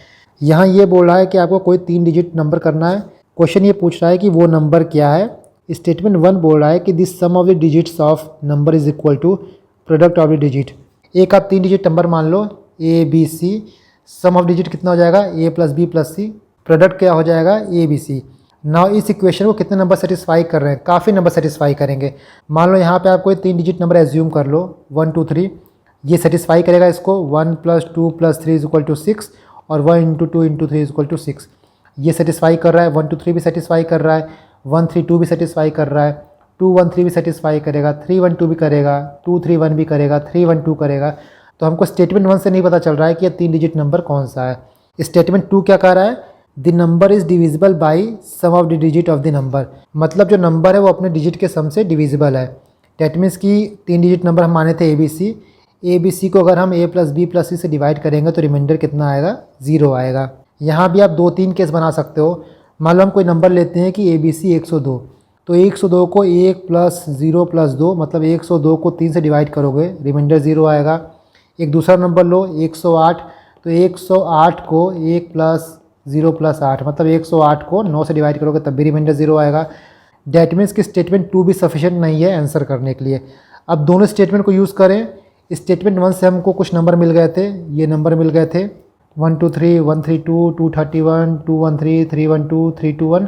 यहाँ ये बोल रहा है कि आपको कोई 3 डिजिट नंबर करना है। क्वेश्चन ये पूछ रहा है कि वो नंबर क्या है। स्टेटमेंट 1 बोल रहा है कि this sum of the digits of number is equal to product of the digit. एक आप 3 डिजिट नंबर मान लो ABC, सम ऑफ डिजिट कितना हो जाएगा A + B + C, प्रोडक्ट क्या हो जाएगा ABC। ना इस इक्वेशन को कितने नंबर सेटिस्फाई कर रहे हैं, काफ़ी नंबर सेटिस्फाई करेंगे। मान लो यहाँ पे आप कोई 3 डिजिट नंबर एज्यूम कर लो 1 2 3, ये सेटिस्फाई करेगा इसको 1 + 2 + 3 = 6 और 1 × 2 × 3 = 6। ये सेटिस्फाई कर रहा है, 1 2 3 भी सेटिस्फाई कर रहा है, 1 3 2 भी सेटिस्फाई कर रहा है, 2 1 3 भी सेटिस्फाई करेगा, 3 1 2 भी करेगा, 2 3 1 भी करेगा, 3 1 2 करेगा। तो हमको स्टेटमेंट 1 से नहीं पता चल रहा है कि ये 3 डिजिट नंबर कौन सा है। स्टेटमेंट 2 क्या कह रहा है, the number is divisible by sum of the digit of the number. मतलब जो नंबर है वो अपने डिजिट के सम से डिविजिबल है। डेट मीन्स कि 3 डिजिट नंबर हम माने थे ए बी सी को अगर हम a + b + c से डिवाइड करेंगे तो रिमाइंडर कितना आएगा, 0 आएगा। यहाँ भी आप 2-3 केस बना सकते हो। मान लो हम कोई नंबर लेते हैं कि ABC 102, तो 102 को 1 + 0 + 2 मतलब 102 को 3 से डिवाइड करोगे, रिमाइंडर 0 आएगा। एक दूसरा नंबर लो 108, तो 108 को 1 + 0 + 8 मतलब 108 को 9 से डिवाइड करोगे तब भी रिमाइंडर 0 आएगा। डैट मीन्स कि स्टेटमेंट 2 भी सफिशिएंट नहीं है आंसर करने के लिए। अब दोनों स्टेटमेंट को यूज़ करें। स्टेटमेंट 1 से हमको कुछ नंबर मिल गए थे, ये नंबर मिल गए थे 1 2 3 1 3 2 231 2 1 3 3 1 2 3 2 1,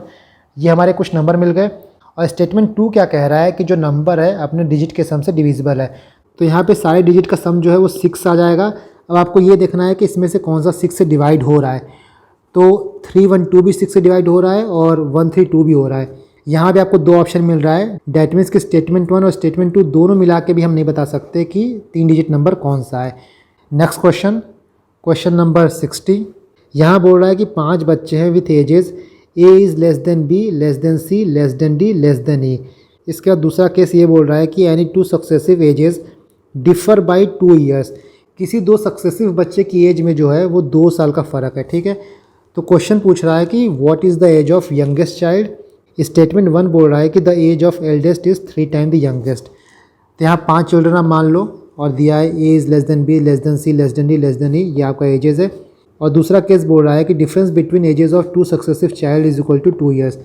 ये हमारे कुछ नंबर मिल गए। और स्टेटमेंट 2 क्या कह रहा है कि जो नंबर है अपने डिजिट के सम से डिविजिबल है। तो यहाँ पे सारे डिजिट का सम जो है वो 6 आ जाएगा। अब आपको ये देखना है कि इसमें से कौन सा 6 से डिवाइड हो रहा है। तो 3 1 2 भी 6 से डिवाइड हो रहा है और 1 3 2 भी हो रहा है। यहाँ भी आपको 2 ऑप्शन मिल रहा है। डैट मीन्स कि स्टेटमेंट 1 और स्टेटमेंट 2 दोनों मिला के भी हम नहीं बता सकते कि 3 डिजिट नंबर कौन सा है। Next question number 60। यहाँ बोल रहा है कि 5 बच्चे हैं with ages A is less than B less than C less than D less than E। इसके बाद दूसरा केस ये बोल रहा है कि any 2 successive ages differ by 2 years. किसी 2 सक्सेसिव बच्चे की एज में जो है वो 2 साल का फ़र्क है, ठीक है। तो क्वेश्चन पूछ रहा है कि what is the age of youngest child. Statement 1 बोल रहा है कि the age of eldest is 3 time the youngest. तो यहाँ 5 चिल्ड्रन आप मान लो और दिया है A is less than B less than C less than D less than E, ये आपका एजेस है। और दूसरा केस बोल रहा है कि difference between ages of 2 successive child is equal to 2 years.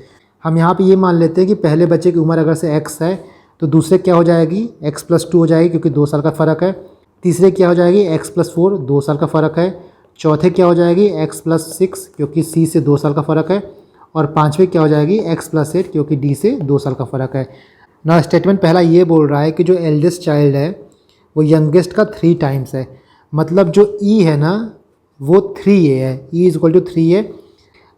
हम यहाँ पे ये मान लेते हैं कि पहले बच्चे की उम्र अगर से x है तो दूसरे क्या हो जाएगी, x + 2 हो जाएगी क्योंकि 2 साल का फ़र्क है। तीसरे क्या हो जाएगी, x + 4 2 साल का फ़र्क है। चौथे क्या हो जाएगी, x + 6 क्योंकि C से 2 साल का फ़र्क है। और पाँचवें क्या हो जाएगी, x + 8 क्योंकि D से 2 साल का फ़र्क है ना। स्टेटमेंट पहला ये बोल रहा है कि जो एल्डेस्ट चाइल्ड है वो यंगेस्ट का 3 टाइम्स है। मतलब जो E है ना वो 3A है, E is equal to 3A।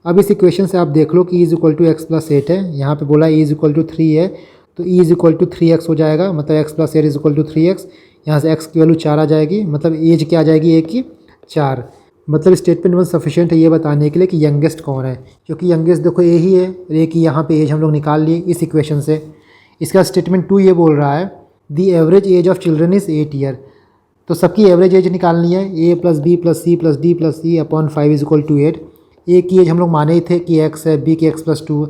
अब इस इक्वेशन से आप देख लो कि E is equal to x + 8 है। यहाँ पे बोला E इज़ इक्वल टू 3 है तो E is equal to 3x हो जाएगा, मतलब x + 8 is equal to 3x। यहाँ से x की वैल्यू 4 आ जाएगी, मतलब एज क्या आ जाएगी A की 4। मतलब स्टेटमेंट 1 सफिशिएंट है ये बताने के लिए कि यंगेस्ट कौन है, क्योंकि यंगेस्ट देखो A ही है। A की यहाँ पे एज हम लोग निकाल लिए इस इक्वेशन से। इसका स्टेटमेंट 2 ये बोल रहा है the average age of children is 8 year. तो सबकी एवरेज एज निकालनी है, A + B + C + D + E upon 5 is equal to 8। A की एज हम लोग माने ही थे कि x है, B की x + 2,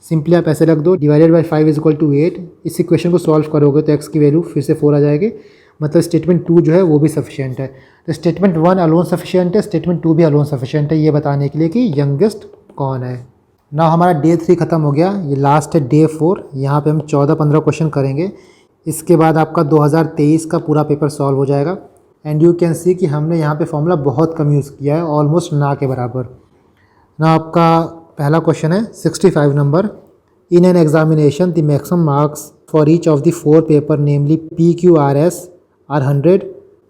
सिंपली आप ऐसे रख दो divided by 5 is equal to 8। इस इक्वेशन को सॉल्व करोगे तो x की वैल्यू फिर से 4 आ जाएगी। मतलब स्टेटमेंट 2 जो है वो भी सफिशिएंट है। तो स्टेटमेंट 1 अलोन सफिशिएंट है, स्टेटमेंट 2 भी अलोन सफिशिएंट है ये बताने के लिए कि यंगेस्ट कौन है ना। हमारा डे 3 ख़त्म हो गया, ये लास्ट है डे 4। यहाँ पे हम 14-15 क्वेश्चन करेंगे। इसके बाद आपका 2023 का पूरा पेपर सॉल्व हो जाएगा। एंड यू कैन सी कि हमने यहाँ पे फॉर्मूला बहुत कम यूज़ किया है, ऑलमोस्ट ना के बराबर ना। आपका पहला क्वेश्चन है 65 number. In an examination the maximum marks for each of the 4 paper namely PQRS are 100।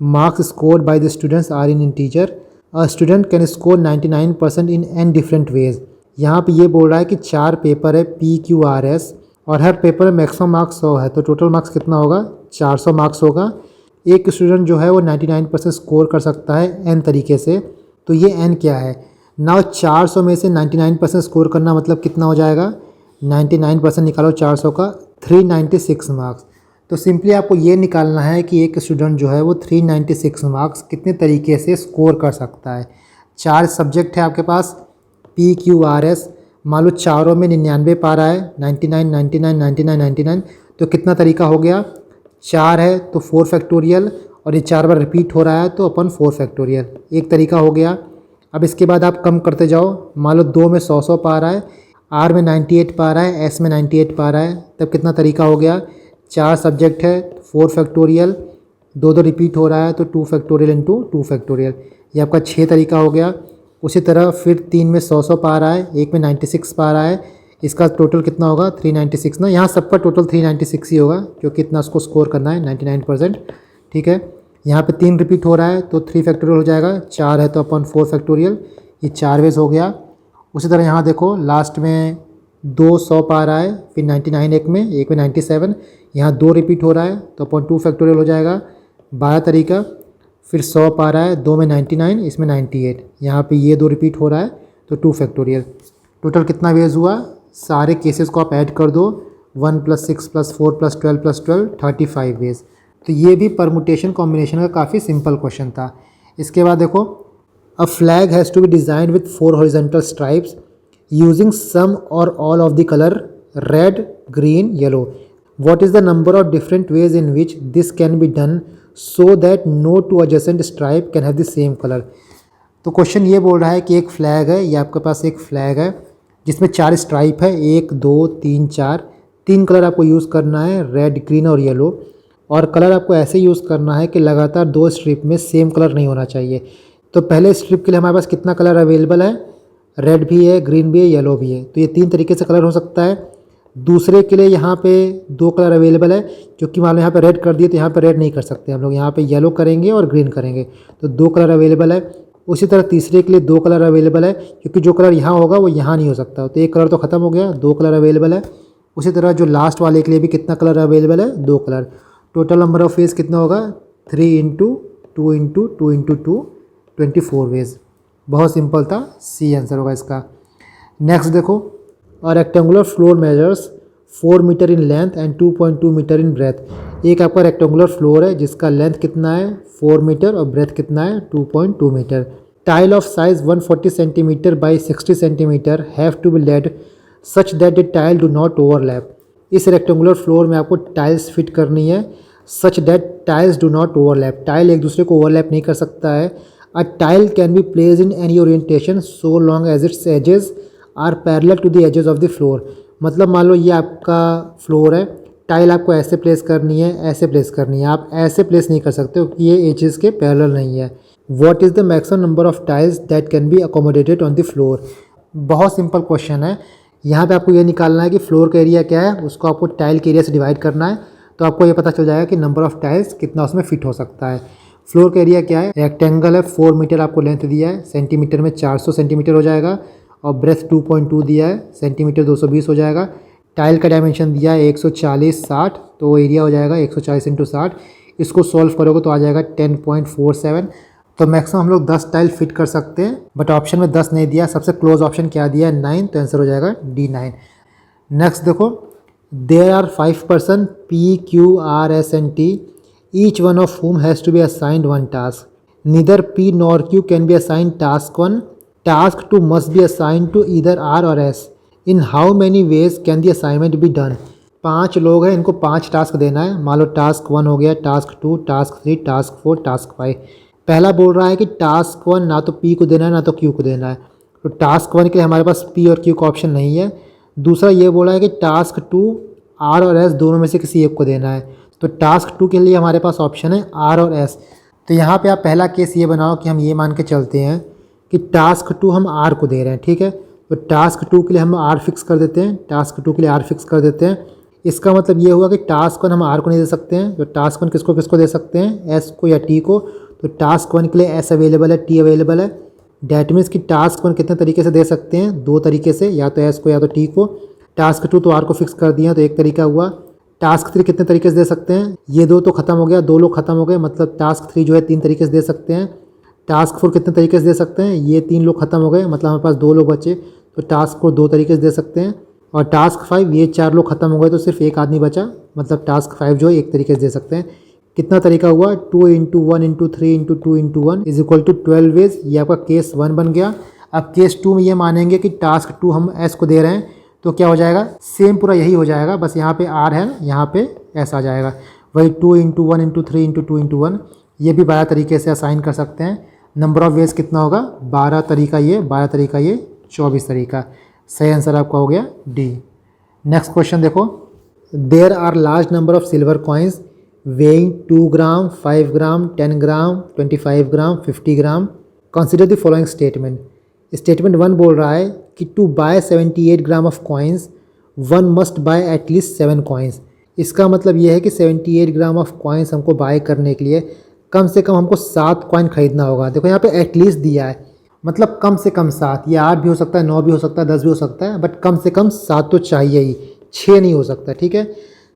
Marks scored by the students are in integer. A student can score 99% in an different ways. यहाँ पे ये बोल रहा है कि 4 paper है PQRS और हर paper में मैक्सिमम मार्क्स 100 है, तो टोटल मार्क्स कितना होगा, 400 मार्क्स होगा। एक स्टूडेंट जो है वो 99% स्कोर कर सकता है n तरीके से। तो ये n क्या है ना, 400 में से 99% स्कोर करना मतलब कितना हो जाएगा, 99% निकालो 400 का 396 मार्क्स। तो सिंपली आपको ये निकालना है कि एक स्टूडेंट जो है वो 396 मार्क्स कितने तरीके से स्कोर कर सकता है। 4 सब्जेक्ट है आपके पास PQRS, मान लो चारों में 99 पा रहा है, 99 99 99 99, तो कितना तरीका हो गया, 4 है तो 4 फैक्टोरियल और ये 4 बार रिपीट हो रहा है तो अपन 4 फैक्टोरियल, एक तरीका हो गया। अब इसके बाद आप कम करते जाओ, मान लो 2 में 100 पा रहा है, R में 98 पा रहा है, S में 98 पा रहा है, तब कितना तरीका हो गया, 4 सब्जेक्ट है 4 फैक्टोरियल, 2 रिपीट हो रहा है तो 2 फैक्टोरियल इंटू 2 फैक्टोरियल, ये आपका 6 तरीका हो गया। उसी तरह फिर 3 में 100 पा रहा है, एक में 96 पा रहा है, इसका टोटल कितना होगा 396 ना, यहाँ सबका टोटल 396 ही होगा क्योंकि इतना उसको स्कोर करना है 99%। ठीक है, यहाँ पे 3 रिपीट हो रहा है तो 3 फैक्टोरियल हो जाएगा, 4 है तो अपन 4 फैक्टोरियल, ये 4 वेज हो गया। उसी तरह यहाँ देखो लास्ट में 200 पा रहा है, फिर 99 एक में 97, यहाँ 2 रिपीट हो रहा है तो अपन 2 फैक्टोरियल हो जाएगा 12 तरीका। फिर 100 पा रहा है 2 में 99, इसमें 98, यहाँ पे ये 2 रिपीट हो रहा है तो 2 फैक्टोरियल। टोटल कितना वेज हुआ, सारे केसेस को आप ऐड कर दो, 1 + 6 + 4 + 12 + 12 35 वेज। तो ये भी परमुटेशन कॉम्बिनेशन का काफ़ी सिंपल क्वेश्चन था। इसके बाद देखो, a flag has to be designed with 4 horizontal stripes using some or all of the colour red, green, yellow. What is the number of different ways in which this can be done so that no two adjacent stripe can have the same color? तो question ये बोल रहा है कि एक flag है, ये आपके पास एक फ्लैग है जिसमें 4 स्ट्राइप है, 1 2 3 4, 3 कलर आपको यूज़ करना है, रेड, ग्रीन और येलो। और कलर आपको ऐसे यूज़ करना है कि लगातार 2 स्ट्रिप में सेम कलर नहीं होना चाहिए। तो पहले स्ट्रिप के लिए हमारे पास कितना कलर अवेलेबल है, रेड भी है, ग्रीन भी है, येलो भी है, तो ये 3 तरीके से कलर हो सकता है। दूसरे के लिए यहाँ पे 2 कलर अवेलेबल है, क्योंकि मान लो यहाँ पे रेड कर दिए तो यहाँ पे रेड नहीं कर सकते हम लोग, यहाँ पे येलो करेंगे और ग्रीन करेंगे, तो 2 कलर अवेलेबल है। उसी तरह तीसरे के लिए 2 कलर अवेलेबल है, क्योंकि जो कलर यहाँ होगा वो यहाँ नहीं हो सकता, तो एक कलर तो ख़त्म हो गया, 2 कलर अवेलेबल है। उसी तरह जो लास्ट वाले के लिए भी कितना कलर अवेलेबल है, 2 colour. Total number of ways कितना होगा, 3 × 2 × 2 × 2 24 वेज। बहुत सिंपल था, सी आंसर होगा इसका। नेक्स्ट देखो, और rectangular floor measures 4 metre in length and 2.2 metre in breadth. एक आपका रेक्टेंगुलर फ्लोर है जिसका लेंथ कितना है 4 मीटर और ब्रेथ कितना है 2.2 metre. Tile of size 140 centimetre by 60 centimetre have to be laid such that the tile do not overlap. इस रेक्टेंगुलर फ्लोर में आपको टाइल्स फिट करनी है, such that tiles do not overlap, tile एक दूसरे को ओवरलैप नहीं कर सकता है। A tile can be placed in any orientation so long as its edges are parallel to the edges of the floor. मतलब मान लो ये आपका फ्लोर है, टाइल आपको ऐसे प्लेस करनी है, ऐसे प्लेस करनी है, आप ऐसे प्लेस नहीं कर सकते क्योंकि ये एजेस के पैरेलल नहीं है। What is the maximum number of tiles that can be accommodated on the floor. बहुत सिंपल क्वेश्चन है, यहाँ पे आपको ये निकालना है कि फ्लोर का एरिया क्या है, उसको आपको टाइल के एरिया से डिवाइड करना है, तो आपको ये पता चल जाएगा कि नंबर ऑफ टाइल्स कितना उसमें फिट हो सकता है। फ्लोर का एरिया क्या है, रेक्टेंगल है, 4 मीटर आपको लेंथ दिया है, सेंटीमीटर में 400 सेंटीमीटर हो जाएगा, और ब्रेथ 2.2 दिया है, सेंटीमीटर 220 हो जाएगा। टाइल का डायमेंशन दिया है 140 60, तो एरिया हो जाएगा 140 × 60। इसको सॉल्व करोगे तो आ जाएगा 10.47। तो मैक्सिमम हम लोग 10 टाइल फिट कर सकते हैं, बट ऑप्शन में 10 नहीं दिया, सबसे क्लोज ऑप्शन क्या दिया है 9, तो आंसर हो जाएगा D9। नेक्स्ट देखो, there are 5 person P, Q, R, S and T, each one of whom has to be assigned one task. Neither P nor Q can be assigned task 1. Task 2 must be assigned to either R or S. In how many ways can the assignment be done? 5 लोग हैं, इनको 5 task देना है। मान लो task 1 हो गया, task 2, task 3, task 4, task 5। पहला बोल रहा है कि टास्क 1 ना तो P को देना है ना तो Q को देना है, तो टास्क 1 के लिए हमारे पास P और Q का ऑप्शन नहीं है। दूसरा ये बोला है कि टास्क 2 R और S दोनों में से किसी एक को देना है, तो टास्क 2 के लिए हमारे पास ऑप्शन है R और S। तो यहाँ पे आप पहला केस ये बनाओ कि हम ये मान के चलते हैं कि टास्क 2 हम R को दे रहे हैं, ठीक है, तो टास्क 2 के लिए हम R फिक्स कर देते हैं, टास्क 2 के लिए R फिक्स कर देते हैं। इसका मतलब ये हुआ कि टास्क 1 हम R को नहीं दे सकते हैं, तो टास्क 1 किसको किसको दे सकते हैं, S को या T को। तो टास्क 1 के लिए S अवेलेबल है, T अवेलेबल है। डैट मीन्स कि टास्क 1 कितने तरीके से दे सकते हैं, 2 तरीके से, या तो S को या तो T को। टास्क 2 तो R को फिक्स कर दिया तो एक तरीका हुआ। टास्क 3 कितने तरीके से दे सकते हैं, ये 2 तो ख़त्म हो गया, 2 लोग ख़त्म हो गए, मतलब टास्क 3 जो है 3 तरीके से दे सकते हैं। टास्क 4 कितने तरीके से दे सकते हैं, ये 3 लोग ख़त्म हो गए, मतलब हमारे पास 2 लोग बचे, तो टास्क 4 2 तरीके से दे सकते हैं। और टास्क 5 ये 4 लोग ख़त्म हो गए तो सिर्फ एक आदमी बचा, मतलब टास्क 5 जो है एक तरीके से दे सकते हैं। कितना तरीका हुआ, 2 × 1 × 3 × 2 × 1 = 12 वेज। ये आपका केस 1 बन गया। अब केस 2 में ये मानेंगे कि टास्क 2 हम S को दे रहे हैं, तो क्या हो जाएगा, सेम पूरा यही हो जाएगा, बस यहाँ पे R है, यहाँ पे S आ जाएगा। वही 2 × 1 × 3 × 2 × 1, ये भी 12 तरीके से असाइन कर सकते हैं। नंबर ऑफ वेज कितना होगा, 12 तरीका ये, 12 तरीका ये, 24 तरीका। सही आंसर आपका हो गया D। नेक्स्ट क्वेश्चन देखो, there are large number of silver coins weighing 2 gram, 5 gram, 10 gram, 25 gram, 50 gram. Consider the following statement. Statement 1 बोल रहा है कि to buy 78 gram of coins one must buy at least 7 coins. इसका मतलब ये है कि 78 ग्राम ऑफ कॉइन्स हमको बाय करने के लिए कम से कम हमको 7 कॉइन खरीदना होगा। देखो यहाँ पे एटलीस्ट दिया है, मतलब कम से कम 7, या 8 भी हो सकता है, 9 भी हो सकता है, 10 भी हो सकता है, बट कम से कम 7 तो चाहिए ही, 6 नहीं हो सकता, ठीक है।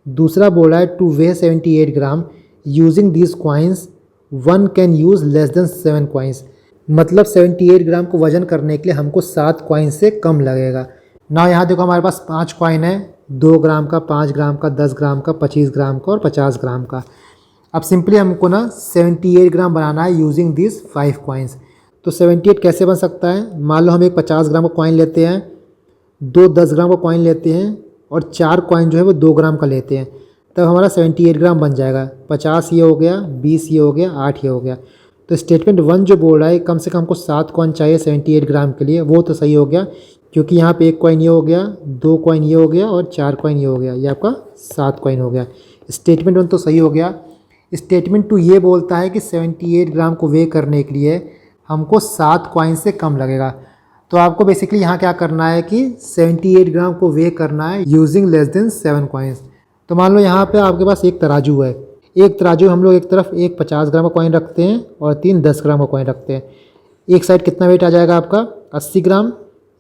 दूसरा बोला है two way 78 gram using these coins one can use less than 7 coins. मतलब 78 ग्राम को वजन करने के लिए हमको 7 कॉइन से कम लगेगा ना। यहाँ देखो हमारे पास 5 कॉइन है, 2 ग्राम का, 5 ग्राम का, 10 ग्राम का, 25 ग्राम का और 50 ग्राम का। अब सिंपली हमको ना 78 ग्राम बनाना है यूजिंग दिस 5 कॉइन्स। तो 78 कैसे बन सकता है? मान लो हम एक 50 ग्राम का कॉइन लेते हैं, 2 10 ग्राम का कॉइन लेते हैं और 4 कॉइन जो है वो 2 ग्राम का लेते हैं, तब हमारा 78 ग्राम बन जाएगा। 50 ये हो गया, 20 ये हो गया, 8 ये हो गया। तो स्टेटमेंट 1 जो बोल रहा है कम से कम हमको 7 कॉइन चाहिए 78 ग्राम के लिए, वो तो सही हो गया, क्योंकि यहाँ पे 1 कॉइन ये हो गया, 2 कॉइन ये हो गया और 4 कॉइन ये हो गया, ये आपका 7 कॉइन हो गया। स्टेटमेंट 1 तो सही हो गया। स्टेटमेंट 2 ये बोलता है कि 78 ग्राम को वे करने के लिए हमको 7 कॉइन से कम लगेगा। तो आपको बेसिकली यहाँ क्या करना है कि 78 ग्राम को वे करना है यूजिंग लेस देन 7 कॉइन्स। तो मान लो यहाँ पे आपके पास एक तराजू है, एक तराजू हम लोग एक तरफ एक 50 ग्राम का कॉइन रखते हैं और 3 10 ग्राम का कॉइन रखते हैं। एक साइड कितना वेट आ जाएगा आपका 80 ग्राम,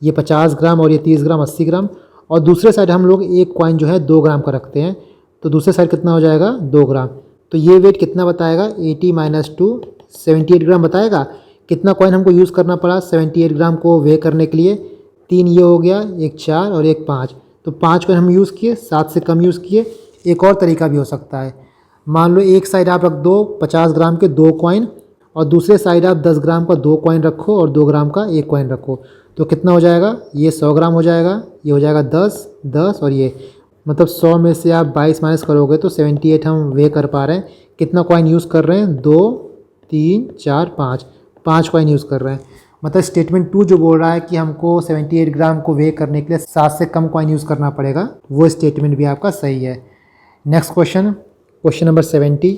ये 50 ग्राम और ये 30 ग्राम 80 ग्राम, और दूसरे साइड हम लोग एक कॉइन जो है 2 ग्राम का रखते हैं, तो दूसरे साइड कितना हो जाएगा 2 ग्राम। तो ये वेट कितना बताएगा 80 - 2 78 ग्राम बताएगा। कितना कॉइन हमको यूज़ करना पड़ा 78 ग्राम को वे करने के लिए? 3 ये हो गया, एक 4 और एक 5, तो 5 कॉइन हम यूज़ किए, 7 से कम यूज़ किए। एक और तरीका भी हो सकता है, मान लो एक साइड आप रख दो 50 ग्राम के 2 कॉइन और दूसरे साइड आप 10 ग्राम का 2 कॉइन रखो और 2 ग्राम का 1 कॉइन रखो, तो कितना हो जाएगा? ये 100 ग्राम हो जाएगा, ये हो जाएगा 10 10 और ये, मतलब 100 में से आप 22 माइनस करोगे तो 78 हम वे कर पा रहे हैं। कितना कॉइन यूज़ कर रहे हैं? 2 3 4 5 कॉइन यूज़ कर रहे हैं। मतलब स्टेटमेंट 2 जो बोल रहा है कि हमको 78 ग्राम को वे करने के लिए 7 से कम कॉइन यूज़ करना पड़ेगा, वो स्टेटमेंट भी आपका सही है। Next question, question number 70।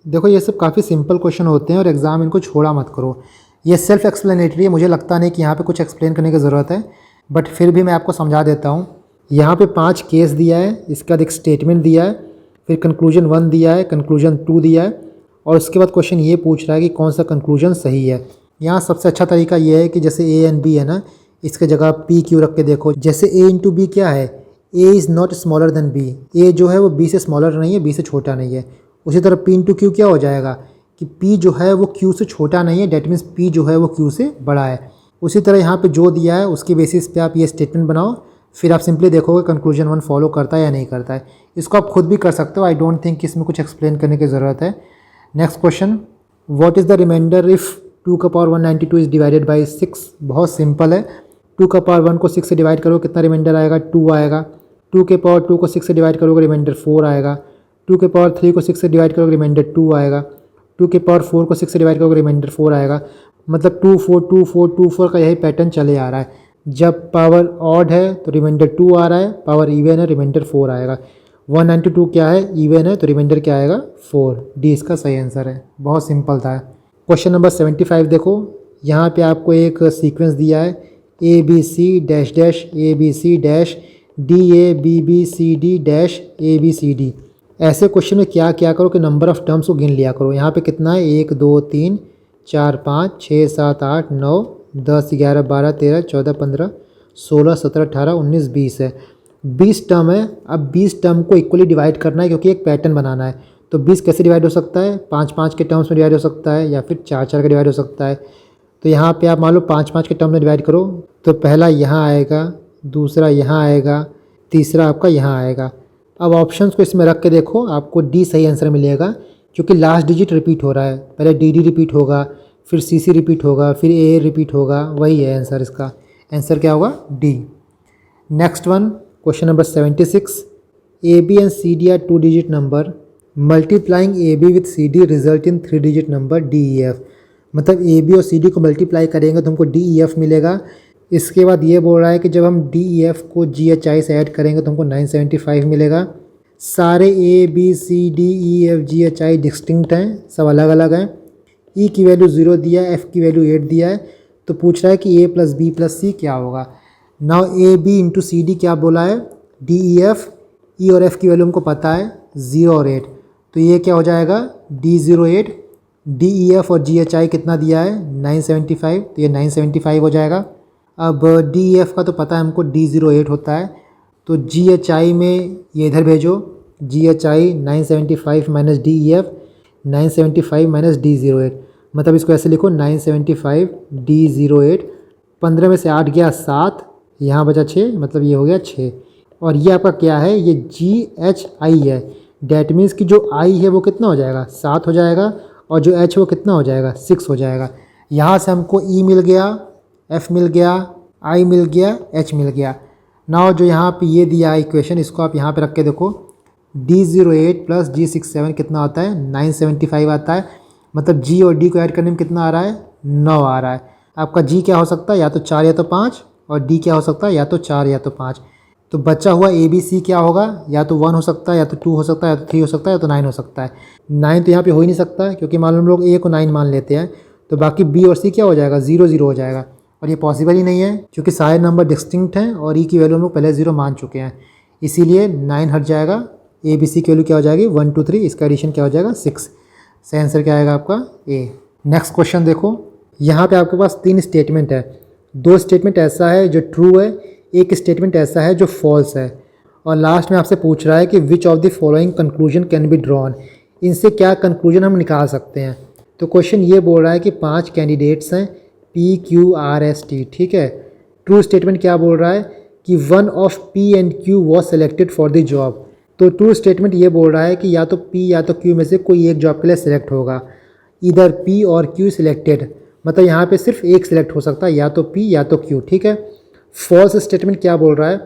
देखो ये सब काफ़ी सिंपल क्वेश्चन होते हैं और एग्ज़ाम इनको छोड़ा मत करो। ये सेल्फ एक्सप्लेनेटरी है, मुझे लगता नहीं कि यहाँ पे कुछ एक्सप्लेन करने की ज़रूरत है, बट फिर भी मैं आपको समझा देता हूँ। यहाँ पे 5 केस दिया है, इसके बाद एक स्टेटमेंट दिया है, फिर कंक्लूजन 1 दिया है, कंक्लूजन 2 दिया है, और उसके बाद क्वेश्चन ये पूछ रहा है कि कौन सा कंक्लूजन सही है। यहाँ सबसे अच्छा तरीका ये है कि जैसे ए एंड बी है ना, इसके जगह पी क्यू रख के देखो। जैसे ए इंटू बी क्या है? A is not smaller than B. A जो है वो बी से स्मॉलर नहीं है, बी से छोटा नहीं है। उसी तरह पी इंटू क्यू क्या हो जाएगा कि पी जो है वो क्यू से छोटा नहीं है, डेट मीन्स पी जो है वो क्यू से बड़ा है। उसी तरह यहाँ पे जो दिया है उसके बेसिस पे आप ये स्टेटमेंट बनाओ, फिर आप सिंपली देखोगे कंक्लूजन 1 फॉलो करता है या नहीं करता है। इसको आप खुद भी कर सकते हो, आई डोंट थिंक इसमें कुछ एक्सप्लेन करने की ज़रूरत है। Next question, what is the remainder if 2 का पावर 192 इज़ डिवाइडेड बाई 6? बहुत सिंपल है, 2 का पावर 1 को 6 से डिवाइड करो, कितना रिमाइंडर आएगा? 2 आएगा। 2 के पावर 2 को 6 से डिवाइड करोगे, रिमाइंडर 4 आएगा। 2 के पावर 3 को 6 से डिवाइड करोगे, रिमाइंडर 2 आएगा। 2 के पावर 4 को 6 से डिवाइड करोगे, रिमाइंडर 4 आएगा। मतलब 2 4 2 4 2 4 का यही पैटर्न चले आ रहा है। जब पावर ऑड है तो रिमाइंडर 2 आ रहा है, पावर इवन है रिमाइंडर 4 आएगा। 192 क्या है? इवन है, तो रिमाइंडर क्या आएगा? 4। डी इसका सही आंसर है। बहुत सिंपल था। क्वेश्चन नंबर 75 देखो, यहाँ पे आपको एक सीक्वेंस दिया है A B C dash dash A B C dash D A B B C D dash A B C D. ऐसे क्वेश्चन में क्या क्या करो कि नंबर ऑफ़ टर्म्स को गिन लिया करो। यहाँ पे कितना है? 1 2 3 4 5 6 7 8 9 10 11 12 13 14 15 16 17 18 19 20 है। 20 टर्म है। अब 20 टर्म को इक्वली डिवाइड करना है क्योंकि एक पैटर्न बनाना है। तो 20 कैसे डिवाइड हो सकता है? 5 5 के टर्म्स में डिवाइड हो सकता है या फिर 4 4 का डिवाइड हो सकता है। तो यहाँ पे आप मान लो 5 5 के टर्म में डिवाइड करो, तो पहला यहाँ आएगा, दूसरा यहाँ आएगा, तीसरा आपका यहाँ आएगा। अब ऑप्शंस को इसमें रख के देखो, आपको डी सही आंसर मिलेगा क्योंकि लास्ट डिजिट रिपीट हो रहा है। पहले डी डी रिपीट होगा, फिर सी सी रिपीट होगा, फिर ए रिपीट होगा, वही है आंसर। इसका आंसर क्या होगा? D. Next one, question number 76। A B and C D are 2 digit number, multiplying A B with C D result in 3 digit number D E F. मतलब ए बी और C D को multiply करेंगे तो हमको D E F मिलेगा। इसके बाद ये बोल रहा है कि जब हम डी ई एफ को जी एच आई से ऐड करेंगे तो हमको 975 मिलेगा। सारे A B C D E F G H I distinct हैं, सब अलग अलग हैं। ई की वैल्यू 0 दिया है, एफ की वैल्यू 8 दिया है। तो पूछ रहा है कि A plus B plus C क्या होगा। Now A B into C D क्या बोला है, डी ई एफ, ई और एफ की वैल्यू हमको पता है 0 और 8, तो ये क्या हो जाएगा D08, डी ई एफ और जी एच आई कितना दिया है 975, तो ये 975 हो जाएगा। अब डी ई एफ का तो पता है हमको D08 होता है, तो जी एच आई में ये इधर भेजो, जी एच आई 975 minus D E F 975 minus D08, मतलब इसको ऐसे लिखो 975 D08, 15 में से 8 गया 7, यहाँ बचा 6, मतलब ये हो गया 6। और ये आपका क्या है, ये जी एच आई है, डैट मीन्स कि जो आई है वो कितना हो जाएगा 7 हो जाएगा, और जो एच वो कितना हो जाएगा 6 हो जाएगा। यहाँ से हमको ई मिल गया, एफ मिल गया, आई मिल गया, एच मिल गया। नाउ जो यहाँ पे ये दिया है इक्वेशन, इसको आप यहाँ पे रख के देखो, D08 प्लस G67 कितना आता है 975 आता है, मतलब G और D को ऐड करने में कितना आ रहा है 9 आ रहा है। आपका G क्या हो सकता है, या तो 4 या तो 5, और D क्या हो सकता है, या तो 4 या तो 5। तो बचा हुआ ए बी सी क्या होगा, या तो 1 हो सकता है, या तो 2 हो सकता है, या तो 3 हो सकता है, या तो 9 हो सकता है। 9 तो यहाँ पे हो ही नहीं सकता है, क्योंकि मान लो हम लोग ए को 9 मान लेते हैं, तो बाकी बी और सी क्या हो जाएगा 0 0 हो जाएगा, और ये पॉसिबल ही नहीं है क्योंकि सारे नंबर डिस्टिंक्ट हैं और ई की वैल्यू हम लोग पहले 0 मान चुके हैं, इसीलिए 9 हट जाएगा। ए बी सी की वैल्यू क्या हो जाएगी 1 2 3, इसका एडिशन क्या हो जाएगा 6। सही आंसर क्या आएगा आपका ए। नेक्स्ट क्वेश्चन देखो, यहाँ पे आपके पास 3 स्टेटमेंट है, 2 स्टेटमेंट ऐसा है जो ट्रू है, एक स्टेटमेंट ऐसा है जो फॉल्स है, और लास्ट में आपसे पूछ रहा है कि which of the following conclusion can be drawn, इनसे क्या कंक्लूजन हम निकाल सकते हैं। तो क्वेश्चन ये बोल रहा है कि 5 कैंडिडेट्स हैं P Q R S T, ठीक है। ट्रू स्टेटमेंट क्या बोल रहा है कि one of P and Q was selected for the job. तो ट्रू स्टेटमेंट ये बोल रहा है कि या तो पी या तो क्यू में से कोई एक जॉब के लिए सिलेक्ट होगा, इधर पी और क्यू सिलेक्टेड, मतलब यहाँ पे सिर्फ एक सिलेक्ट हो सकता है, या तो पी या तो क्यू, ठीक है। फॉल्स स्टेटमेंट क्या बोल रहा है,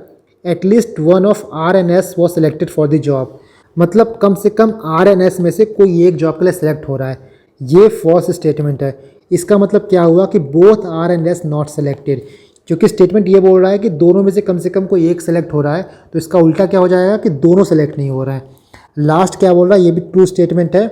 at least one of R N S was selected for the job, मतलब कम से कम आर एन एस में से कोई एक जॉब के लिए सिलेक्ट हो रहा है, ये फॉल्स स्टेटमेंट है। इसका मतलब क्या हुआ कि both R and S not selected, क्योंकि स्टेटमेंट ये बोल रहा है कि दोनों में से कम कोई एक सेलेक्ट हो रहा है, तो इसका उल्टा क्या हो जाएगा कि दोनों सेलेक्ट नहीं हो रहा है। लास्ट क्या बोल रहा है, ये भी ट्रू स्टेटमेंट है,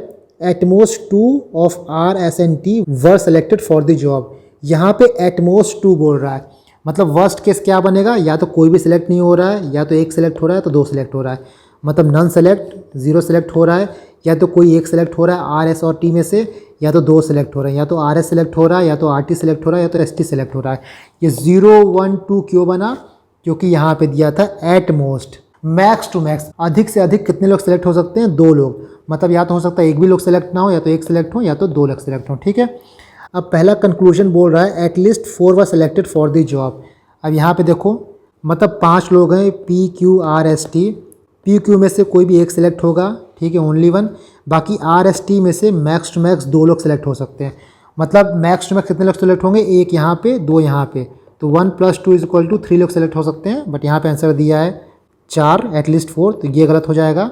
at most 2 of R S N T were selected for the job. यहाँ पे एटमोस्ट 2 बोल रहा है, मतलब वर्स्ट केस क्या बनेगा, या तो कोई भी सिलेक्ट नहीं हो रहा है, या तो एक सिलेक्ट हो रहा है, तो 2 सिलेक्ट हो रहा है, मतलब नन सेलेक्ट 0 सेलेक्ट हो रहा है, या तो कोई एक सिलेक्ट हो रहा है आर एस और टी में से, या तो 2 सिलेक्ट हो रहे हैं, या तो आर एस सिलेक्ट हो रहा है, या तो आर टी सिलेक्ट हो रहा है, या तो एस टी सिलेक्ट हो रहा है। ये 0 1 2 क्यों बना, क्योंकि यहाँ पे दिया था at most, max to max, अधिक से अधिक कितने लोग सेलेक्ट हो सकते हैं 2 लोग, मतलब या तो हो सकता है एक भी लोग सेलेक्ट ना हो, या तो एक सिलेक्ट हो, या तो 2 लोग सेलेक्ट हो, ठीक है। अब पहला कंक्लूजन बोल रहा है at least 4 were selected for the job. अब यहाँ पे देखो, मतलब 5 लोग हैं P Q R S T, P Q में से कोई भी एक सिलेक्ट होगा, ठीक है, ओनली 1, बाकी आर एस टी में से मैक्स टू मैक्स 2 लोग सेलेक्ट हो सकते हैं, मतलब मैक्स टू मैक्स कितने लोग सेलेक्ट होंगे, एक यहाँ पे 2 यहाँ पे, तो 1 + 2 = 3 लोग सेलेक्ट हो सकते हैं, बट यहाँ पे आंसर दिया है 4 एटलीस्ट 4, तो ये गलत हो जाएगा।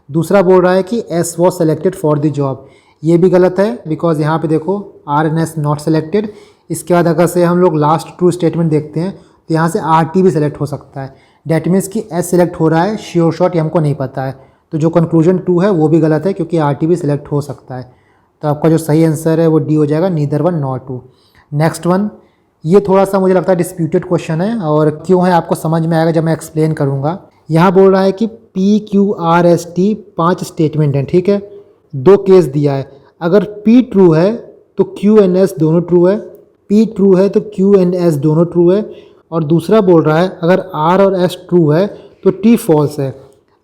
दूसरा बोल रहा है कि S was selected for the job, ये भी गलत है, बिकॉज यहाँ पे देखो R N S not selected. इसके बाद अगर से हम लोग लास्ट ट्रू स्टेटमेंट देखते हैं, तो यहाँ से आर टी भी सेलेक्ट हो सकता है, डैट मीन्स कि एस सेलेक्ट हो रहा है, श्योर शॉट ये हमको नहीं पता है, तो जो कंक्लूजन 2 है वो भी गलत है, क्योंकि आर टी भी सिलेक्ट हो सकता है। तो आपका जो सही आंसर है वो डी हो जाएगा, नीदर 1 नॉट 2। नेक्स्ट वन, ये थोड़ा सा मुझे लगता है डिस्प्यूटेड क्वेश्चन है, और क्यों है आपको समझ में आएगा जब मैं एक्सप्लेन करूँगा। यहाँ बोल रहा है कि P Q R S T 5 statement हैं, ठीक है, 2 केस दिया है, अगर पी ट्रू है तो क्यू एंड एस दोनों ट्रू है, पी ट्रू है तो क्यू एंड एस दोनों ट्रू है, और दूसरा बोल रहा है अगर आर और एस ट्रू है तो टी फॉल्स है,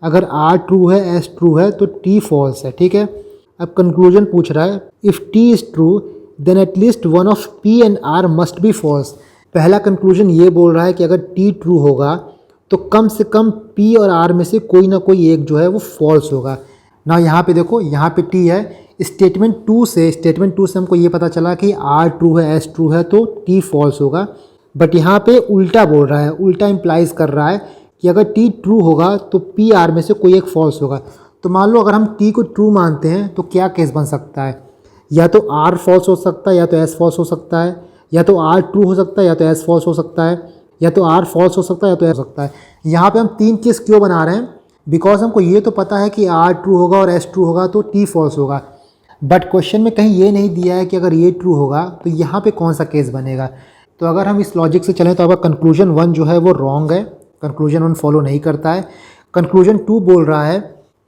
अगर आर ट्रू है एस ट्रू है तो टी फॉल्स है, ठीक है। अब कंक्लूजन पूछ रहा है if T is true then at least one of P and R must be false. पहला कंक्लूजन ये बोल रहा है कि अगर टी ट्रू होगा तो कम से कम पी और आर में से कोई ना कोई एक जो है वो फॉल्स होगा ना। यहाँ पे देखो, यहाँ पे टी है, स्टेटमेंट 2 से हमको ये पता चला कि आर ट्रू है एस ट्रू है तो टी फॉल्स होगा, बट यहाँ पे उल्टा बोल रहा है, उल्टा इम्प्लाइज कर रहा है कि अगर टी ट्रू होगा तो पी आर में से कोई एक फॉल्स होगा। तो मान लो अगर हम टी को ट्रू मानते हैं तो क्या केस बन सकता है, या तो आर फॉल्स हो सकता है, या तो एस फॉल्स हो सकता है, या तो आर ट्रू हो सकता है, या तो एस फॉल्स हो सकता है, या तो आर फॉल्स हो सकता है, या तो एस हो सकता है। यहाँ पे हम 3 केस क्यों बना रहे हैं, बिकॉज हमको ये तो पता है कि आर ट्रू होगा और एस ट्रू होगा तो टी फॉल्स होगा, बट क्वेश्चन में कहीं ये नहीं दिया है कि अगर ये ट्रू होगा तो यहाँ पे कौन सा केस बनेगा। तो अगर हम इस लॉजिक से चलें तो आपका कंक्लूजन 1 जो है वो रॉन्ग है, कंक्लूजन 1 फॉलो नहीं करता है। कंक्लूजन 2 बोल रहा है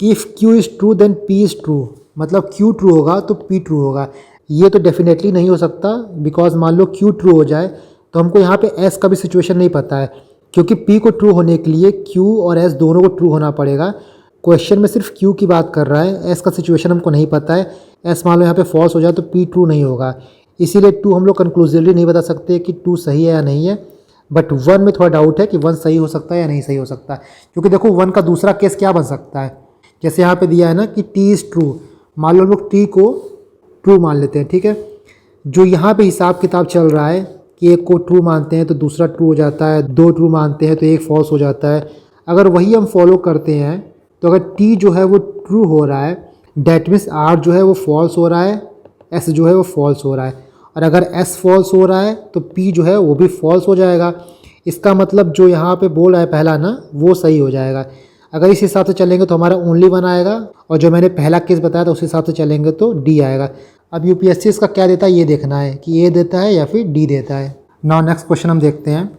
कि if Q is true then P is true, मतलब Q ट्रू होगा तो P ट्रू होगा। ये तो डेफिनेटली नहीं हो सकता, बिकॉज मान लो Q ट्रू हो जाए तो हमको यहाँ पे S का भी सिचुएशन नहीं पता है, क्योंकि P को ट्रू होने के लिए Q और S दोनों को ट्रू होना पड़ेगा। क्वेश्चन में सिर्फ Q की बात कर रहा है, S का सिचुएशन हमको नहीं पता है। S मान लो यहाँ पे फॉल्स हो जाए तो P ट्रू नहीं होगा, इसीलिए 2 हम लोग कंक्लूसिवली नहीं बता सकते कि 2 सही है या नहीं है। बट 1 में थोड़ा डाउट है कि 1 सही हो सकता है या नहीं सही हो सकता है, क्योंकि देखो 1 का दूसरा केस क्या बन सकता है, जैसे यहाँ पे दिया है ना कि T इज़ ट्रू, मान लो लोग T को ट्रू मान लेते हैं, ठीक है। जो यहाँ पे हिसाब किताब चल रहा है कि एक को ट्रू मानते हैं तो दूसरा ट्रू हो जाता है, 2 ट्रू मानते हैं तो एक फॉल्स हो जाता है। अगर वही हम फॉलो करते हैं तो अगर T जो है वो ट्रू हो रहा है, डैट मीन्स R जो है वो फॉल्स हो रहा है, S जो है वो फॉल्स हो रहा है, और अगर S फॉल्स हो रहा है तो P जो है वो भी फॉल्स हो जाएगा। इसका मतलब जो यहाँ पे बोल रहा है पहला ना, वो सही हो जाएगा। अगर इस हिसाब से चलेंगे तो हमारा ओनली 1 आएगा, और जो मैंने पहला केस बताया था उस हिसाब से चलेंगे तो D आएगा। अब यूपीएससी इसका क्या देता है ये देखना है कि A देता है या फिर D देता है। नाउ नेक्स्ट क्वेश्चन हम देखते हैं।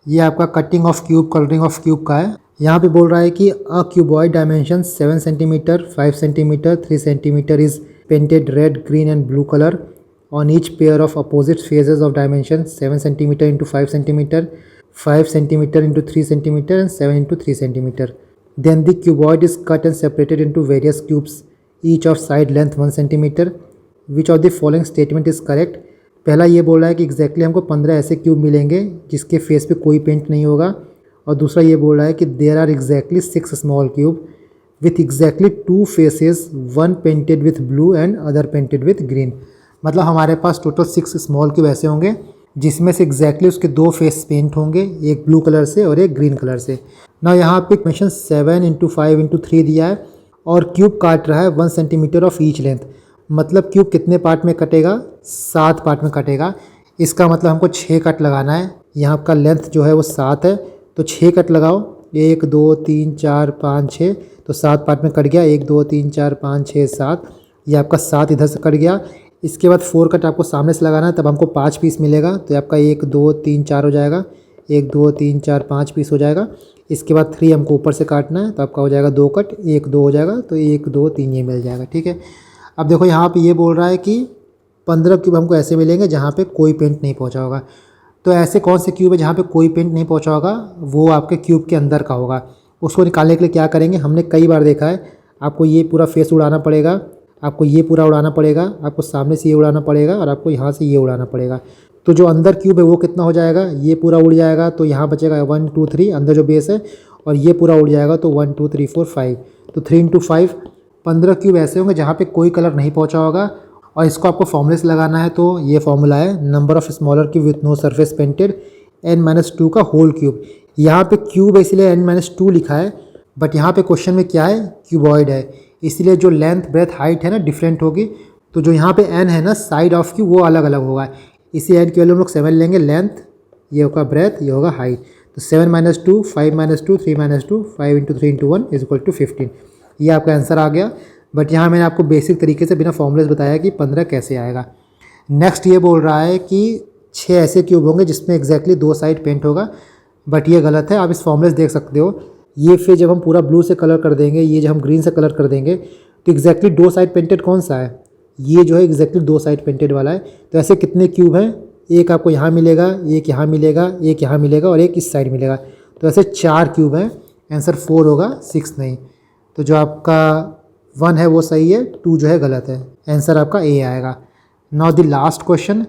ये आपका cutting of cube, colouring of cube का है। यहाँ पे बोल रहा है कि a cuboid dimension 7 centimetre, 5 centimetre, 3 centimetre is painted red, green and blue colour on each pair of opposite phases of dimension 7 centimeter into 5 centimeter, 5 centimeter into 3 centimeter and 7 into 3 centimeter. Then the cuboid is cut and separated into various cubes, each of side length 1 centimeter. Which of the following statement is correct? पहला ये बोल रहा है कि exactly हमको 15 ऐसे cube मिलेंगे जिसके फेस पे कोई पेंट नहीं होगा, और दूसरा ये बोल रहा है कि there are exactly 6 small cube with exactly 2 faces, 1 painted with blue and other painted with green. मतलब हमारे पास टोटल 6 स्मॉल क्यूब ऐसे होंगे जिसमें से एग्जैक्टली उसके 2 फेस पेंट होंगे, एक ब्लू कलर से और एक ग्रीन कलर से। ना यहाँ पे क्वेश्चन 7 इंटू 5 इंटू 3 दिया है, और क्यूब काट रहा है 1 सेंटीमीटर ऑफ ईच लेंथ। मतलब क्यूब कितने पार्ट में कटेगा? 7 पार्ट में कटेगा। इसका मतलब हमको 6 कट लगाना है। यहाँ का लेंथ जो है वो 7 है, तो 6 कट लगाओ, 1 2 3 4 5 6, तो 7 पार्ट में कट गया, 1 2 3 4 5 6 7। ये आपका 7 इधर से कट गया। इसके बाद 4 कट आपको सामने से लगाना है, तब हमको 5 पीस मिलेगा, तो आपका 1 2 3 4 हो जाएगा, 1 2 3 4 5 पीस हो जाएगा। इसके बाद 3 हमको ऊपर से काटना है, तो आपका हो जाएगा 2 कट, 1 2 हो जाएगा, तो 1 2 3 ये मिल जाएगा, ठीक है। अब देखो यहाँ पे ये बोल रहा है कि 15 क्यूब हमको ऐसे मिलेंगे जहाँ पे कोई पेंट नहीं पहुँचा होगा। तो ऐसे कौन से क्यूब है जहाँ पे कोई पेंट नहीं पहुँचा होगा? वो आपके क्यूब के अंदर का होगा। उसको निकालने के लिए क्या करेंगे, हमने कई बार देखा है, आपको ये पूरा फेस उड़ाना पड़ेगा, आपको ये पूरा उड़ाना पड़ेगा, आपको सामने से ये उड़ाना पड़ेगा, और आपको यहाँ से ये उड़ाना पड़ेगा। तो जो अंदर क्यूब है वो कितना हो जाएगा? ये पूरा उड़ जाएगा, तो यहाँ बचेगा 1 2 3 अंदर जो बेस है, और ये पूरा उड़ जाएगा, तो 1 2 3 4 5, तो 3 इंटू 5 15 क्यूब ऐसे होंगे जहाँ पे कोई कलर नहीं पहुँचा होगा। और इसको आपको फॉर्मूले से लगाना है, तो ये फॉर्मूला है number of smaller cube with no surface painted n-2 का होल क्यूब। यहाँ पे क्यूब है इसलिए n-2 लिखा है, बट यहाँ पे क्वेश्चन में क्या है? क्यूबॉइड है, इसलिए जो लेंथ ब्रेथ हाइट है ना डिफरेंट होगी। तो जो यहाँ पे n है ना साइड ऑफ क्यूब, वो अलग अलग होगा, इसी n की वैल्यू हम लोग 7 लेंगे। लेंथ ये होगा ब्रेथ, ये होगा हाइट, तो 7 - 2 5 - 2 3 - 2 5 into 3 into 1 is equal to 15। ये आपका आंसर आ गया। बट यहाँ मैंने आपको बेसिक तरीके से बिना फॉर्मूले से बताया कि 15 कैसे आएगा। नेक्स्ट ये बोल रहा है कि 6 ऐसे क्यूब होंगे जिसमें एग्जैक्टली 2 साइड पेंट होगा, बट ये गलत है। आप इस फॉर्मूले से देख सकते हो, ये फिर जब हम पूरा ब्लू से कलर कर देंगे, ये जब हम ग्रीन से कलर कर देंगे, तो एग्जैक्टली 2 साइड पेंटेड कौन सा है? ये जो है एग्जैक्टली 2 साइड पेंटेड वाला है। तो ऐसे कितने क्यूब हैं? एक आपको यहाँ मिलेगा, एक यहाँ मिलेगा, एक यहाँ मिलेगा, और एक इस साइड मिलेगा। तो ऐसे 4 क्यूब हैं। आंसर 4 होगा, 6 नहीं। तो जो आपका 1 है वो सही है, 2 जो है गलत है। आंसर आपका ए आएगा। नाउ द लास्ट क्वेश्चन,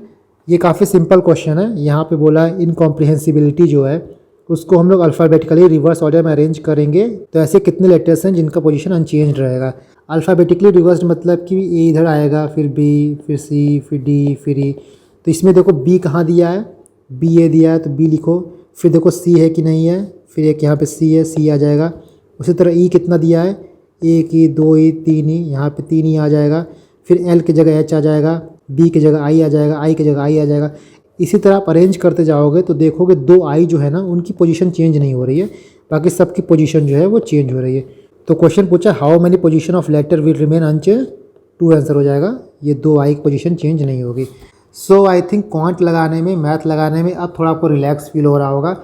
ये काफ़ी सिंपल क्वेश्चन है। यहाँ पे बोला इनकॉम्प्रिहेंसिबिलिटी जो है उसको हम लोग अल्फ़ाबेटिकली रिवर्स ऑर्डर में अरेंज करेंगे, तो ऐसे कितने लेटर्स हैं जिनका पोजीशन अनचेंज रहेगा? अल्फ़ाबेटिकली रिवर्स मतलब कि ए इधर आएगा, फिर बी, फिर सी, फिर डी, फिर ई। तो इसमें देखो बी कहाँ दिया है? बी ए दिया है, तो बी लिखो। फिर देखो सी है कि नहीं है, फिर एक यहाँ पे सी है, सी आ जाएगा। उसी तरह ई कितना दिया है? 1 ई 2 ई 3 ई, यहाँ पे 3 ई आ जाएगा। फिर एल की जगह एच आ जाएगा, बी की जगह आई आ जाएगा, आई की जगह आई आ जाएगा। इसी तरह आप अरेंज करते जाओगे तो देखोगे 2 आई जो है ना उनकी पोजीशन चेंज नहीं हो रही है, बाकी सबकी पोजीशन जो है वो चेंज हो रही है। तो क्वेश्चन पूछा how many position of letter will remain unchanged, 2 answer हो जाएगा। ये 2 आई की पोजीशन चेंज नहीं होगी। सो आई थिंक क्वांट लगाने में, मैथ लगाने में अब थोड़ा आपको रिलैक्स फील हो रहा होगा।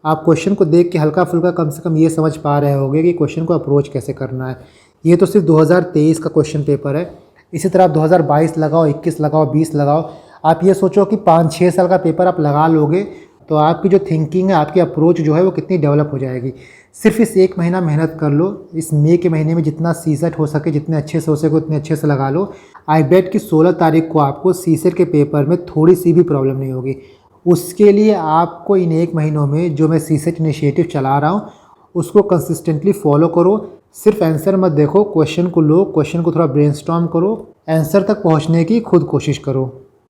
आप क्वेश्चन को देख के हल्का फुल्का कम से कम ये समझ पा रहे होंगे कि क्वेश्चन को अप्रोच कैसे करना है। ये तो सिर्फ 2023 का क्वेश्चन पेपर है। इसी तरह आप 2022 लगाओ, 21 लगाओ, 20 लगाओ। आप ये सोचो कि 5-6 साल का पेपर आप लगा लोगे तो आपकी जो थिंकिंग है, आपकी अप्रोच जो है वो कितनी डेवलप हो जाएगी। सिर्फ इस 1 महीना मेहनत कर लो। इस मई के महीने में जितना सीसेट हो सके, जितने अच्छे से हो सके उतने अच्छे से लगा लो। आई बेट कि 16 तारीख को आपको सीसेट के पेपर में थोड़ी सी भी प्रॉब्लम नहीं होगी। उसके लिए आपको इन 1 महीनों में जो मैं सीसेट इनिशिएटिव चला रहा हूँ उसको कंसिस्टेंटली फॉलो करो। सिर्फ आंसर मत देखो, क्वेश्चन को लो, क्वेश्चन को थोड़ा ब्रेनस्टॉर्म करो, आंसर तक पहुँचने की खुद कोशिश करो।